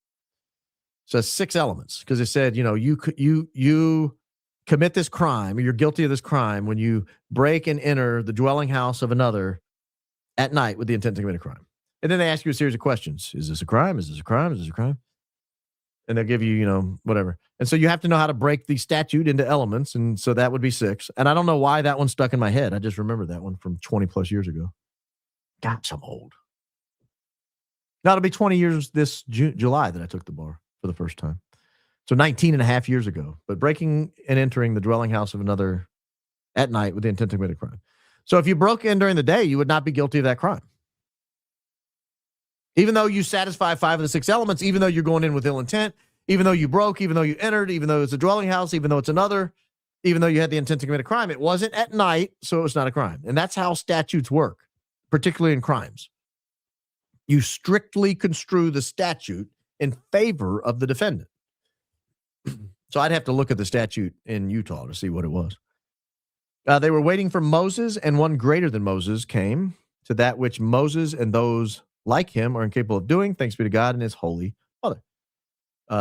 S1: So it's 6 elements because it said, you commit this crime or you're guilty of this crime when you break and enter the dwelling house of another at night with the intent to commit a crime. And then they ask you a series of questions. Is this a crime? Is this a crime? Is this a crime? And they'll give you, whatever. And so you have to know how to break the statute into elements. And so that would be 6. And I don't know why that one stuck in my head. I just remember that one from 20 plus years ago. Gosh, I'm old. Now it'll be 20 years this July that I took the bar for the first time. So 19 and a half years ago. But breaking and entering the dwelling house of another at night with the intent to commit a crime. So if you broke in during the day, you would not be guilty of that crime. Even though you satisfy 5 of the 6 elements, even though you're going in with ill intent, even though you broke, even though you entered, even though it's a dwelling house, even though it's another, even though you had the intent to commit a crime, it wasn't at night, so it was not a crime. And that's how statutes work, particularly in crimes. You strictly construe the statute in favor of the defendant. So I'd have to look at the statute in Utah to see what it was. They were waiting for Moses, and one greater than Moses came, to that which Moses and those like him are incapable of doing. Thanks be to God and his holy Father.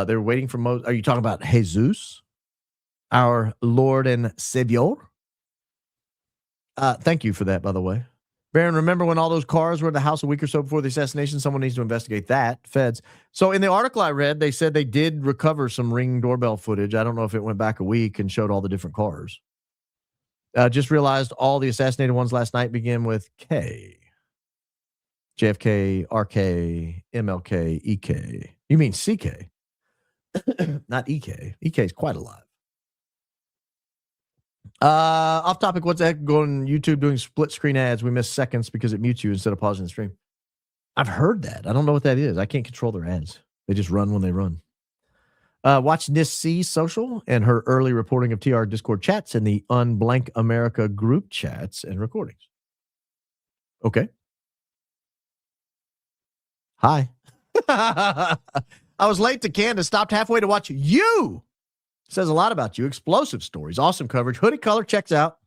S1: They were waiting for Moses. Are you talking about Jesus, our Lord and Savior? Thank you for that, by the way. Baron, remember when all those cars were at the house a week or so before the assassination? Someone needs to investigate that. Feds. So in the article I read, they said they did recover some Ring doorbell footage. I don't know if it went back a week and showed all the different cars. Just realized all the assassinated ones last night begin with K. JFK, RK, MLK, EK. You mean CK? Not EK. EK is quite alive. Off topic, what's the heck going on YouTube doing split screen ads? We miss seconds because it mutes you instead of pausing the stream. I've heard that. I don't know what that is. I can't control their ads. They just run when they run. Watch NISC social and her early reporting of TR Discord chats and the Unblank America group chats and recordings. Okay. Hi. I was late to Candace. Stopped halfway to watch you. Says a lot about you. Explosive stories. Awesome coverage. Hoodie color checks out.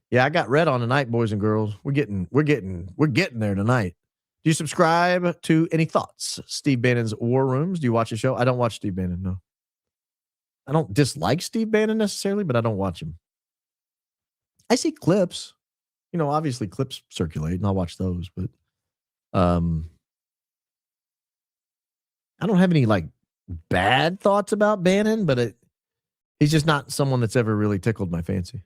S1: Yeah, I got red on tonight, boys and girls. We're getting there tonight. Do you subscribe to Any Thoughts? Steve Bannon's War Rooms. Do you watch the show? I don't watch Steve Bannon, no. I don't dislike Steve Bannon necessarily, but I don't watch him. I see clips. You know, obviously clips circulate, and I'll watch those, but I don't have any, like, bad thoughts about Bannon, but he's just not someone that's ever really tickled my fancy.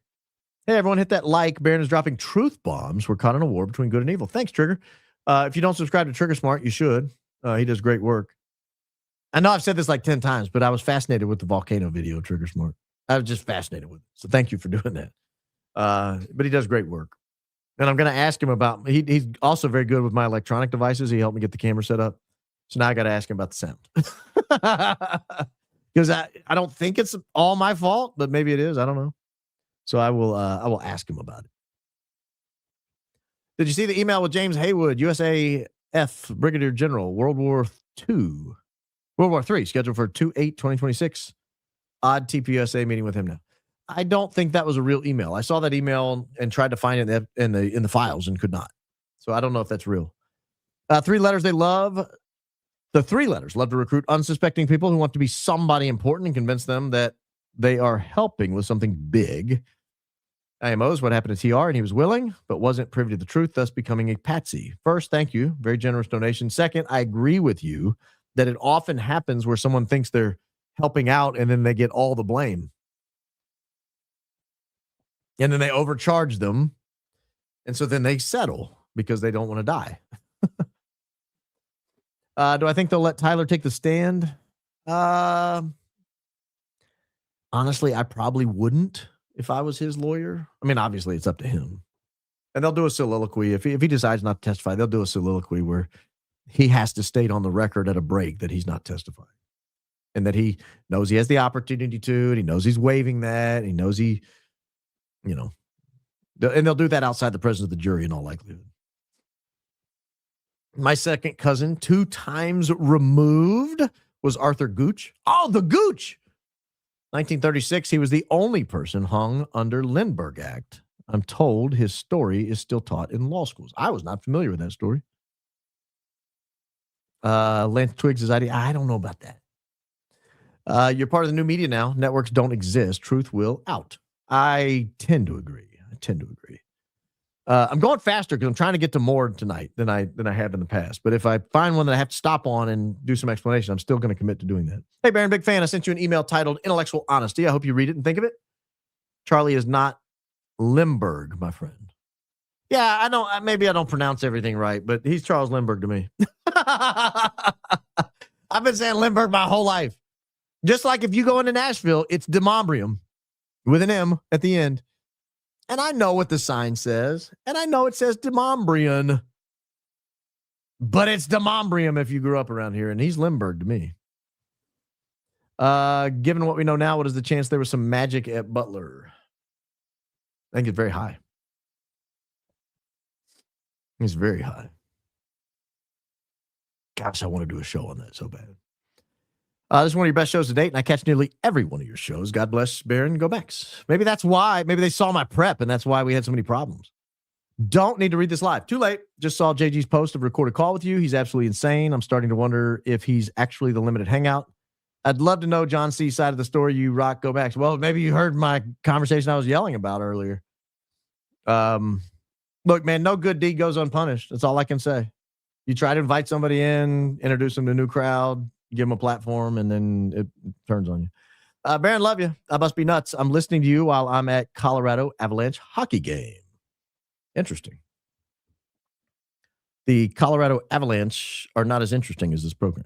S1: Hey, everyone, hit that like. Baron is dropping truth bombs. We're caught in a war between good and evil. Thanks, Trigger. If you don't subscribe to Trigger Smart, you should. He does great work. I know I've said this like 10 times, but I was fascinated with the volcano video, Trigger Smart. I was just fascinated with it. So thank you for doing that. But he does great work. And I'm going to ask him about, he's also very good with my electronic devices. He helped me get the camera set up. So now I got to ask him about the sound. Because I don't think it's all my fault, but maybe it is. I don't know. So I will ask him about it. Did you see the email with James Haywood, USAF Brigadier General, World War III, scheduled for 2/8/2026? Odd TPUSA meeting with him now. I don't think that was a real email. I saw that email and tried to find it in the files and could not. So I don't know if that's real. 3 letters they love. The 3 letters love to recruit unsuspecting people who want to be somebody important and convince them that they are helping with something big. IMO is what happened to TR, and he was willing, but wasn't privy to the truth, thus becoming a patsy. First, thank you. Very generous donation. Second, I agree with you that it often happens where someone thinks they're helping out and then they get all the blame. And then they overcharge them. And so then they settle because they don't want to die. Do I think they'll let Tyler take the stand? Honestly, I probably wouldn't if I was his lawyer. I mean, obviously, it's up to him. And they'll do a soliloquy. If he decides not to testify, they'll do a soliloquy where he has to state on the record at a break that he's not testifying. And that he knows he has the opportunity to, and he knows he's waiving that. And he knows and they'll do that outside the presence of the jury in all likelihood. My second cousin, 2 times removed, was Arthur Gooch. Oh, the Gooch! 1936, he was the only person hung under Lindbergh Act. I'm told his story is still taught in law schools. I was not familiar with that story. Lance Twiggs' idea. I don't know about that. You're part of the new media now. Networks don't exist. Truth will out. I tend to agree. I'm going faster because I'm trying to get to more tonight than I have in the past. But if I find one that I have to stop on and do some explanation, I'm still going to commit to doing that. Hey, Baron, big fan. I sent you an email titled Intellectual Honesty. I hope you read it and think of it. Charlie is not Lindbergh, my friend. Yeah, I know. Maybe I don't pronounce everything right, but he's Charles Lindbergh to me. I've been saying Lindbergh my whole life. Just like if you go into Nashville, it's Demombrium with an M at the end. And I know what the sign says. And I know it says Demombrium. But it's Demombrium if you grew up around here. And he's Lindbergh to me. Given what we know now, what is the chance there was some magic at Butler? I think it's very high. It's very high. Gosh, I want to do a show on that so bad. This is one of your best shows to date, and I catch nearly every one of your shows. God bless Baron Go Backs. Maybe that's why. Maybe they saw my prep, and that's why we had so many problems. Don't need to read this live. Too late. Just saw JG's post of recorded call with you. He's absolutely insane. I'm starting to wonder if he's actually the limited hangout. I'd love to know John C's side of the story. You rock Go Backs. Well, maybe you heard my conversation I was yelling about earlier. Look, man, no good deed goes unpunished. That's all I can say. You try to invite somebody in, introduce them to a new crowd, give them a platform, and then it turns on you. Baron, love you. I must be nuts. I'm listening to you while I'm at Colorado Avalanche hockey game. Interesting. The Colorado Avalanche are not as interesting as this program.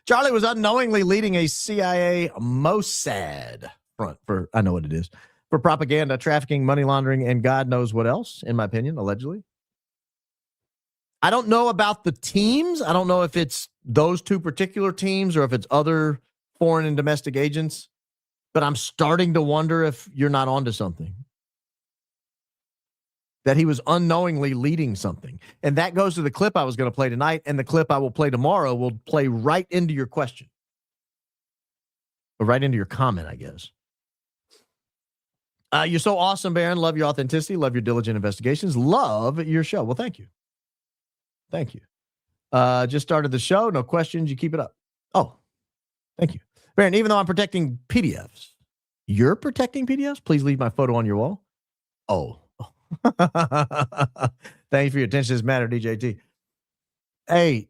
S1: Charlie was unknowingly leading a CIA Mossad front for, I know what it is, for propaganda, trafficking, money laundering, and God knows what else, in my opinion, allegedly. I don't know about the teams. I don't know if it's those two particular teams or if it's other foreign and domestic agents, but I'm starting to wonder if you're not onto something. That he was unknowingly leading something. And that goes to the clip I was going to play tonight, and the clip I will play tomorrow will play right into your question. Or right into your comment, I guess. You're so awesome, Baron. Love your authenticity. Love your diligent investigations. Love your show. Well, thank you. Thank you. Just started the show. No questions. You keep it up. Oh, thank you. Baron, even though I'm protecting PDFs, you're protecting PDFs? Please leave my photo on your wall. Oh. Thank you for your attention to this matter, DJT. Hey,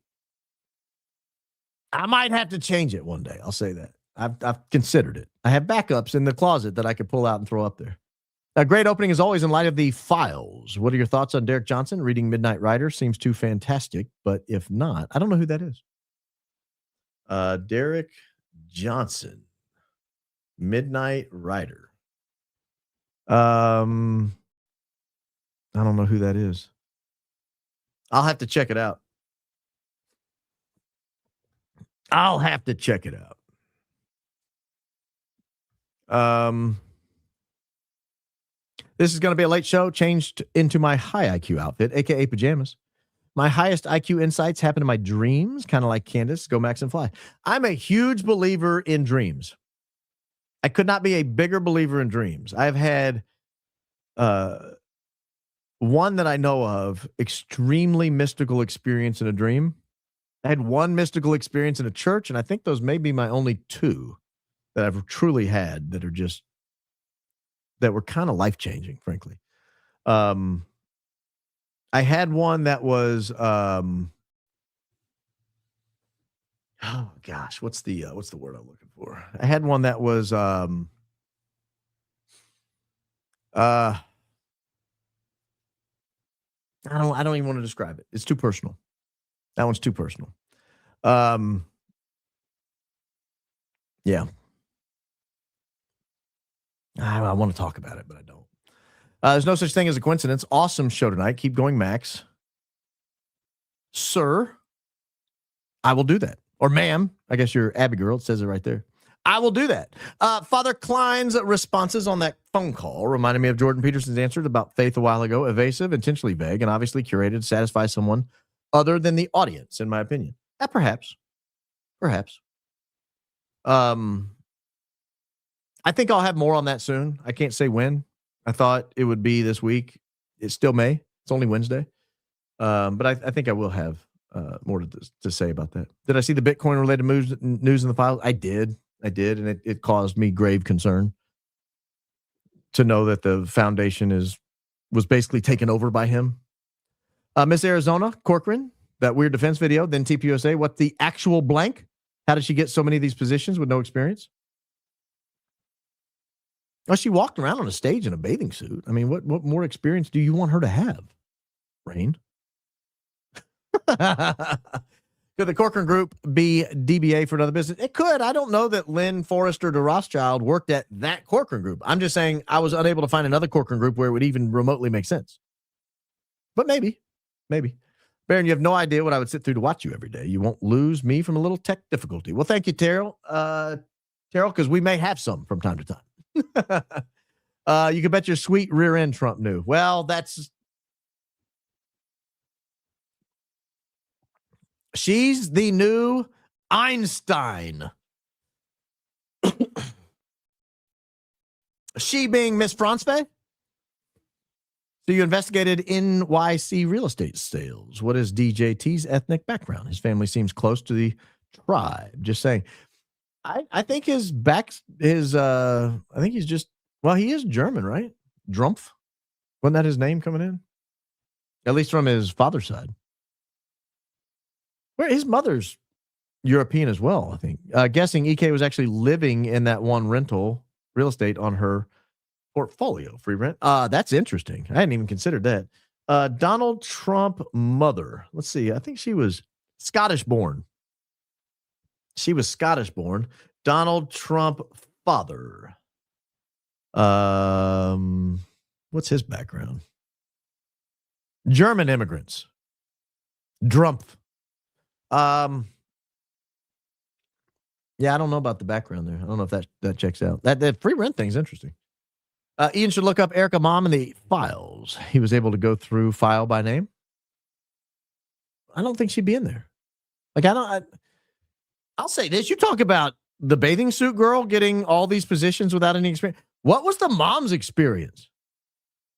S1: I might have to change it one day. I'll say that. I've considered it. I have backups in the closet that I could pull out and throw up there. A great opening as always in light of the files. What are your thoughts on Derek Johnson reading Midnight Rider? Seems too fantastic, but if not, I don't know who that is. Derek Johnson, Midnight Rider. I don't know who that is. I'll have to check it out. This is going to be a late show, changed into my high IQ outfit, aka pajamas. My highest IQ insights happen in my dreams, kind of like Candace, Go Max and Fly. I'm a huge believer in dreams. I could not be a bigger believer in dreams. I've had one that I know of, extremely mystical experience in a dream. I had one mystical experience in a church, and I think those may be my only two that I've truly had that are just, that were kind of life-changing, frankly. I had one that was, oh gosh, what's the word I'm looking for? I had one that was, I don't even want to describe it. It's too personal. That one's too personal. Yeah. I want to talk about it, but I don't. There's no such thing as a coincidence. Awesome show tonight. Keep going, Max. Sir, I will do that. Or ma'am, I guess you're Abby girl. It says it right there. I will do that. Father Klein's responses on that phone call reminded me of Jordan Peterson's answer about faith a while ago. Evasive, intentionally vague, and obviously curated to satisfy someone other than the audience, in my opinion. Perhaps. I think I'll have more on that soon. I can't say when. I thought it would be this week. It still may. It's only Wednesday. But I think I will have more to say about that. Did I see the Bitcoin-related news in the files? I did, and it caused me grave concern to know that the foundation was basically taken over by him. Miss Arizona, Corcoran, that weird defense video, then TPUSA. What the actual blank? How did she get so many of these positions with no experience? Well, she walked around on a stage in a bathing suit. I mean, what more experience do you want her to have, Rain? Could the Corcoran Group be DBA for another business? It could. I don't know that Lynn, Forrester, to Rothschild worked at that Corcoran Group. I'm just saying I was unable to find another Corcoran Group where it would even remotely make sense. But maybe. Baron, you have no idea what I would sit through to watch you every day. You won't lose me from a little tech difficulty. Well, thank you, Terrell. Because we may have some from time to time. You can bet your sweet rear end Trump knew. Well, she's the new Einstein. She being Miss France Bay? So you investigated NYC real estate sales. What is DJT's ethnic background? His family seems close to the tribe. Just saying. I think I think he's just, well, he is German, right? Drumpf. Wasn't that his name coming in? At least from his father's side. Where his mother's European as well, I think. Guessing EK was actually living in that one rental real estate on her portfolio, free rent. That's interesting. I hadn't even considered that. Donald Trump mother. Let's see. I think she was Scottish born. Donald Trump father. What's his background? German immigrants. Drumpf. Yeah, I don't know about the background there. I don't know if that checks out. That free rent thing's interesting. Ian should look up Erika mom in the files. He was able to go through file by name. I don't think she'd be in there. Like, I'll say this. You talk about the bathing suit girl getting all these positions without any experience. What was the mom's experience?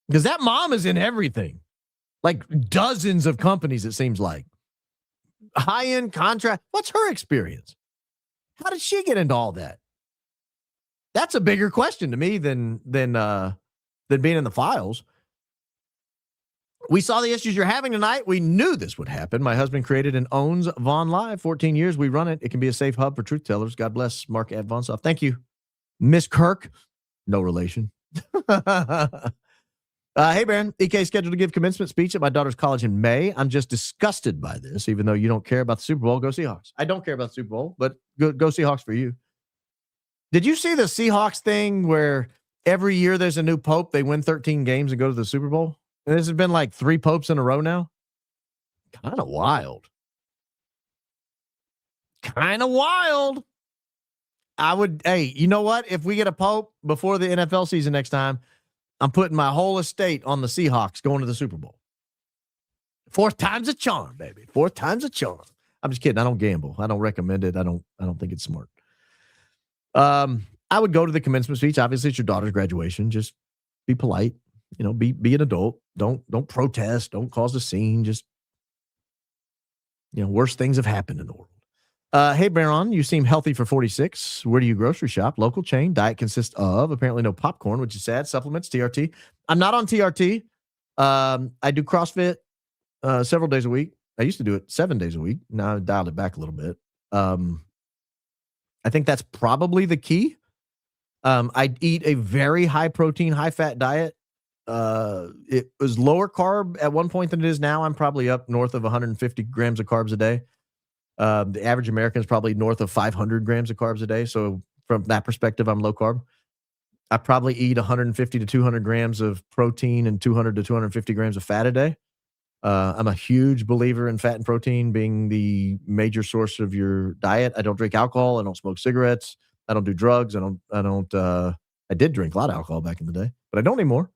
S1: Because that mom is in everything. Like dozens of companies, it seems like. High-end contract. What's her experience? How did she get into all that? That's a bigger question to me than being in the files. We saw the issues you're having tonight. We knew this would happen. My husband created and owns Vaughn Live. 14 years we run it. It can be a safe hub for truth tellers. God bless Mark at Vaughnsoft. Thank you, Miss Kirk. No relation. Hey, Baron. EK scheduled to give commencement speech at my daughter's college in May. I'm just disgusted by this, even though you don't care about the Super Bowl. Go Seahawks. I don't care about the Super Bowl, but go Seahawks for you. Did you see the Seahawks thing where every year there's a new pope, they win 13 games and go to the Super Bowl? And this has been like 3 popes in a row now. Kind of wild. Hey, you know what? If we get a pope before the NFL season next time, I'm putting my whole estate on the Seahawks going to the Super Bowl. 4th time's a charm, baby. 4th time's a charm. I'm just kidding. I don't gamble. I don't recommend it. I don't think it's smart. I would go to the commencement speech. Obviously, it's your daughter's graduation. Just be polite. You know, be an adult. Don't protest. Don't cause a scene. Just, worse things have happened in the world. Hey, Baron, you seem healthy for 46. Where do you grocery shop? Local chain. Diet consists of apparently no popcorn, which is sad. Supplements, TRT. I'm not on TRT. I do CrossFit several days a week. I used to do it 7 days a week. Now I dialed it back a little bit. I think that's probably the key. I eat a very high protein, high fat diet. It was lower carb at one point than it is now. I'm probably up north of 150 grams of carbs a day. The average American is probably north of 500 grams of carbs a day. So from that perspective, I'm low carb. I probably eat 150 to 200 grams of protein and 200 to 250 grams of fat a day. I'm a huge believer in fat and protein being the major source of your diet. I don't drink alcohol. I don't smoke cigarettes. I don't do drugs. I did drink a lot of alcohol back in the day, but I don't anymore.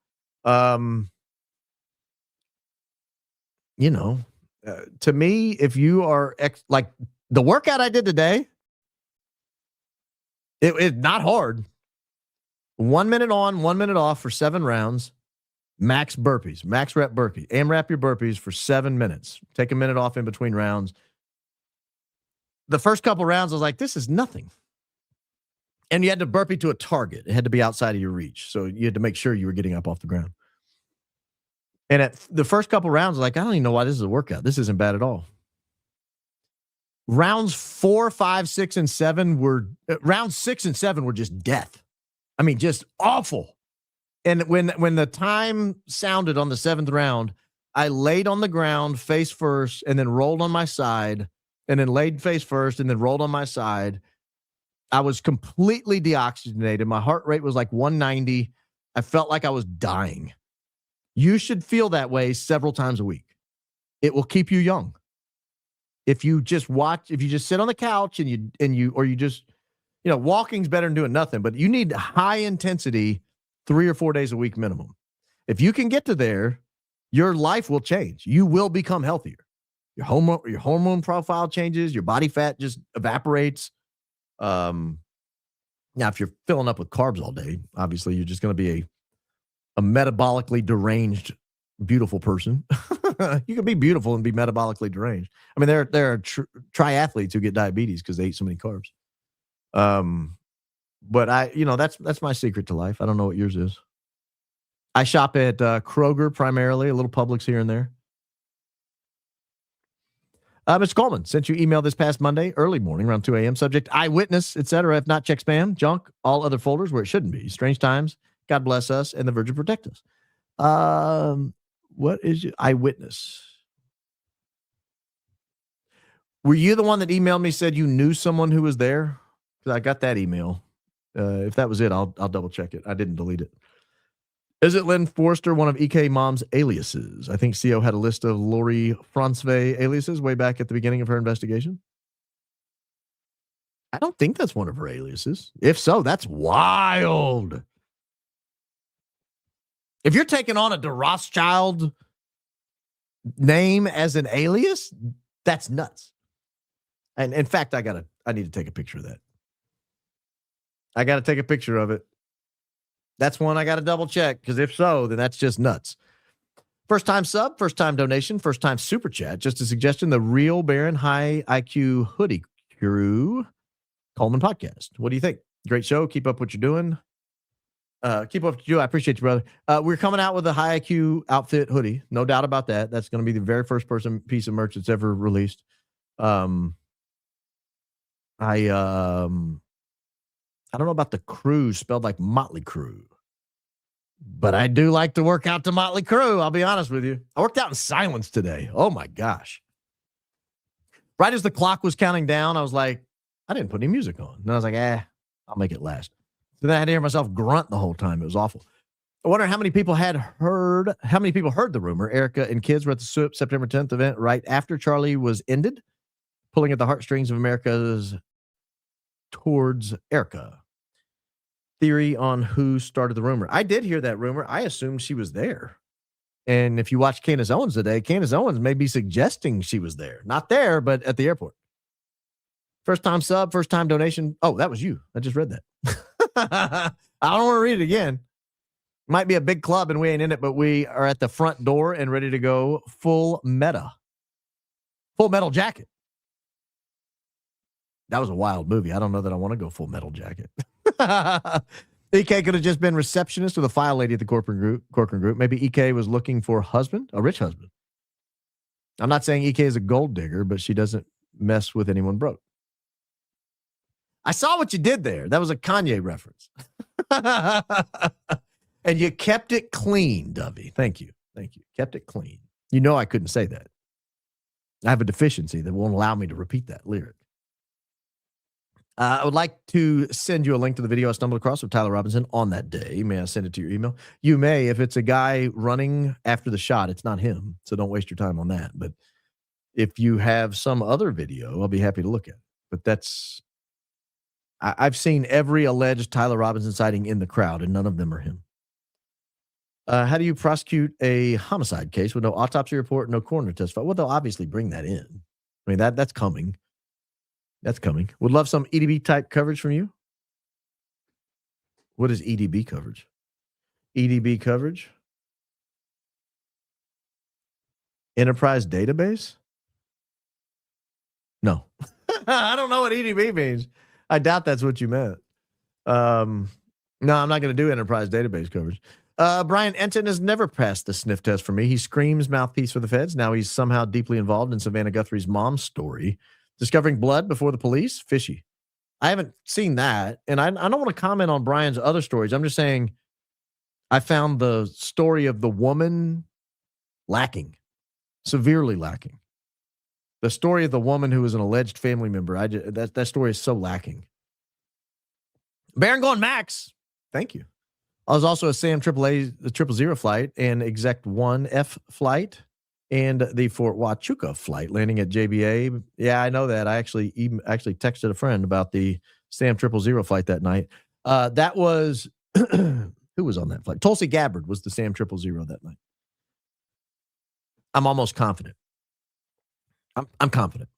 S1: To me, if you are like the workout I did today, it's not hard. 1 minute on, 1 minute off for 7 rounds. Max burpees, max rep burpee. AMRAP your burpees for 7 minutes. Take a minute off in between rounds. The first couple rounds, I was like, this is nothing. And you had to burpee to a target. It had to be outside of your reach. So you had to make sure you were getting up off the ground. And at the first couple rounds, I was like, I don't even know why this is a workout. This isn't bad at all. Rounds 4, 5, 6, and 7 were rounds 6 and 7 were just death. I mean, just awful. And when the time sounded on the 7th round, I laid on the ground face first and then rolled on my side and then laid face first and then rolled on my side. I was completely deoxygenated. My heart rate was like 190. I felt like I was dying. You should feel that way several times a week. It will keep you young. If you just sit on the couch walking's better than doing nothing, but you need high intensity 3 or 4 days a week minimum. If you can get to there, your life will change. You will become healthier. Your hormone profile changes. Your body fat just evaporates. Now, if you're filling up with carbs all day, obviously you're just going to be a metabolically deranged, beautiful person. You can be beautiful and be metabolically deranged. I mean, there are triathletes who get diabetes because they eat so many carbs. But that's my secret to life. I don't know what yours is. I shop at Kroger primarily, a little Publix here and there. Mr. Coleman, sent you email this past Monday, early morning, around 2 a.m. Subject, eyewitness, etc. If not, check spam, junk, all other folders where it shouldn't be. Strange times, God bless us, and the Virgin protect us. What is your eyewitness? Were you the one that emailed me, said you knew someone who was there? Because I got that email. If that was it, I'll double check it. I didn't delete it. Is it Lynn Forster, one of EK Mom's aliases? I think CO had a list of Lori Francevay aliases way back at the beginning of her investigation. I don't think that's one of her aliases. If so, that's wild. If you're taking on a de Rothschild name as an alias, that's nuts. And in fact, I need to take a picture of that. I got to take a picture of it. That's one I got to double check, because if so, then that's just nuts. First time sub, first time donation, first time super chat. Just a suggestion, the Real Baron High IQ Hoodie Crew Coleman podcast. What do you think? Great show. Keep up what you're doing. Keep up what you do. I appreciate you, brother. We're coming out with a High IQ outfit hoodie. No doubt about that. That's going to be the very first piece of merch that's ever released. I don't know about the crew spelled like Motley Crue, but I do like to work out to Motley Crue. I'll be honest with you. I worked out in silence today. Oh my gosh. Right as the clock was counting down, I was like, I didn't put any music on. And I was like, I'll make it last. So then I had to hear myself grunt the whole time. It was awful. I wonder how many people heard the rumor. Erika and kids were at the September 10th event right after Charlie was ended, pulling at the heartstrings of America's towards Erika. Theory on who started the rumor. I did hear that rumor. I assumed she was there. And if you watch Candace Owens today, Candace Owens may be suggesting she was there. Not there, but at the airport. First time sub, first time donation. Oh, that was you. I just read that. I don't want to read it again. Might be a big club and we ain't in it, but we are at the front door and ready to go full meta. Full Metal Jacket. That was a wild movie. I don't know that I want to go Full Metal Jacket. EK could have just been receptionist or the file lady at the Corcoran group. Maybe EK was looking for a rich husband. I'm not saying EK is a gold digger, but she doesn't mess with anyone broke. I saw what you did there. That was a Kanye reference. And you kept it clean, Dovey. Thank you. Kept it clean. You know I couldn't say that. I have a deficiency that won't allow me to repeat that lyric. I would like to send you a link to the video I stumbled across of Tyler Robinson on that day. May I send it to your email? You may. If it's a guy running after the shot, it's not him, so don't waste your time on that. But if you have some other video, I'll be happy to look at it. But I've seen every alleged Tyler Robinson sighting in the crowd, and none of them are him. How do you prosecute a homicide case with no autopsy report, no coroner testify? Well, they'll obviously bring that in. I mean, that's coming. That's coming. Would love some EDB type coverage from you. What is EDB coverage? EDB coverage? Enterprise database? No. I don't know what EDB means. I doubt that's what you meant. No, I'm not going to do enterprise database coverage. Brian Enton has never passed the sniff test for me. He screams mouthpiece for the feds. Now he's somehow deeply involved in Savannah Guthrie's mom's story. Discovering blood before the police? Fishy. I haven't seen that. And I don't want to comment on Brian's other stories. I'm just saying I found the story of the woman lacking. Severely lacking. The story of the woman who was an alleged family member. That story is so lacking. Baron going Max. Thank you. I was also a SAM the 000 flight and Exec 1F flight and the Fort Huachuca flight landing at JBA. Yeah, I know that. I actually texted a friend about the SAM 000 flight that night. That was who was on that flight? Tulsi Gabbard was the SAM 000 that night. I'm almost confident. I'm confident.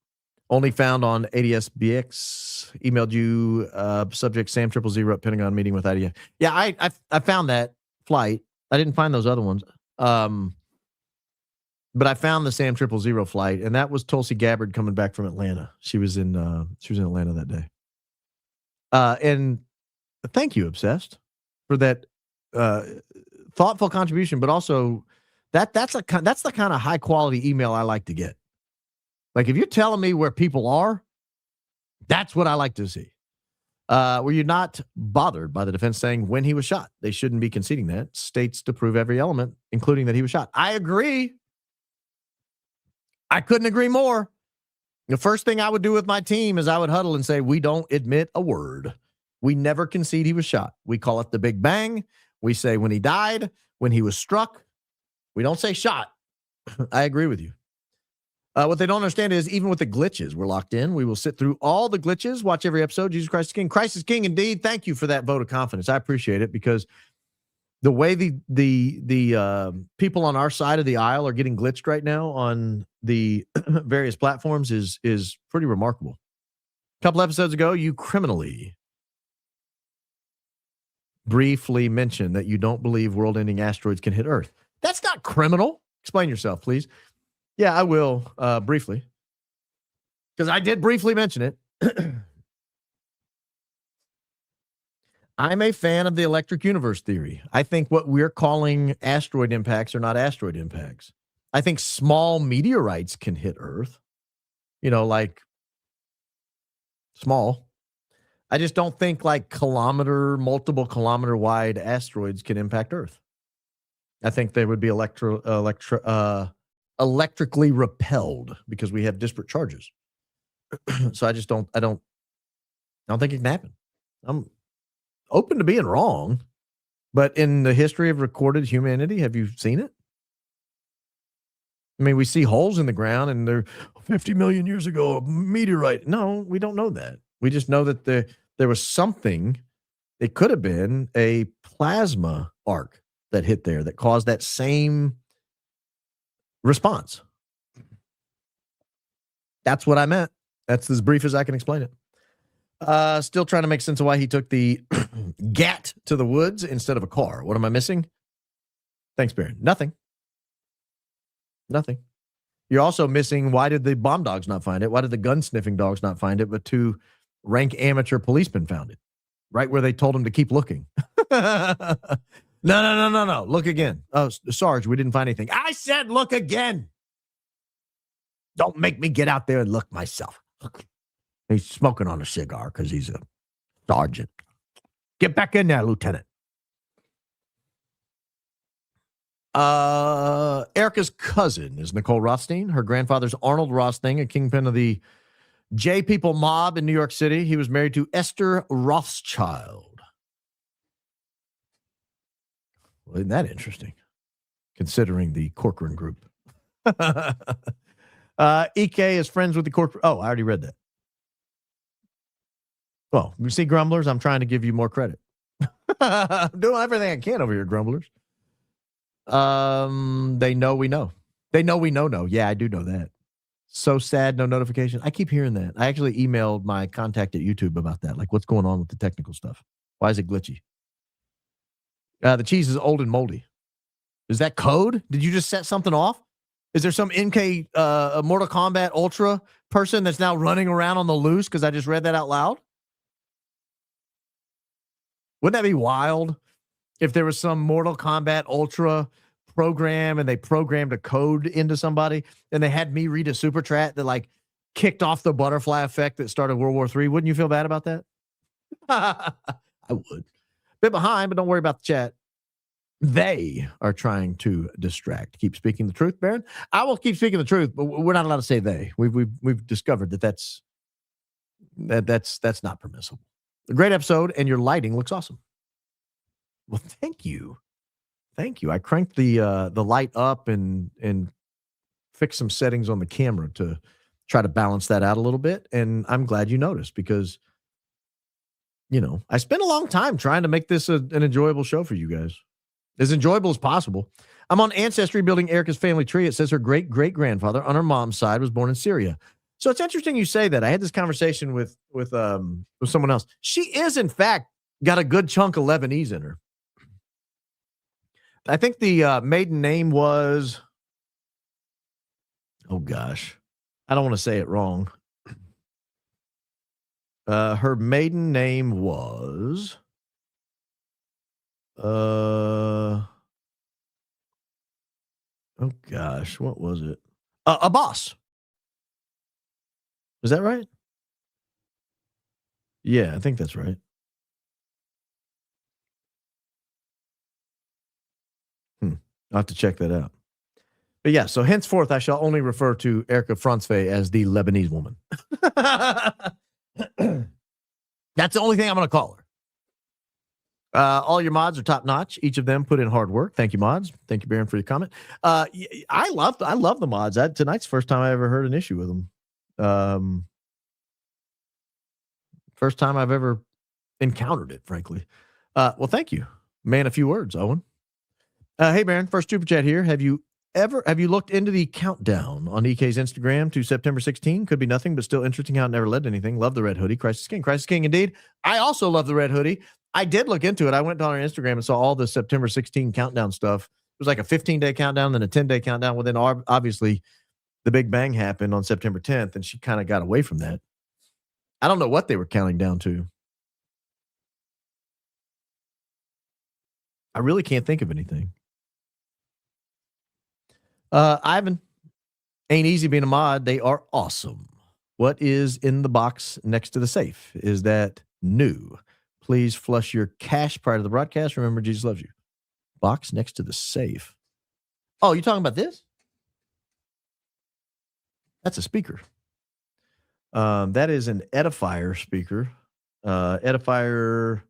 S1: Only found on ADSBX. Emailed you, subject Sam 000 Pentagon meeting with IDF. Yeah, I found that flight. I didn't find those other ones. But I found the Sam 000 flight, and that was Tulsi Gabbard coming back from Atlanta. She was in Atlanta that day. And thank you, Obsessed, for that thoughtful contribution, but also that's the kind of high quality email I like to get. Like, if you're telling me where people are, that's what I like to see. Were you not bothered by the defense saying when he was shot? They shouldn't be conceding that. States to prove every element, including that he was shot. I agree. I couldn't agree more. The first thing I would do with my team is I would huddle and say, we don't admit a word. We never concede he was shot. We call it the Big Bang. We say when he died, when he was struck. We don't say shot. I agree with you. What they don't understand is even with the glitches, we're locked in. We will sit through all the glitches, watch every episode. Jesus Christ is King. Christ is King indeed. Thank you for that vote of confidence. I appreciate it, because the way the people on our side of the aisle are getting glitched right now on the various platforms is pretty remarkable. A couple episodes ago, you criminally briefly mentioned that you don't believe world-ending asteroids can hit Earth. That's not criminal. Explain yourself, please. Yeah, I will briefly, because I did briefly mention it. I'm a fan of the electric universe theory. I think what we're calling asteroid impacts are not asteroid impacts. I think small meteorites can hit Earth, like small. I just don't think like multiple kilometer wide asteroids can impact Earth. I think they would be electrically repelled because we have disparate charges. So I don't think it can happen. I'm open to being wrong, but in the history of recorded humanity, have you seen it? I mean, we see holes in the ground and they're 50 million years ago, a meteorite. No, we don't know that. We just know that there was something. It could have been a plasma arc that hit there that caused that same response. That's what I meant. That's as brief as I can explain it. Still trying to make sense of why he took the GAT to the woods instead of a car. What am I missing? Thanks, Baron. Nothing. You're also missing, why did the bomb dogs not find it? Why did the gun sniffing dogs not find it, but 2 rank amateur policemen found it? Right where they told him to keep looking. No. Look again. Oh, Sarge, we didn't find anything. I said look again. Don't make me get out there and look myself. He's smoking on a cigar because he's a sergeant. Get back in there, Lieutenant. Erika's cousin is Nicole Rothstein. Her grandfather's Arnold Rothstein, a kingpin of the J People mob in New York City. He was married to Esther Rothschild. Well, isn't that interesting, considering the Corcoran group? EK is friends with the Corcoran. Oh, I already read that. Well, you see, grumblers, I'm trying to give you more credit. I'm doing everything I can over here, grumblers. They know we know. They know we know. Yeah, I do know that. So sad, no notification. I keep hearing that. I actually emailed my contact at YouTube about that. Like, what's going on with the technical stuff? Why is it glitchy? The cheese is old and moldy. Is that code? Did you just set something off? Is there some MK Mortal Kombat Ultra person that's now running around on the loose because I just read that out loud? Wouldn't that be wild if there was some Mortal Kombat Ultra program and they programmed a code into somebody and they had me read a super chat that like kicked off the butterfly effect that started World War III? Wouldn't you feel bad about that? I would. Bit behind, but don't worry about the chat. They are trying to distract. Keep speaking the truth, Baron. I will keep speaking the truth, but we're not allowed to say they. We've discovered that's not permissible. A great episode, and your lighting looks awesome. Well, thank you. I cranked the light up and fixed some settings on the camera to try to balance that out a little bit. And I'm glad you noticed because, I spent a long time trying to make this an enjoyable show for you guys. As enjoyable as possible. I'm on Ancestry building Erika's family tree. It says her great-great-grandfather on her mom's side was born in Syria. So it's interesting you say that. I had this conversation with someone else. She is, in fact, got a good chunk of Lebanese in her. I think the maiden name was, oh gosh, I don't want to say it wrong. Her maiden name was, oh gosh, what was it? Abbas. Is that right? Yeah, I think that's right. I'll have to check that out. But yeah, so henceforth, I shall only refer to Erika Franzwe as the Lebanese woman. That's the only thing I'm going to call her. All your mods are top notch. Each of them put in hard work. Thank you, mods. Thank you, Baron, for your comment. I love the mods. Tonight's the first time I ever heard an issue with them. First time I've ever encountered it, frankly. Well, thank you. Man, a few words, Owen. Hey, Baron, first super chat here. Have you looked into the countdown on EK's Instagram to September 16? Could be nothing, but still interesting how it never led to anything. Love the red hoodie. Crisis King. Crisis King, indeed. I also love the red hoodie. I did look into it. I went on our Instagram and saw all the September 16 countdown stuff. It was like a 15-day countdown, then a 10-day countdown. Well, then obviously the Big Bang happened on September 10th, and she kind of got away from that. I don't know what they were counting down to. I really can't think of anything. Ivan, ain't easy being a mod. They are awesome. What is in the box next to the safe? Is that new? Please flush your cash prior to the broadcast. Remember, Jesus loves you. Box next to the safe. Oh, you're talking about this? That's a speaker. That is an Edifier speaker. Edifier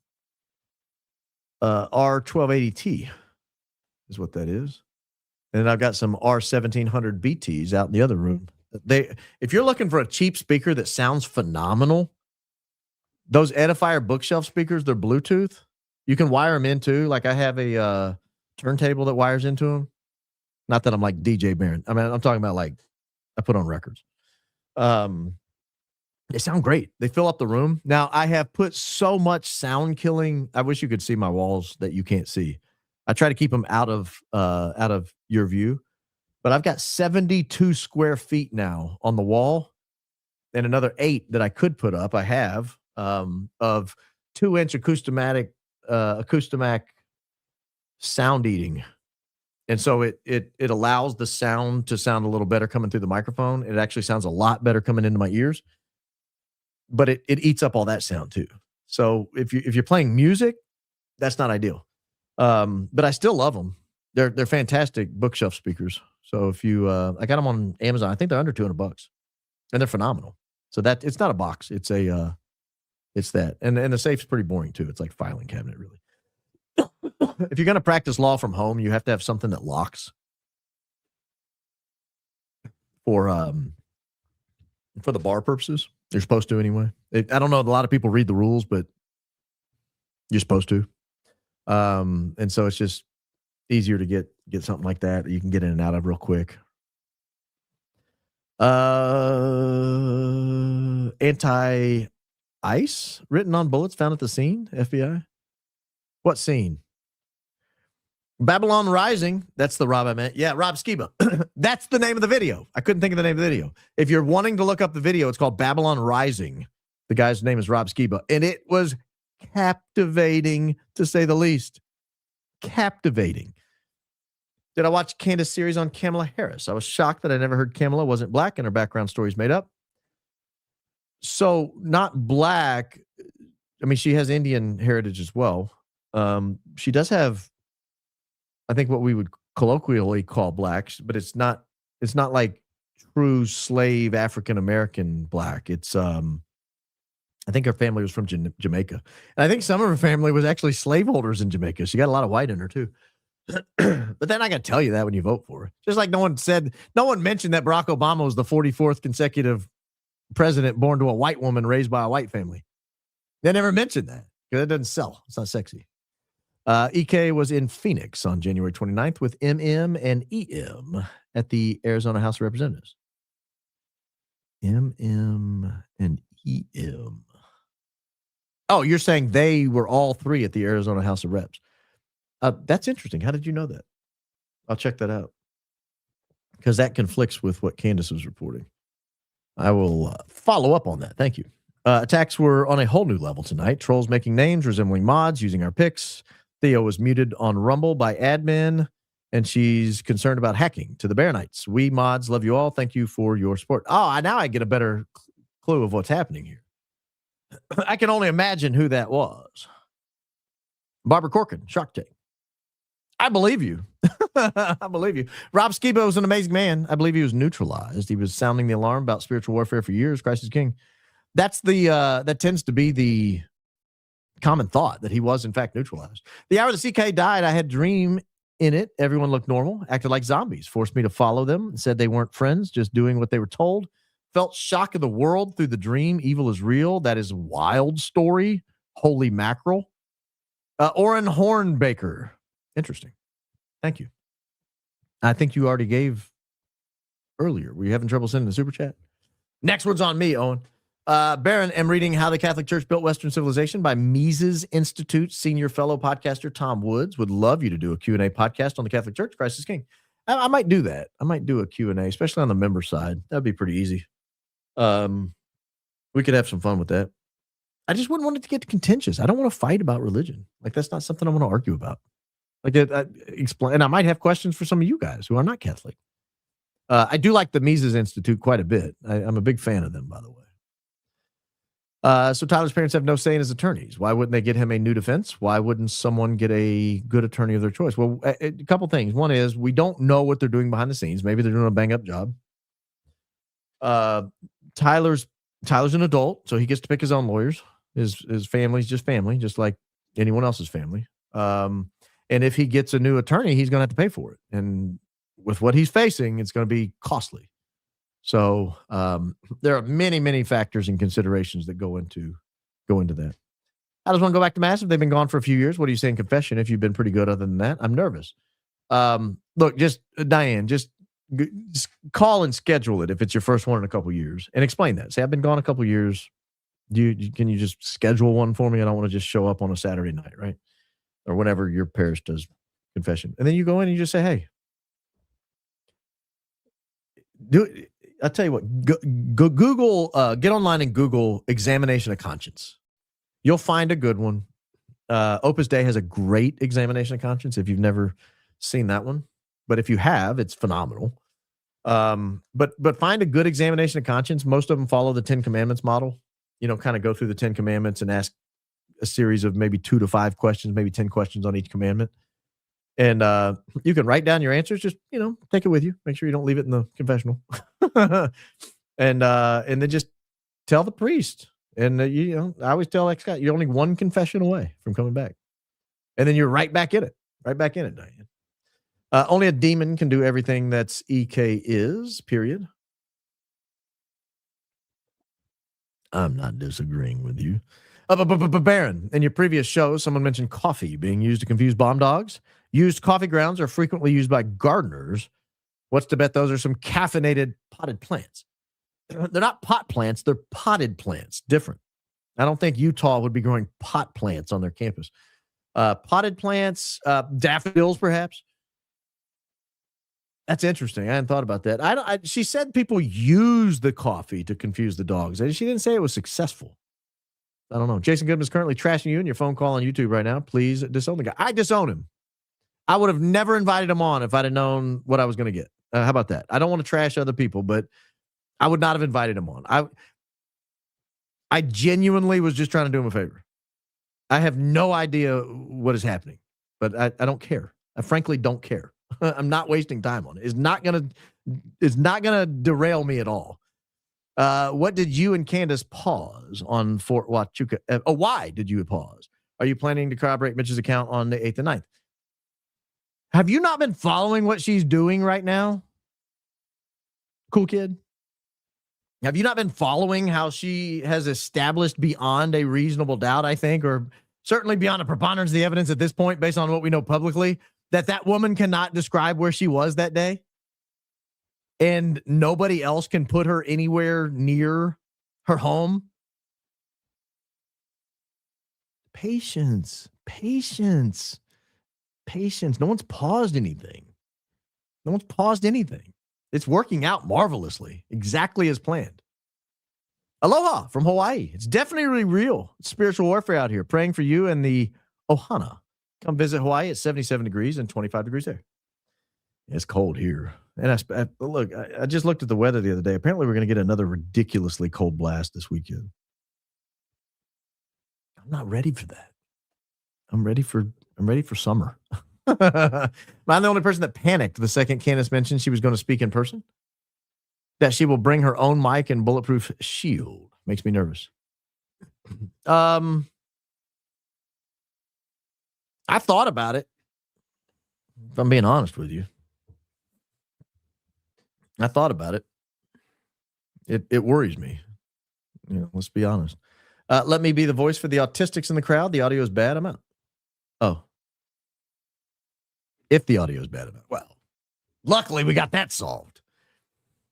S1: R1280T is what that is. And then I've got some R1700 BTs out in the other room. If you're looking for a cheap speaker that sounds phenomenal, those Edifier bookshelf speakers, they're Bluetooth. You can wire them into, like I have a turntable that wires into them. Not that I'm like DJ Baron. I mean, I'm talking about like I put on records. They sound great. They fill up the room. Now, I have put so much sound killing. I wish you could see my walls that you can't see. I try to keep them out of your view, but I've got 72 square feet now on the wall and another 8 that I could put up. I have of 2-inch Acoustimac sound eating. And so it allows the sound to sound a little better coming through the microphone. It actually sounds a lot better coming into my ears, but it eats up all that sound too. So if you're playing music, that's not ideal. But I still love them. They're fantastic bookshelf speakers. So if you, I got them on Amazon. I think they're under $200, and they're phenomenal. So that it's not a box. It's it's that, and the safe's pretty boring too. It's like filing cabinet, really. If you're going to practice law from home, you have to have something that locks. For the bar purposes, you're supposed to anyway. I don't know. A lot of people read the rules, but you're supposed to. And so it's just easier to get something like that you can get in and out of real quick. Anti-ice written on bullets found at the scene, FBI. What scene? Babylon Rising. That's the Rob I meant. Yeah, Rob Skiba. That's the name of the video. I couldn't think of the name of the video. If you're wanting to look up the video, it's called Babylon Rising. The guy's name is Rob Skiba. And it was captivating, to say the least. Captivating. Did I watch Candace series on Kamala Harris? I was shocked that I never heard Kamala wasn't black and her background stories made up. So not black. I mean, she has Indian heritage as well. She does have, I think, what we would colloquially call black, but it's not like true slave African-American black. It's, I think her family was from Jamaica. And I think some of her family was actually slaveholders in Jamaica. She got a lot of white in her too. But then I got to tell you that when you vote for her. Just like no one mentioned that Barack Obama was the 44th consecutive president born to a white woman raised by a white family. They never mentioned that because it doesn't sell. It's not sexy. EK was in Phoenix on January 29th with MM and EM at the Arizona House of Representatives. MM and EM. Oh, you're saying they were all three at the Arizona House of Reps. That's interesting. How did you know that? I'll check that out, because that conflicts with what Candace was reporting. I will follow up on that. Thank you. Attacks were on a whole new level tonight. Trolls making names resembling mods using our picks. Theo was muted on Rumble by admin, and she's concerned about hacking to the Bear Knights. We mods love you all. Thank you for your support. Oh, now I get a better clue of what's happening here. I can only imagine who that was. Barbara Corcoran, Shark Tank. I believe you. I believe you. Rob Skibo was an amazing man. I believe he was neutralized. He was sounding the alarm about spiritual warfare for years. Christ is King. That's that tends to be the common thought, that he was in fact neutralized. The hour the CK died, I had a dream in it. Everyone looked normal, acted like zombies, forced me to follow them, said they weren't friends, just doing what they were told. Felt shock of the world through the dream. Evil is real. That is a wild story. Holy mackerel. Oren Hornbaker. Interesting. Thank you. I think you already gave earlier. Were you having trouble sending the super chat? Next one's on me, Owen. Baron, am reading How the Catholic Church Built Western Civilization by Mises Institute senior fellow podcaster Tom Woods. Would love you to do a Q&A podcast on the Catholic Church. Christ is King. I might do that. I might do a Q&A, especially on the member side. That'd be pretty easy. We could have some fun with that. I just wouldn't want it to get contentious. I don't want to fight about religion. Like, that's not something I want to argue about. Like, explain, and I might have questions for some of you guys who are not Catholic. I do like the Mises Institute quite a bit. I'm a big fan of them, by the way. So Tyler's parents have no say in his attorneys. Why wouldn't they get him a new defense? Why wouldn't someone get a good attorney of their choice? Well, a couple things. One is, we don't know what they're doing behind the scenes. Maybe they're doing a bang-up job. Tyler's an adult, so he gets to pick his own lawyers. His family's just family, just like anyone else's family. And if he gets a new attorney, he's going to have to pay for it. And with what he's facing, it's going to be costly. So there are many, many factors and considerations that go into that. How does one go back to Mass if they've been gone for a few years? What do you say in confession if you've been pretty good other than that? I'm nervous. Look, just Diane, just call and schedule it if it's your first one in a couple years, and explain that. Say, I've been gone a couple years. Can you just schedule one for me? I don't want to just show up on a Saturday night, right? Or whenever your parish does confession. And then you go in and you just say, hey, I'll tell you what, go Google, get online and Google examination of conscience. You'll find a good one. Opus Dei has a great examination of conscience if you've never seen that one. But if you have, it's phenomenal. But find a good examination of conscience. Most of them follow the 10 Commandments model. Kind of go through the 10 Commandments and ask a series of maybe 2 to 5 questions, maybe 10 questions on each commandment. And you can write down your answers. Just, take it with you. Make sure you don't leave it in the confessional. and then just tell the priest. And, I always tell ex-Scott, you're only one confession away from coming back. And then you're right back in it. Right back in it, Diane. Only a demon can do everything that's EK is, period. I'm not disagreeing with you. Baron, in your previous show, someone mentioned coffee being used to confuse bomb dogs. Used coffee grounds are frequently used by gardeners. What's to bet those are some caffeinated potted plants? They're not pot plants. They're potted plants. Different. I don't think Utah would be growing pot plants on their campus. Potted plants, daffodils, perhaps. That's interesting. I hadn't thought about that. She said people use the coffee to confuse the dogs. She didn't say it was successful. I don't know. Jason Goodman is currently trashing you in your phone call on YouTube right now. Please disown the guy. I disown him. I would have never invited him on if I'd have known what I was going to get. How about that? I don't want to trash other people, but I would not have invited him on. I genuinely was just trying to do him a favor. I have no idea what is happening, but I don't care. I frankly don't care. I'm not wasting time on it. It's not gonna derail me at all. What did you and Candace pause on Fort Huachuca? Why did you pause? Are you planning to corroborate Mitch's account on the 8th and 9th? Have you not been following what she's doing right now? Cool kid. Have you not been following how she has established beyond a reasonable doubt, I think, or certainly beyond a preponderance of the evidence at this point, based on what we know publicly, that woman cannot describe where she was that day. And nobody else can put her anywhere near her home. Patience. No one's paused anything. It's working out marvelously, exactly as planned. Aloha from Hawaii. It's definitely real. It's spiritual warfare out here. Praying for you and the Ohana. Come visit Hawaii at 77 degrees and 25 degrees there. It's cold here. And I just looked at the weather the other day. Apparently, we're going to get another ridiculously cold blast this weekend. I'm not ready for that. I'm ready for summer. I'm the only person that panicked the second Candace mentioned she was going to speak in person. That she will bring her own mic and bulletproof shield. Makes me nervous. I thought about it. If I'm being honest with you. I thought about it. It worries me. Let's be honest. Let me be the voice for the autistics in the crowd. The audio is bad. I'm out. Oh. If the audio is bad, I'm out. Well, luckily we got that solved.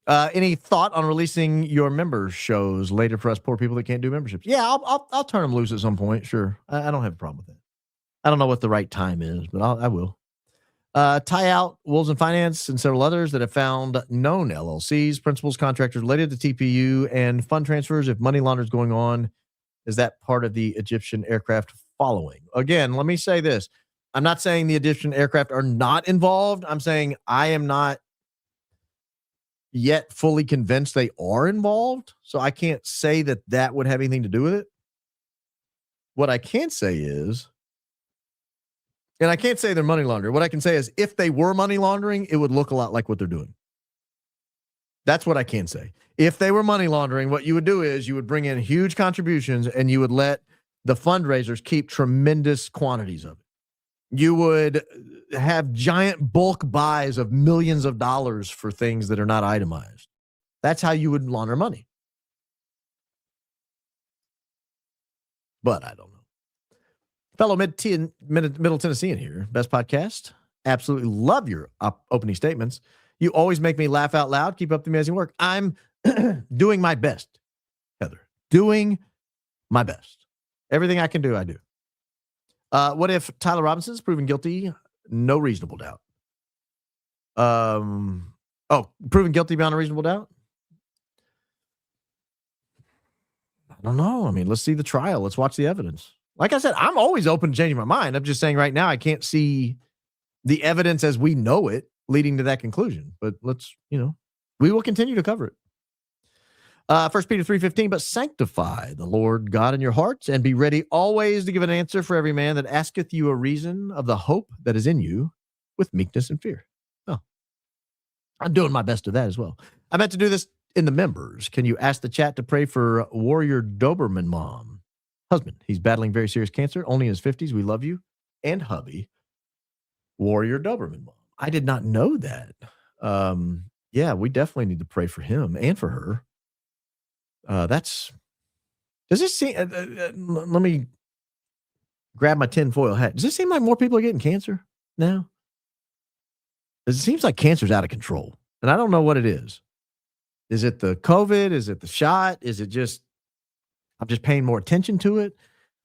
S1: Any thought on releasing your members shows later for us poor people that can't do memberships? Yeah, I'll turn them loose at some point. Sure. I don't have a problem with that. I don't know what the right time is, but I will. Tie out Wolves in Finance and several others that have found known LLCs, principals, contractors related to TPU and fund transfers. If money laundering is going on, is that part of the Egyptian aircraft following? Again, let me say this. I'm not saying the Egyptian aircraft are not involved. I'm saying I am not yet fully convinced they are involved. So I can't say that would have anything to do with it. What I can say is, and I can't say they're money laundering. What I can say is if they were money laundering, it would look a lot like what they're doing. That's what I can say. If they were money laundering, what you would do is you would bring in huge contributions and you would let the fundraisers keep tremendous quantities of it. You would have giant bulk buys of millions of dollars for things that are not itemized. That's how you would launder money. But I don't know. Fellow Middle Tennessean here, best podcast. Absolutely love your opening statements. You always make me laugh out loud. Keep up the amazing work. I'm doing my best, Heather. Doing my best. Everything I can do, I do. What if Tyler Robinson's proven guilty? No reasonable doubt. Proven guilty beyond a reasonable doubt? I don't know. I mean, let's see the trial. Let's watch the evidence. Like I said, I'm always open to changing my mind. I'm just saying right now I can't see the evidence as we know it leading to that conclusion. But we will continue to cover it. 1 Peter 3:15, but sanctify the Lord God in your hearts and be ready always to give an answer for every man that asketh you a reason of the hope that is in you with meekness and fear. Oh, I'm doing my best to that as well. I meant to do this in the members. Can you ask the chat to pray for Warrior Doberman mom? Husband, he's battling very serious cancer, only in his 50s. We love you. And hubby, Warrior Doberman mom. I did not know that. Yeah, we definitely need to pray for him and for her. Does this seem, let me grab my tinfoil hat. Does it seem like more people are getting cancer now? It seems like cancer's out of control. And I don't know what it is. Is it the COVID? Is it the shot? Is it just, I'm just paying more attention to it?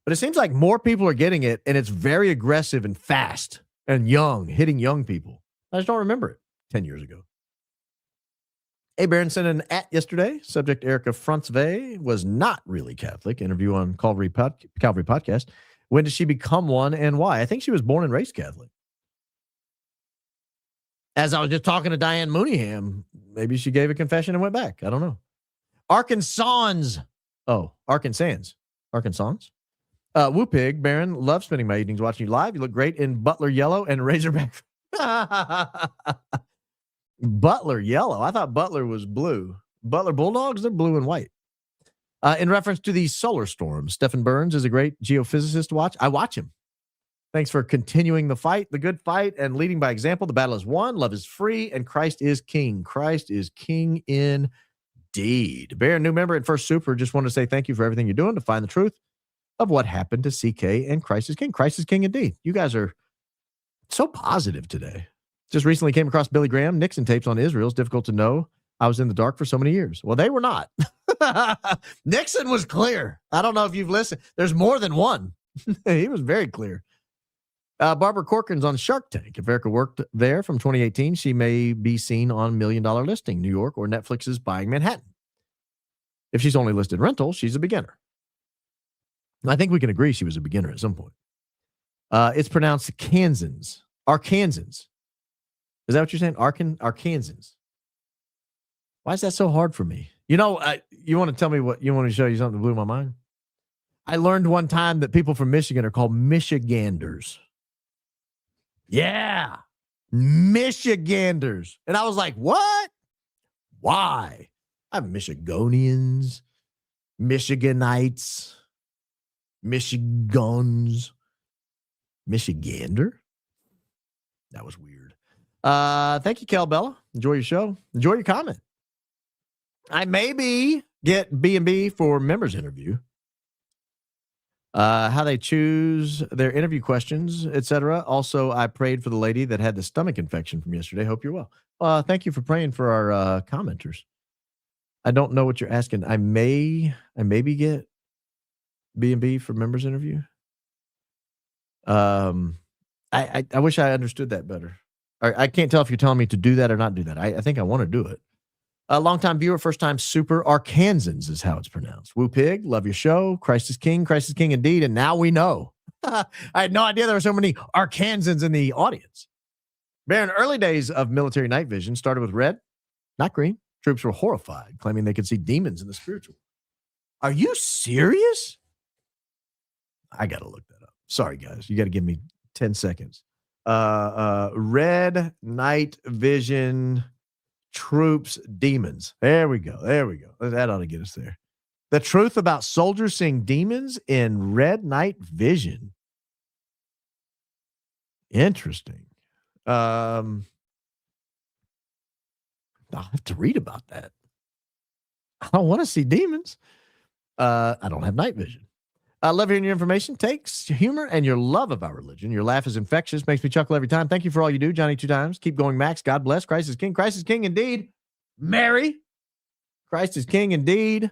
S1: But it seems like more people are getting it, and it's very aggressive and fast and young, hitting young people. I just don't remember it 10 years ago. Hey, Barron sent an at yesterday. Subject Erika Frantzvey was not really Catholic. Interview on Calvary Podcast. When did she become one and why? I think she was born and raised Catholic. As I was just talking to Diane Mooneyham, maybe she gave a confession and went back. I don't know. Arkansans. Woo Pig, Barron, love spending my evenings watching you live. You look great in Butler Yellow and Razorback. Butler Yellow. I thought Butler was blue. Butler Bulldogs, they're blue and white. In reference to the solar storm, Stephen Burns is a great geophysicist to watch. I watch him. Thanks for continuing the fight, the good fight, and leading by example. The battle is won, love is free, and Christ is king. Christ is king indeed. Barron, new member at First Super, just wanted to say thank you for everything you're doing to find the truth of what happened to CK and Crisis King. Crisis King indeed. You guys are so positive today. Just recently came across Billy Graham Nixon tapes on Israel. It's difficult to know. I was in the dark for so many years. Well, they were not. Nixon was clear. I don't know if you've listened. There's more than one. He was very clear. Barbara Corcoran's on Shark Tank. If Erika worked there from 2018, she may be seen on $1 Million Listing, New York, or Netflix's Buying Manhattan. If she's only listed rental, she's a beginner. I think we can agree she was a beginner at some point. It's pronounced Kansans. Arkansans. Is that what you're saying? Arkansans. Why is that so hard for me? You know, you want to tell me what, you want to show you something that blew my mind? I learned one time that people from Michigan are called Michiganders. Yeah. Michiganders. And I was like, what? Why? I have Michigonians, Michiganites, Michigons, Michigander. That was weird. Thank you, Cal Bella. Enjoy your show. Enjoy your comment. I maybe get B&B for members interview. How they choose their interview questions, etc. Also, I prayed for the lady that had the stomach infection from yesterday. Hope you're well. Thank you for praying for our commenters. I don't know what you're asking. I maybe get B&B for members interview. I wish I understood that better. I can't tell if you're telling me to do that or not do that. I think I want to do it. A longtime viewer, first time super Arkansans is how it's pronounced. Woo Pig, love your show. Christ is King indeed. And now we know. I had no idea there were so many Arkansans in the audience. Baron, early days of military night vision started with red, not green. Troops were horrified, claiming they could see demons in the spiritual. Are you serious? I got to look that up. Sorry, guys. You got to give me 10 seconds. Red night vision, troops, demons. There we go. That ought to get us there. The truth about soldiers seeing demons in red night vision. Interesting. I'll have to read about that. I don't want to see demons. I don't have night vision. I love hearing your information. Takes humor and your love of our religion. Your laugh is infectious. Makes me chuckle every time. Thank you for all you do, Johnny 2 times. Keep going, Max. God bless. Christ is King. Christ is King indeed. Mary. Christ is King indeed.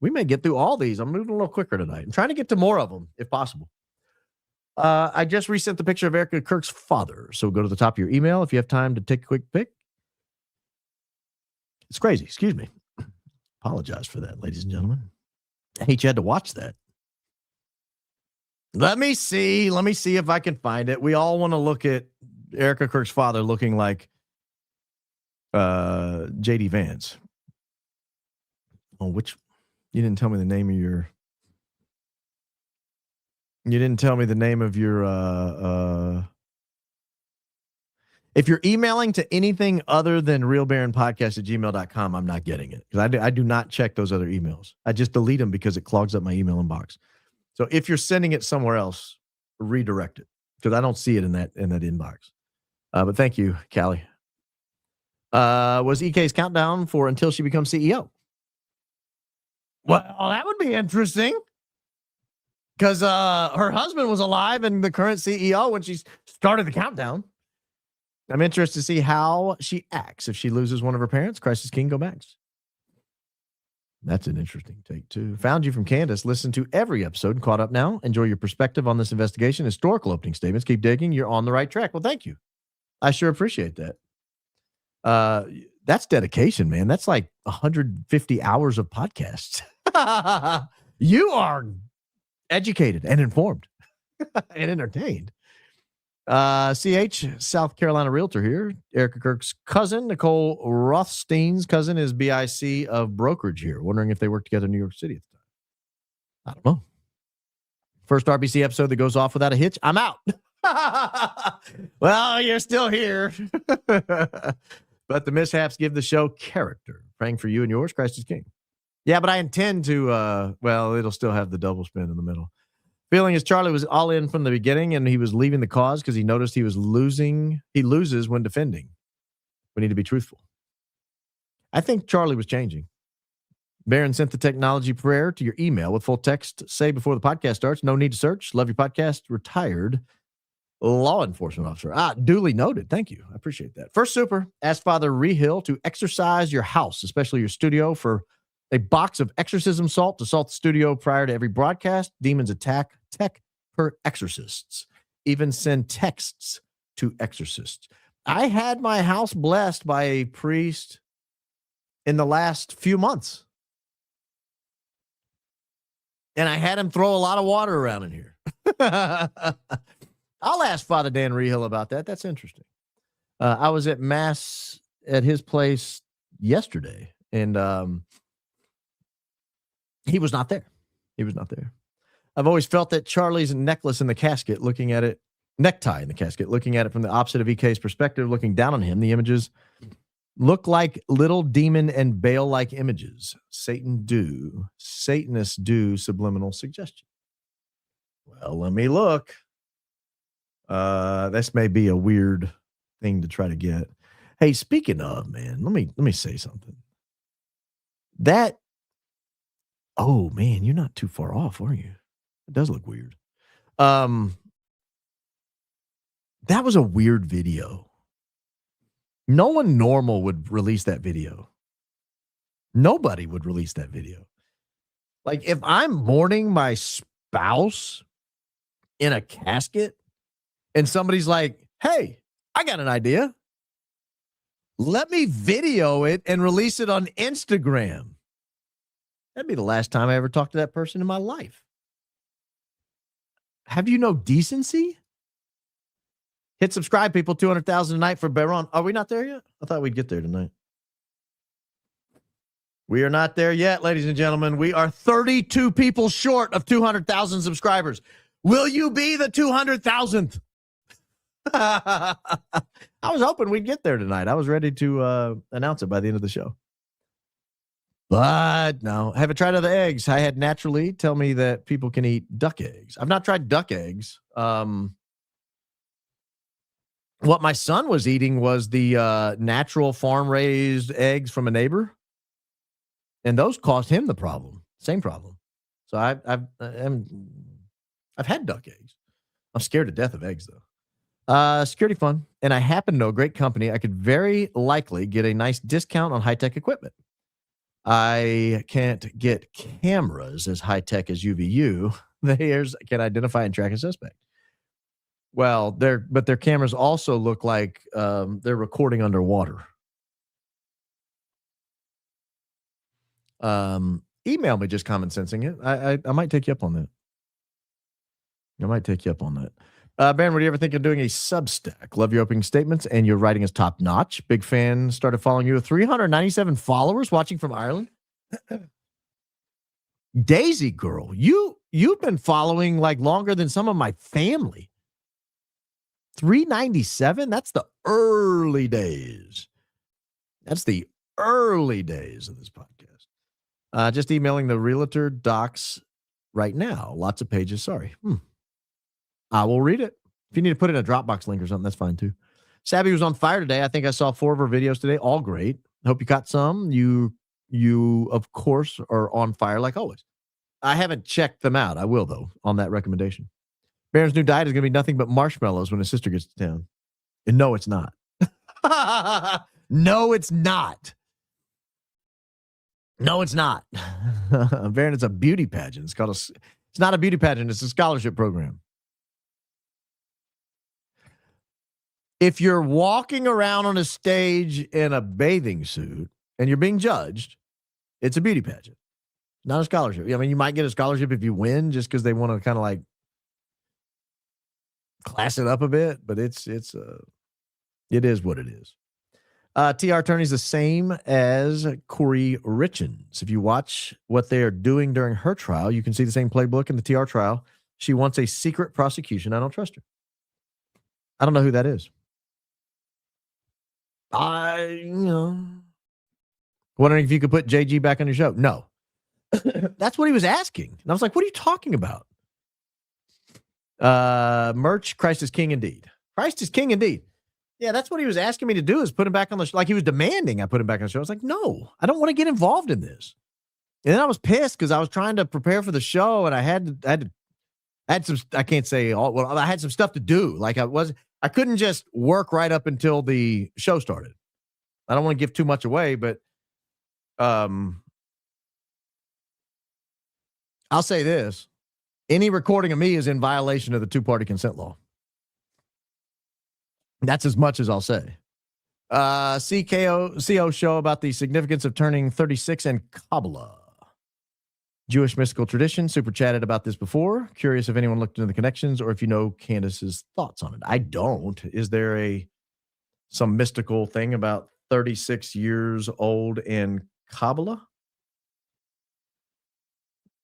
S1: We may get through all these. I'm moving a little quicker tonight. I'm trying to get to more of them, if possible. I just resent the picture of Erika Kirk's father. So go to the top of your email if you have time to take a quick pic. It's crazy. Excuse me. Apologize for that, ladies and gentlemen. I hate you had to watch that. Let me see if I can find it. We all want to look at Erika Kirk's father looking like J.D. Vance. Oh, which you didn't tell me the name of your. You didn't tell me the name of your. If you're emailing to anything other than realbaronpodcast@gmail.com, I'm not getting it because I do not check those other emails. I just delete them because it clogs up my email inbox. So if you're sending it somewhere else, redirect it because I don't see it in that inbox. But thank you, Callie. Was EK's countdown for until she becomes CEO? Well, that would be interesting because her husband was alive and the current CEO when she started the countdown. I'm interested to see how she acts if she loses one of her parents. Christ is King, go Max. That's an interesting take, too. Found you from Candace. Listen to every episode and caught up now. Enjoy your perspective on this investigation. Historical opening statements. Keep digging. You're on the right track. Well, thank you. I sure appreciate that. That's dedication, man. That's like 150 hours of podcasts. You are educated and informed and entertained. CH, South Carolina realtor here. Erika Kirk's cousin, Nicole Rothstein's cousin, is BIC of brokerage here. Wondering if they work together in New York City at the time. I don't know. First RBC episode that goes off without a hitch. I'm out. Well, you're still here. But the mishaps give the show character. Praying for you and yours. Christ is King. Yeah, but I intend to, it'll still have the double spin in the middle. Feeling as Charlie was all in from the beginning and he was leaving the cause because he noticed he was losing. He loses when defending. We need to be truthful. I think Charlie was changing. Barron sent the technology prayer to your email with full text. Say before the podcast starts, no need to search. Love your podcast. Retired law enforcement officer. Duly noted. Thank you. I appreciate that. First super, ask Father Rehill to exorcise your house, especially your studio, for a box of exorcism salt to salt the studio prior to every broadcast. Demons attack tech per exorcists. Even send texts to exorcists. I had my house blessed by a priest in the last few months. And I had him throw a lot of water around in here. I'll ask Father Dan Rehill about that. That's interesting. I was at Mass at his place yesterday, and he was not there. He was not there. I've always felt that Charlie's necklace in the casket, looking at it, necktie in the casket, looking at it from the opposite of EK's perspective, looking down on him, the images look like little demon and Baal-like images. Satanists do subliminal suggestion. Well, let me look. This may be a weird thing to try to get. Hey, speaking of, man, let me say something. Oh man, you're not too far off, are you? It does look weird. That was a weird video. No one normal would release that video. Nobody would release that video. Like, if I'm mourning my spouse in a casket and somebody's like, hey, I got an idea. Let me video it and release it on Instagram. That'd be the last time I ever talked to that person in my life. Have you no decency? Hit subscribe, people. 200,000 a night for Baron. Are we not there yet? I thought we'd get there tonight. We are not there yet, ladies and gentlemen. We are 32 people short of 200,000 subscribers. Will you be the 200,000th? I was hoping we'd get there tonight. I was ready to announce it by the end of the show. But no, I haven't tried other eggs. I had Naturally tell me that people can eat duck eggs. I've not tried duck eggs. What my son was eating was the natural farm-raised eggs from a neighbor, and those caused him the problem. Same problem. So I've had duck eggs. I'm scared to death of eggs, though. Security fun, and I happen to know a great company. I could very likely get a nice discount on high-tech equipment. I can't get cameras as high-tech as UVU. Theirs can identify and track a suspect. Well, their cameras also look like they're recording underwater. Email me, just common sensing it. I might take you up on that. Baron, would you ever think of doing a Substack? Love your opening statements, and your writing is top notch. Big fan. Started following you with 397 followers watching from Ireland. Daisy girl, you've been following like longer than some of my family. 397? That's the early days. That's the early days of this podcast. Just emailing the realtor docs right now. Lots of pages. Sorry. I will read it. If you need to put in a Dropbox link or something, that's fine too. Sabby was on fire today. I think I saw 4 of her videos today. All great. Hope you caught some. You of course are on fire like always. I haven't checked them out. I will though on that recommendation. Baron's new diet is going to be nothing but marshmallows when his sister gets to town. And no, it's not. No, it's not. No, it's not. Baron, it's a beauty pageant. It's not a beauty pageant. It's a scholarship program. If you're walking around on a stage in a bathing suit and you're being judged, it's a beauty pageant, not a scholarship. I mean, you might get a scholarship if you win just because they want to kind of like class it up a bit, but it is what it is. TR Turney's the same as Corey Richins. If you watch what they are doing during her trial, you can see the same playbook in the TR trial. She wants a secret prosecution. I don't trust her. I don't know who that is. Wondering if you could put JG back on your show. No. That's what he was asking. And I was like, what are you talking about? Merch, Christ is King indeed. Christ is King indeed. Yeah, that's what he was asking me to do, is put him back on the show. Like he was demanding I put him back on the show. I was like, no, I don't want to get involved in this. And then I was pissed because I was trying to prepare for the show, and I had some. I can't say all. Well, I had some stuff to do. Like I couldn't just work right up until the show started. I don't want to give too much away, but I'll say this: any recording of me is in violation of the two-party consent law. That's as much as I'll say. CO show about the significance of turning 36 and Kabbalah. Jewish mystical tradition. Super chatted about this before. Curious if anyone looked into the connections or if you know Candace's thoughts on it. I don't. Is there some mystical thing about 36 years old and Kabbalah?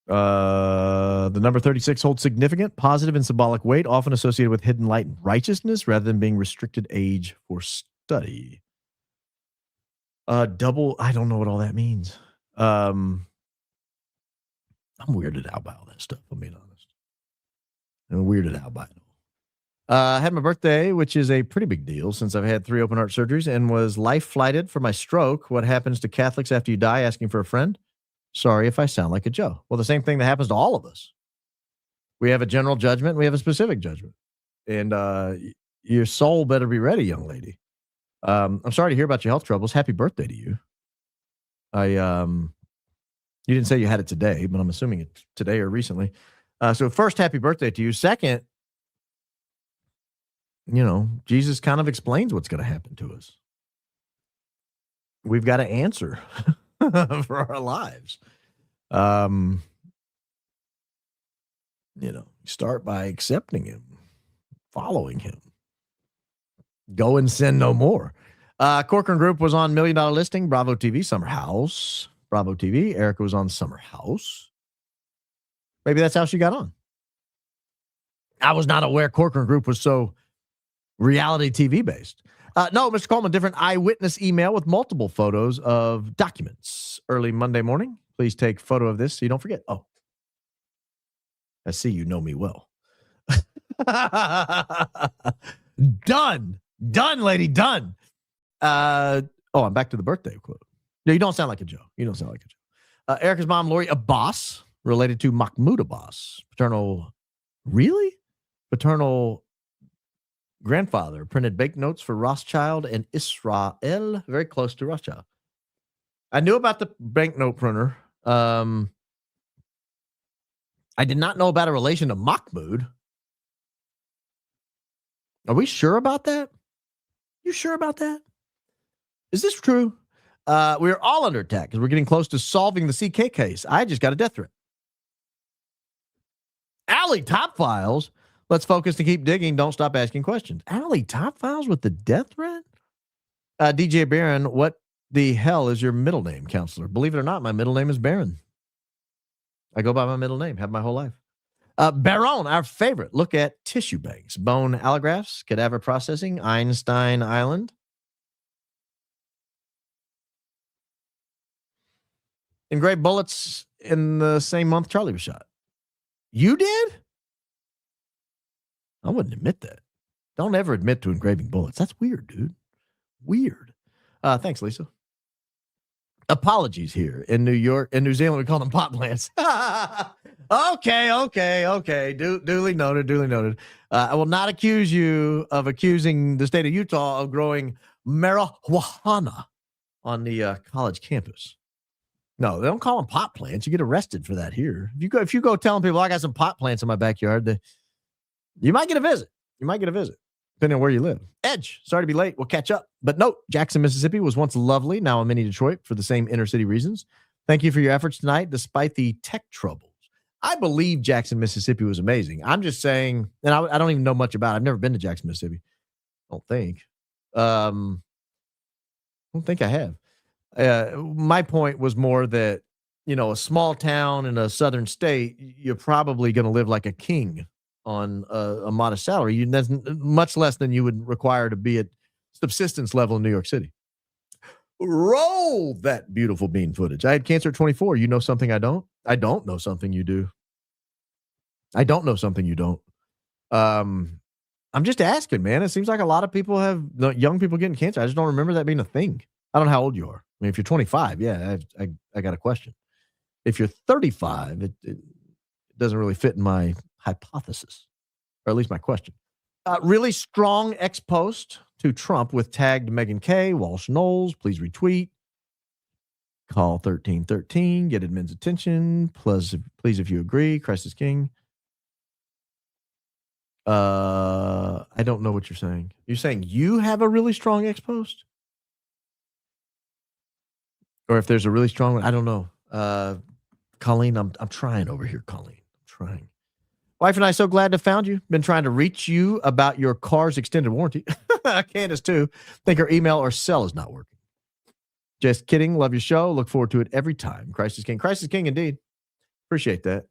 S1: The number 36 holds significant, positive, and symbolic weight, often associated with hidden light and righteousness rather than being restricted age for study. I don't know what all that means. I'm weirded out by all that stuff, I'm being honest. I'm weirded out by it. I had my birthday, which is a pretty big deal since I've had 3 open heart surgeries and was life flighted for my stroke. What happens to Catholics after you die? Asking for a friend. Sorry if I sound like a Joe. Well, the same thing that happens to all of us. We have a general judgment. We have a specific judgment. And your soul better be ready, young lady. I'm sorry to hear about your health troubles. Happy birthday to you. You didn't say you had it today, but I'm assuming it's today or recently. So first, happy birthday to you. Second, Jesus kind of explains what's going to happen to us. We've got to answer for our lives. Start by accepting him, following him. Go and sin no more. Corcoran Group was on $1 Million Listing, Bravo TV, Summer House. Bravo TV. Erika was on Summer House. Maybe that's how she got on. I was not aware Corcoran Group was so reality TV based. No, Mr. Coleman, different eyewitness email with multiple photos of documents. Early Monday morning. Please take photo of this so you don't forget. Oh, I see you know me well. Done, lady, done. I'm back to the birthday quote. No, you don't sound like a Joe. Erika's mom, Lori Abbas, related to Mahmoud Abbas, paternal grandfather, printed banknotes for Rothschild and Israel, very close to Rothschild. I knew about the banknote printer. I did not know about a relation to Mahmoud. Are we sure about that? You sure about that? Is this true? We're all under attack because we're getting close to solving the CK case. I just got a death threat. Allie Top Files. Let's focus to keep digging. Don't stop asking questions. Allie Top Files with the death threat? DJ Barron, what the hell is your middle name, counselor? Believe it or not, my middle name is Barron. I go by my middle name, have my whole life. Baron, our favorite. Look at tissue banks, bone allografts, cadaver processing, Einstein Island. Engraved bullets in the same month Charlie was shot. You did? I wouldn't admit that. Don't ever admit to engraving bullets. That's weird, dude. Weird. Thanks, Lisa. Apologies here in New York. In New Zealand, we call them pot plants. Okay. Duly noted. I will not accuse you of accusing the state of Utah of growing marijuana on the college campus. No, they don't call them pot plants. You get arrested for that here. If you go telling people I got some pot plants in my backyard, you might get a visit. Depending on where you live. Edge, sorry to be late. We'll catch up. But note, Jackson, Mississippi was once lovely. Now a mini Detroit for the same inner city reasons. Thank you for your efforts tonight, despite the tech troubles. I believe Jackson, Mississippi was amazing. I'm just saying, and I don't even know much about it. I've never been to Jackson, Mississippi. I don't think. I have. My point was more that, a small town in a southern state, you're probably going to live like a king on a modest salary. That's much less than you would require to be at subsistence level in New York City. Roll that beautiful bean footage. I had cancer at 24. You know something I don't? I don't know something you do. I don't know something you don't. I'm just asking, man. It seems like a lot of people have young people getting cancer. I just don't remember that being a thing. I don't know how old you are. I mean, if you're 25, yeah, I got a question. If you're 35, it doesn't really fit in my hypothesis, or at least my question. Really strong ex-post to Trump with tagged Megyn K, Walsh Knowles. Please retweet. Call 1313. Get admin's attention. Please, if you agree. Christ is king. I don't know what you're saying. You're saying you have a really strong ex-post? Or if there's a really strong one, I don't know. Colleen, I'm trying over here, Colleen. I'm trying. Wife and I so glad to have found you. Been trying to reach you about your car's extended warranty. Candace, too. Think her email or cell is not working. Just kidding. Love your show. Look forward to it every time. Christ is king. Christ is king, indeed. Appreciate that.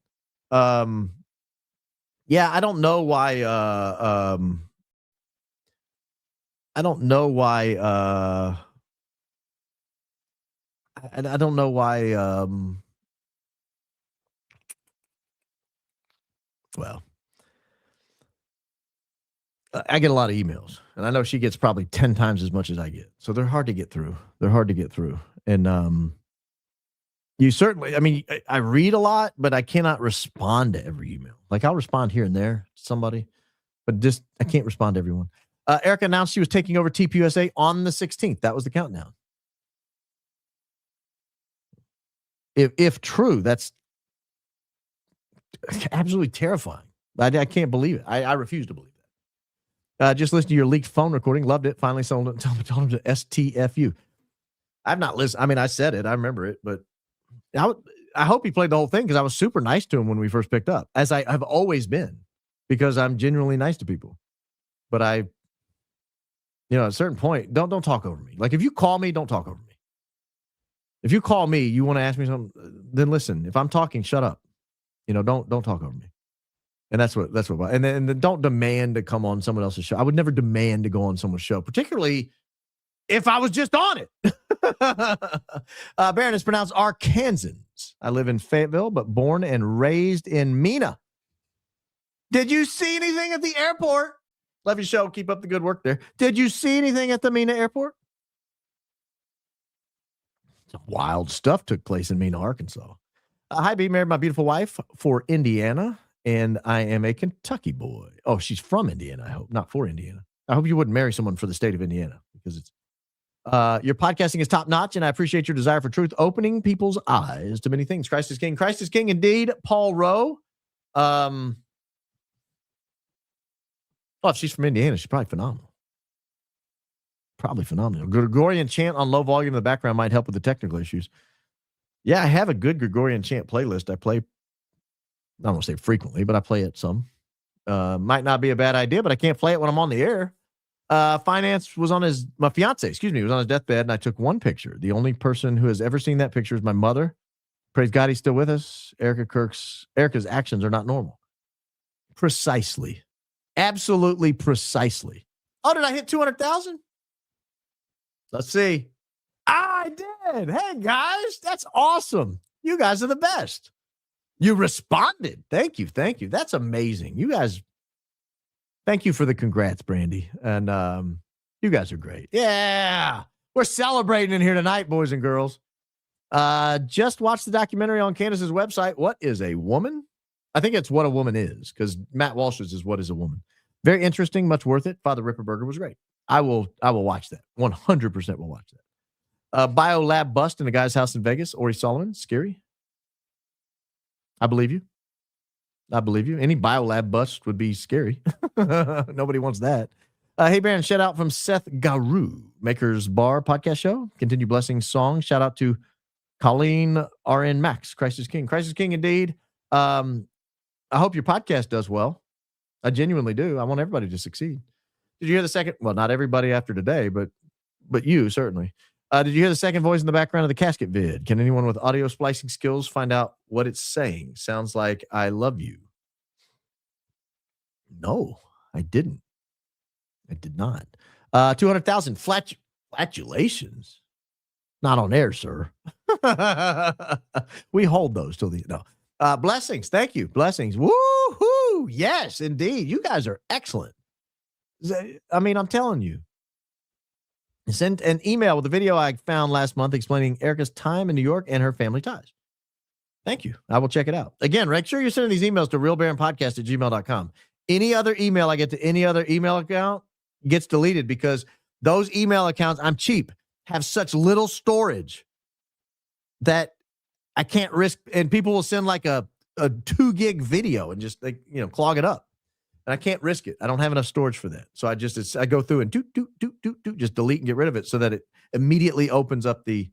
S1: Yeah, I don't know why. I don't know why. I don't know why. Well, I get a lot of emails, and I know she gets probably 10 times as much as I get. So they're hard to get through. And you certainly, I mean, I read a lot, but I cannot respond to every email. Like I'll respond here and there to somebody, but just I can't respond to everyone. Erika announced she was taking over TPUSA on the 16th. That was the countdown. If true, that's absolutely terrifying. I can't believe it. I refuse to believe that. Just listened to your leaked phone recording. Loved it. Finally told him to STFU. I've not listened. I mean, I said it. I remember it, but I hope he played the whole thing because I was super nice to him when we first picked up, as I have always been, because I'm genuinely nice to people. But at a certain point, don't talk over me. Like if you call me, don't talk over me. If you call me, you want to ask me something, then listen. If I'm talking, shut up. Don't talk over me. And that's what. And then don't demand to come on someone else's show. I would never demand to go on someone's show, particularly if I was just on it. Barron is pronounced Arkansans. I live in Fayetteville, but born and raised in Mena. Did you see anything at the airport? Love your show. Keep up the good work there. Did you see anything at the Mena airport? Wild stuff took place in Mena, Arkansas. Hi, B. Married my beautiful wife for Indiana, and I am a Kentucky boy. Oh, she's from Indiana, I hope, not for Indiana. I hope you wouldn't marry someone for the state of Indiana, because it's your podcasting is top notch, and I appreciate your desire for truth, opening people's eyes to many things. Christ is king. Christ is king indeed. Paul Rowe. Well, if she's from Indiana, she's probably phenomenal. Probably phenomenal. Gregorian chant on low volume in the background might help with the technical issues. Yeah, I have a good Gregorian chant playlist. I play, I don't want to say frequently, but I play it some. Might not be a bad idea, but I can't play it when I'm on the air. Finance was on my fiance, was on his deathbed, and I took one picture. The only person who has ever seen that picture is my mother. Praise God, he's still with us. Erika's actions are not normal. Precisely. Absolutely precisely. Oh, did I hit 200,000? Let's see. I did. Hey, guys, that's awesome. You guys are the best. You responded. Thank you. That's amazing. You guys, thank you for the congrats, Brandie. And you guys are great. Yeah. We're celebrating in here tonight, boys and girls. Just watched the documentary on Candace's website. What is a woman? I think it's What a Woman Is, because Matt Walsh's is What is a Woman. Very interesting, much worth it. Father Ripperberger was great. I will watch that. 100% will watch that. Biolab bust in a guy's house in Vegas. Ori Solomon, scary. I believe you. Any biolab bust would be scary. Nobody wants that. Hey, Baron, shout out from Seth Garu, Maker's Bar podcast show. Continue blessing song. Shout out to Colleen RN Max. Christ is king. Christ is king indeed. I hope your podcast does well. I genuinely do. I want everybody to succeed. Did you hear the second? Well, not everybody after today, but you certainly. Did you hear the second voice in the background of the casket vid? Can anyone with audio splicing skills find out what it's saying? Sounds like I love you. No, I didn't. I did not. 200,000 flatulations. Not on air, sir. We hold those till the no. Blessings. Thank you. Blessings. Woo-hoo. Yes, indeed. You guys are excellent. I mean, I'm telling you. Send an email with a video I found last month explaining Erika's time in New York and her family ties. Thank you. I will check it out. Again, make sure you're sending these emails to realbaronpodcast@gmail.com. Any other email I get to any other email account gets deleted because those email accounts, I'm cheap, have such little storage that I can't risk. And people will send like a 2 gig video and just clog it up. And I can't risk it. I don't have enough storage for that. So I go through and just delete and get rid of it so that it immediately opens up the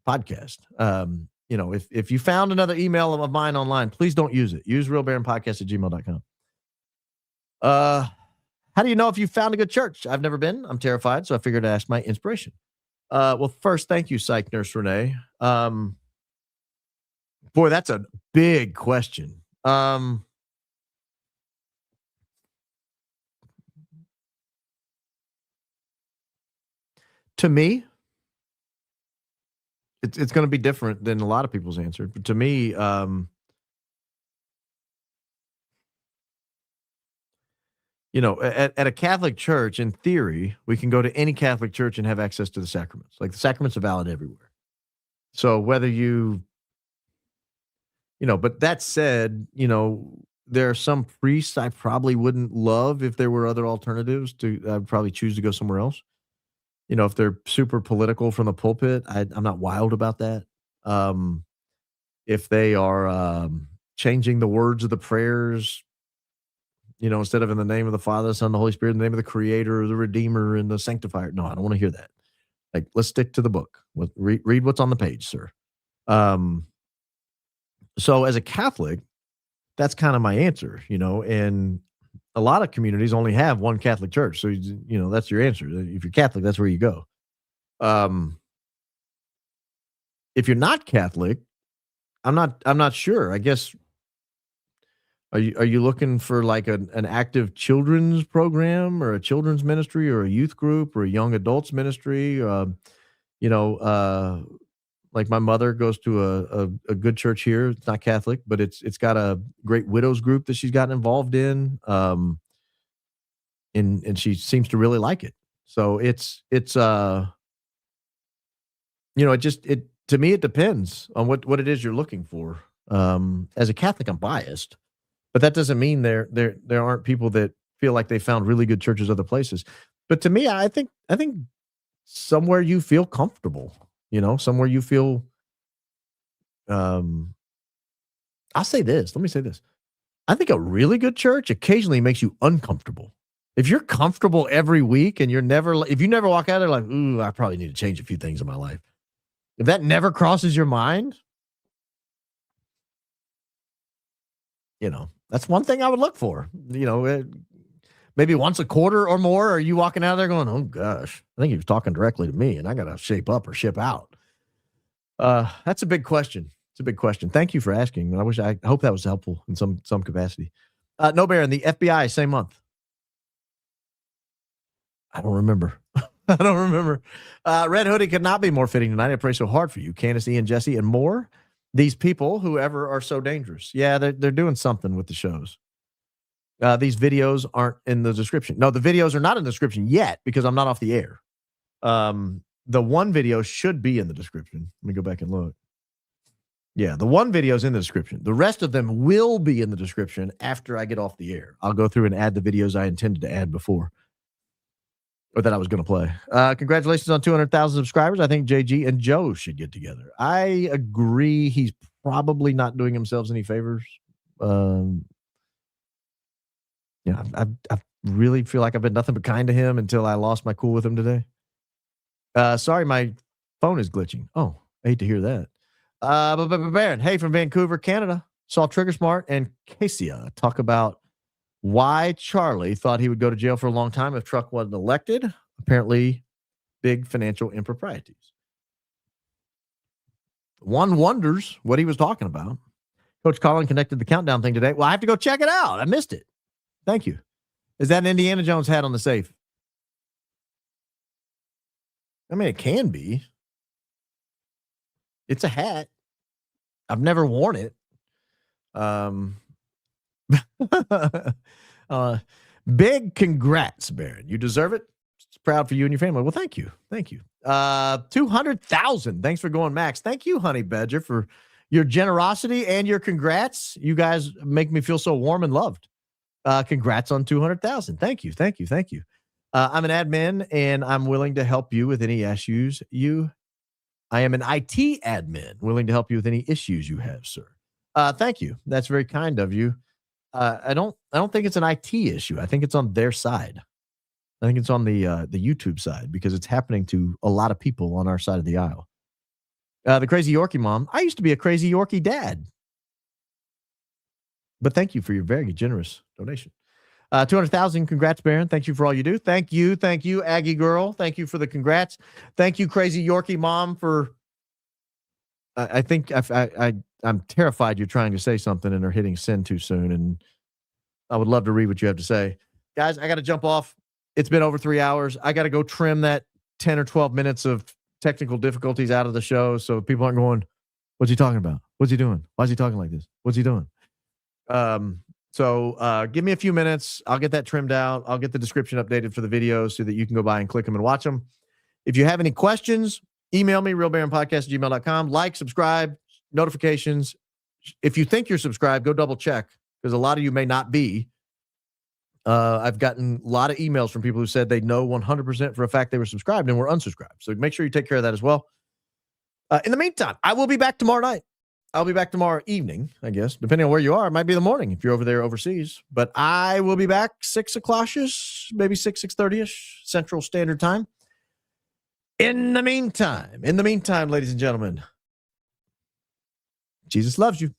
S1: podcast. If you found another email of mine online, please don't use it. Use realbaronpodcast@gmail.com. How do you know if you found a good church? I've never been. I'm terrified, so I figured to ask my inspiration. Well, first, thank you, Psych Nurse Renee. Boy, that's a big question. To me, it's going to be different than a lot of people's answer. But to me, at a Catholic church, in theory, we can go to any Catholic church and have access to the sacraments. Like the sacraments are valid everywhere. So whether but that said, there are some priests I probably wouldn't love if there were other alternatives. I'd probably choose to go somewhere else. If they're super political from the pulpit, I'm not wild about that. If they are changing the words of the prayers, instead of in the name of the Father, the Son, the Holy Spirit, in the name of the Creator, the Redeemer, and the Sanctifier. No, I don't want to hear that. Like, let's stick to the book. Read what's on the page, sir. So as a Catholic, that's kind of my answer, and a lot of communities only have one Catholic church. So, that's your answer. If you're Catholic, that's where you go. If you're not Catholic, I'm not sure. I guess, are you looking for like an active children's program or a children's ministry or a youth group or a young adults ministry? Like my mother goes to a good church here. It's not Catholic, but it's got a great widows group that she's gotten involved in. And she seems to really like it. So to me, it depends on what it is you're looking for. As a Catholic, I'm biased, but that doesn't mean there aren't people that feel like they found really good churches other places. But to me, I think somewhere you feel comfortable, somewhere you feel, I'll say this. Let me say this. I think a really good church occasionally makes you uncomfortable. If you're comfortable every week and if you never walk out there like, ooh, I probably need to change a few things in my life. If that never crosses your mind, that's one thing I would look for. Maybe once a quarter or more, are you walking out there going, oh gosh, I think he was talking directly to me and I got to shape up or ship out. That's a big question. It's a big question. Thank you for asking. I hope that was helpful in some capacity. No, Baron, the FBI, same month. I don't remember. Red Hoodie could not be more fitting tonight. I pray so hard for you, Candace, Ian, Jesse, and more. These people, whoever, are so dangerous. Yeah, they're doing something with the shows. These videos aren't in the description. No, the videos are not in the description yet because I'm not off the air. The one video should be in the description. Let me go back and look. Yeah, the one video is in the description. The rest of them will be in the description after I get off the air. I'll go through and add the videos I intended to add before, or that I was going to play. Congratulations on 200,000 subscribers. I think JG and Joe should get together. I agree. He's probably not doing himself any favors. I really feel like I've been nothing but kind to him until I lost my cool with him today. Sorry, my phone is glitching. Oh, I hate to hear that. But Baron, hey, from Vancouver, Canada, saw Trigger Smart and Cassia talk about why Charlie thought he would go to jail for a long time if Truck wasn't elected. Apparently, big financial improprieties. One wonders what he was talking about. Coach Colin connected the countdown thing today. Well, I have to go check it out. I missed it. Thank you. Is that an Indiana Jones hat on the safe? I mean, it can be. It's a hat. I've never worn it. Big congrats, Baron. You deserve it. It's proud for you and your family. Well, thank you. Thank you. 200,000. Thanks for going, Max. Thank you, Honey Badger, for your generosity and your congrats. You guys make me feel so warm and loved. Congrats on 200,000. Thank you. I'm an admin, and I'm willing to help you with any issues I am an IT admin, willing to help you with any issues you have, sir. Thank you. That's very kind of you. I don't think it's an IT issue. I think it's on their side. I think it's on the YouTube side, because it's happening to a lot of people on our side of the aisle. The Crazy Yorkie mom. I used to be a Crazy Yorkie dad. But thank you for your very generous donation. 200,000. Congrats, Baron. Thank you for all you do. Thank you, Aggie girl. Thank you for the congrats. Thank you, Crazy Yorkie mom, for. I think I'm terrified you're trying to say something and are hitting send too soon. And I would love to read what you have to say, guys. I got to jump off. It's been over 3 hours. I got to go trim that 10 or 12 minutes of technical difficulties out of the show, so people aren't going, "What's he talking about? What's he doing? Why is he talking like this? What's he doing?" So give me a few minutes. I'll get that trimmed out. I'll get the description updated for the videos so that you can go by and click them and watch them. If you have any questions, email me, realbaronpodcast@gmail.com. Like, subscribe, notifications. If you think you're subscribed, go double check, because a lot of you may not be. I've gotten a lot of emails from people who said they know 100% for a fact they were subscribed and were unsubscribed. So make sure you take care of that as well. In the meantime, I will be back tomorrow night. I'll be back tomorrow evening, I guess, depending on where you are. It might be the morning if you're over there overseas. But I will be back 6 o'clock-ish, maybe 6:30-ish Central Standard Time. In the meantime, ladies and gentlemen, Jesus loves you.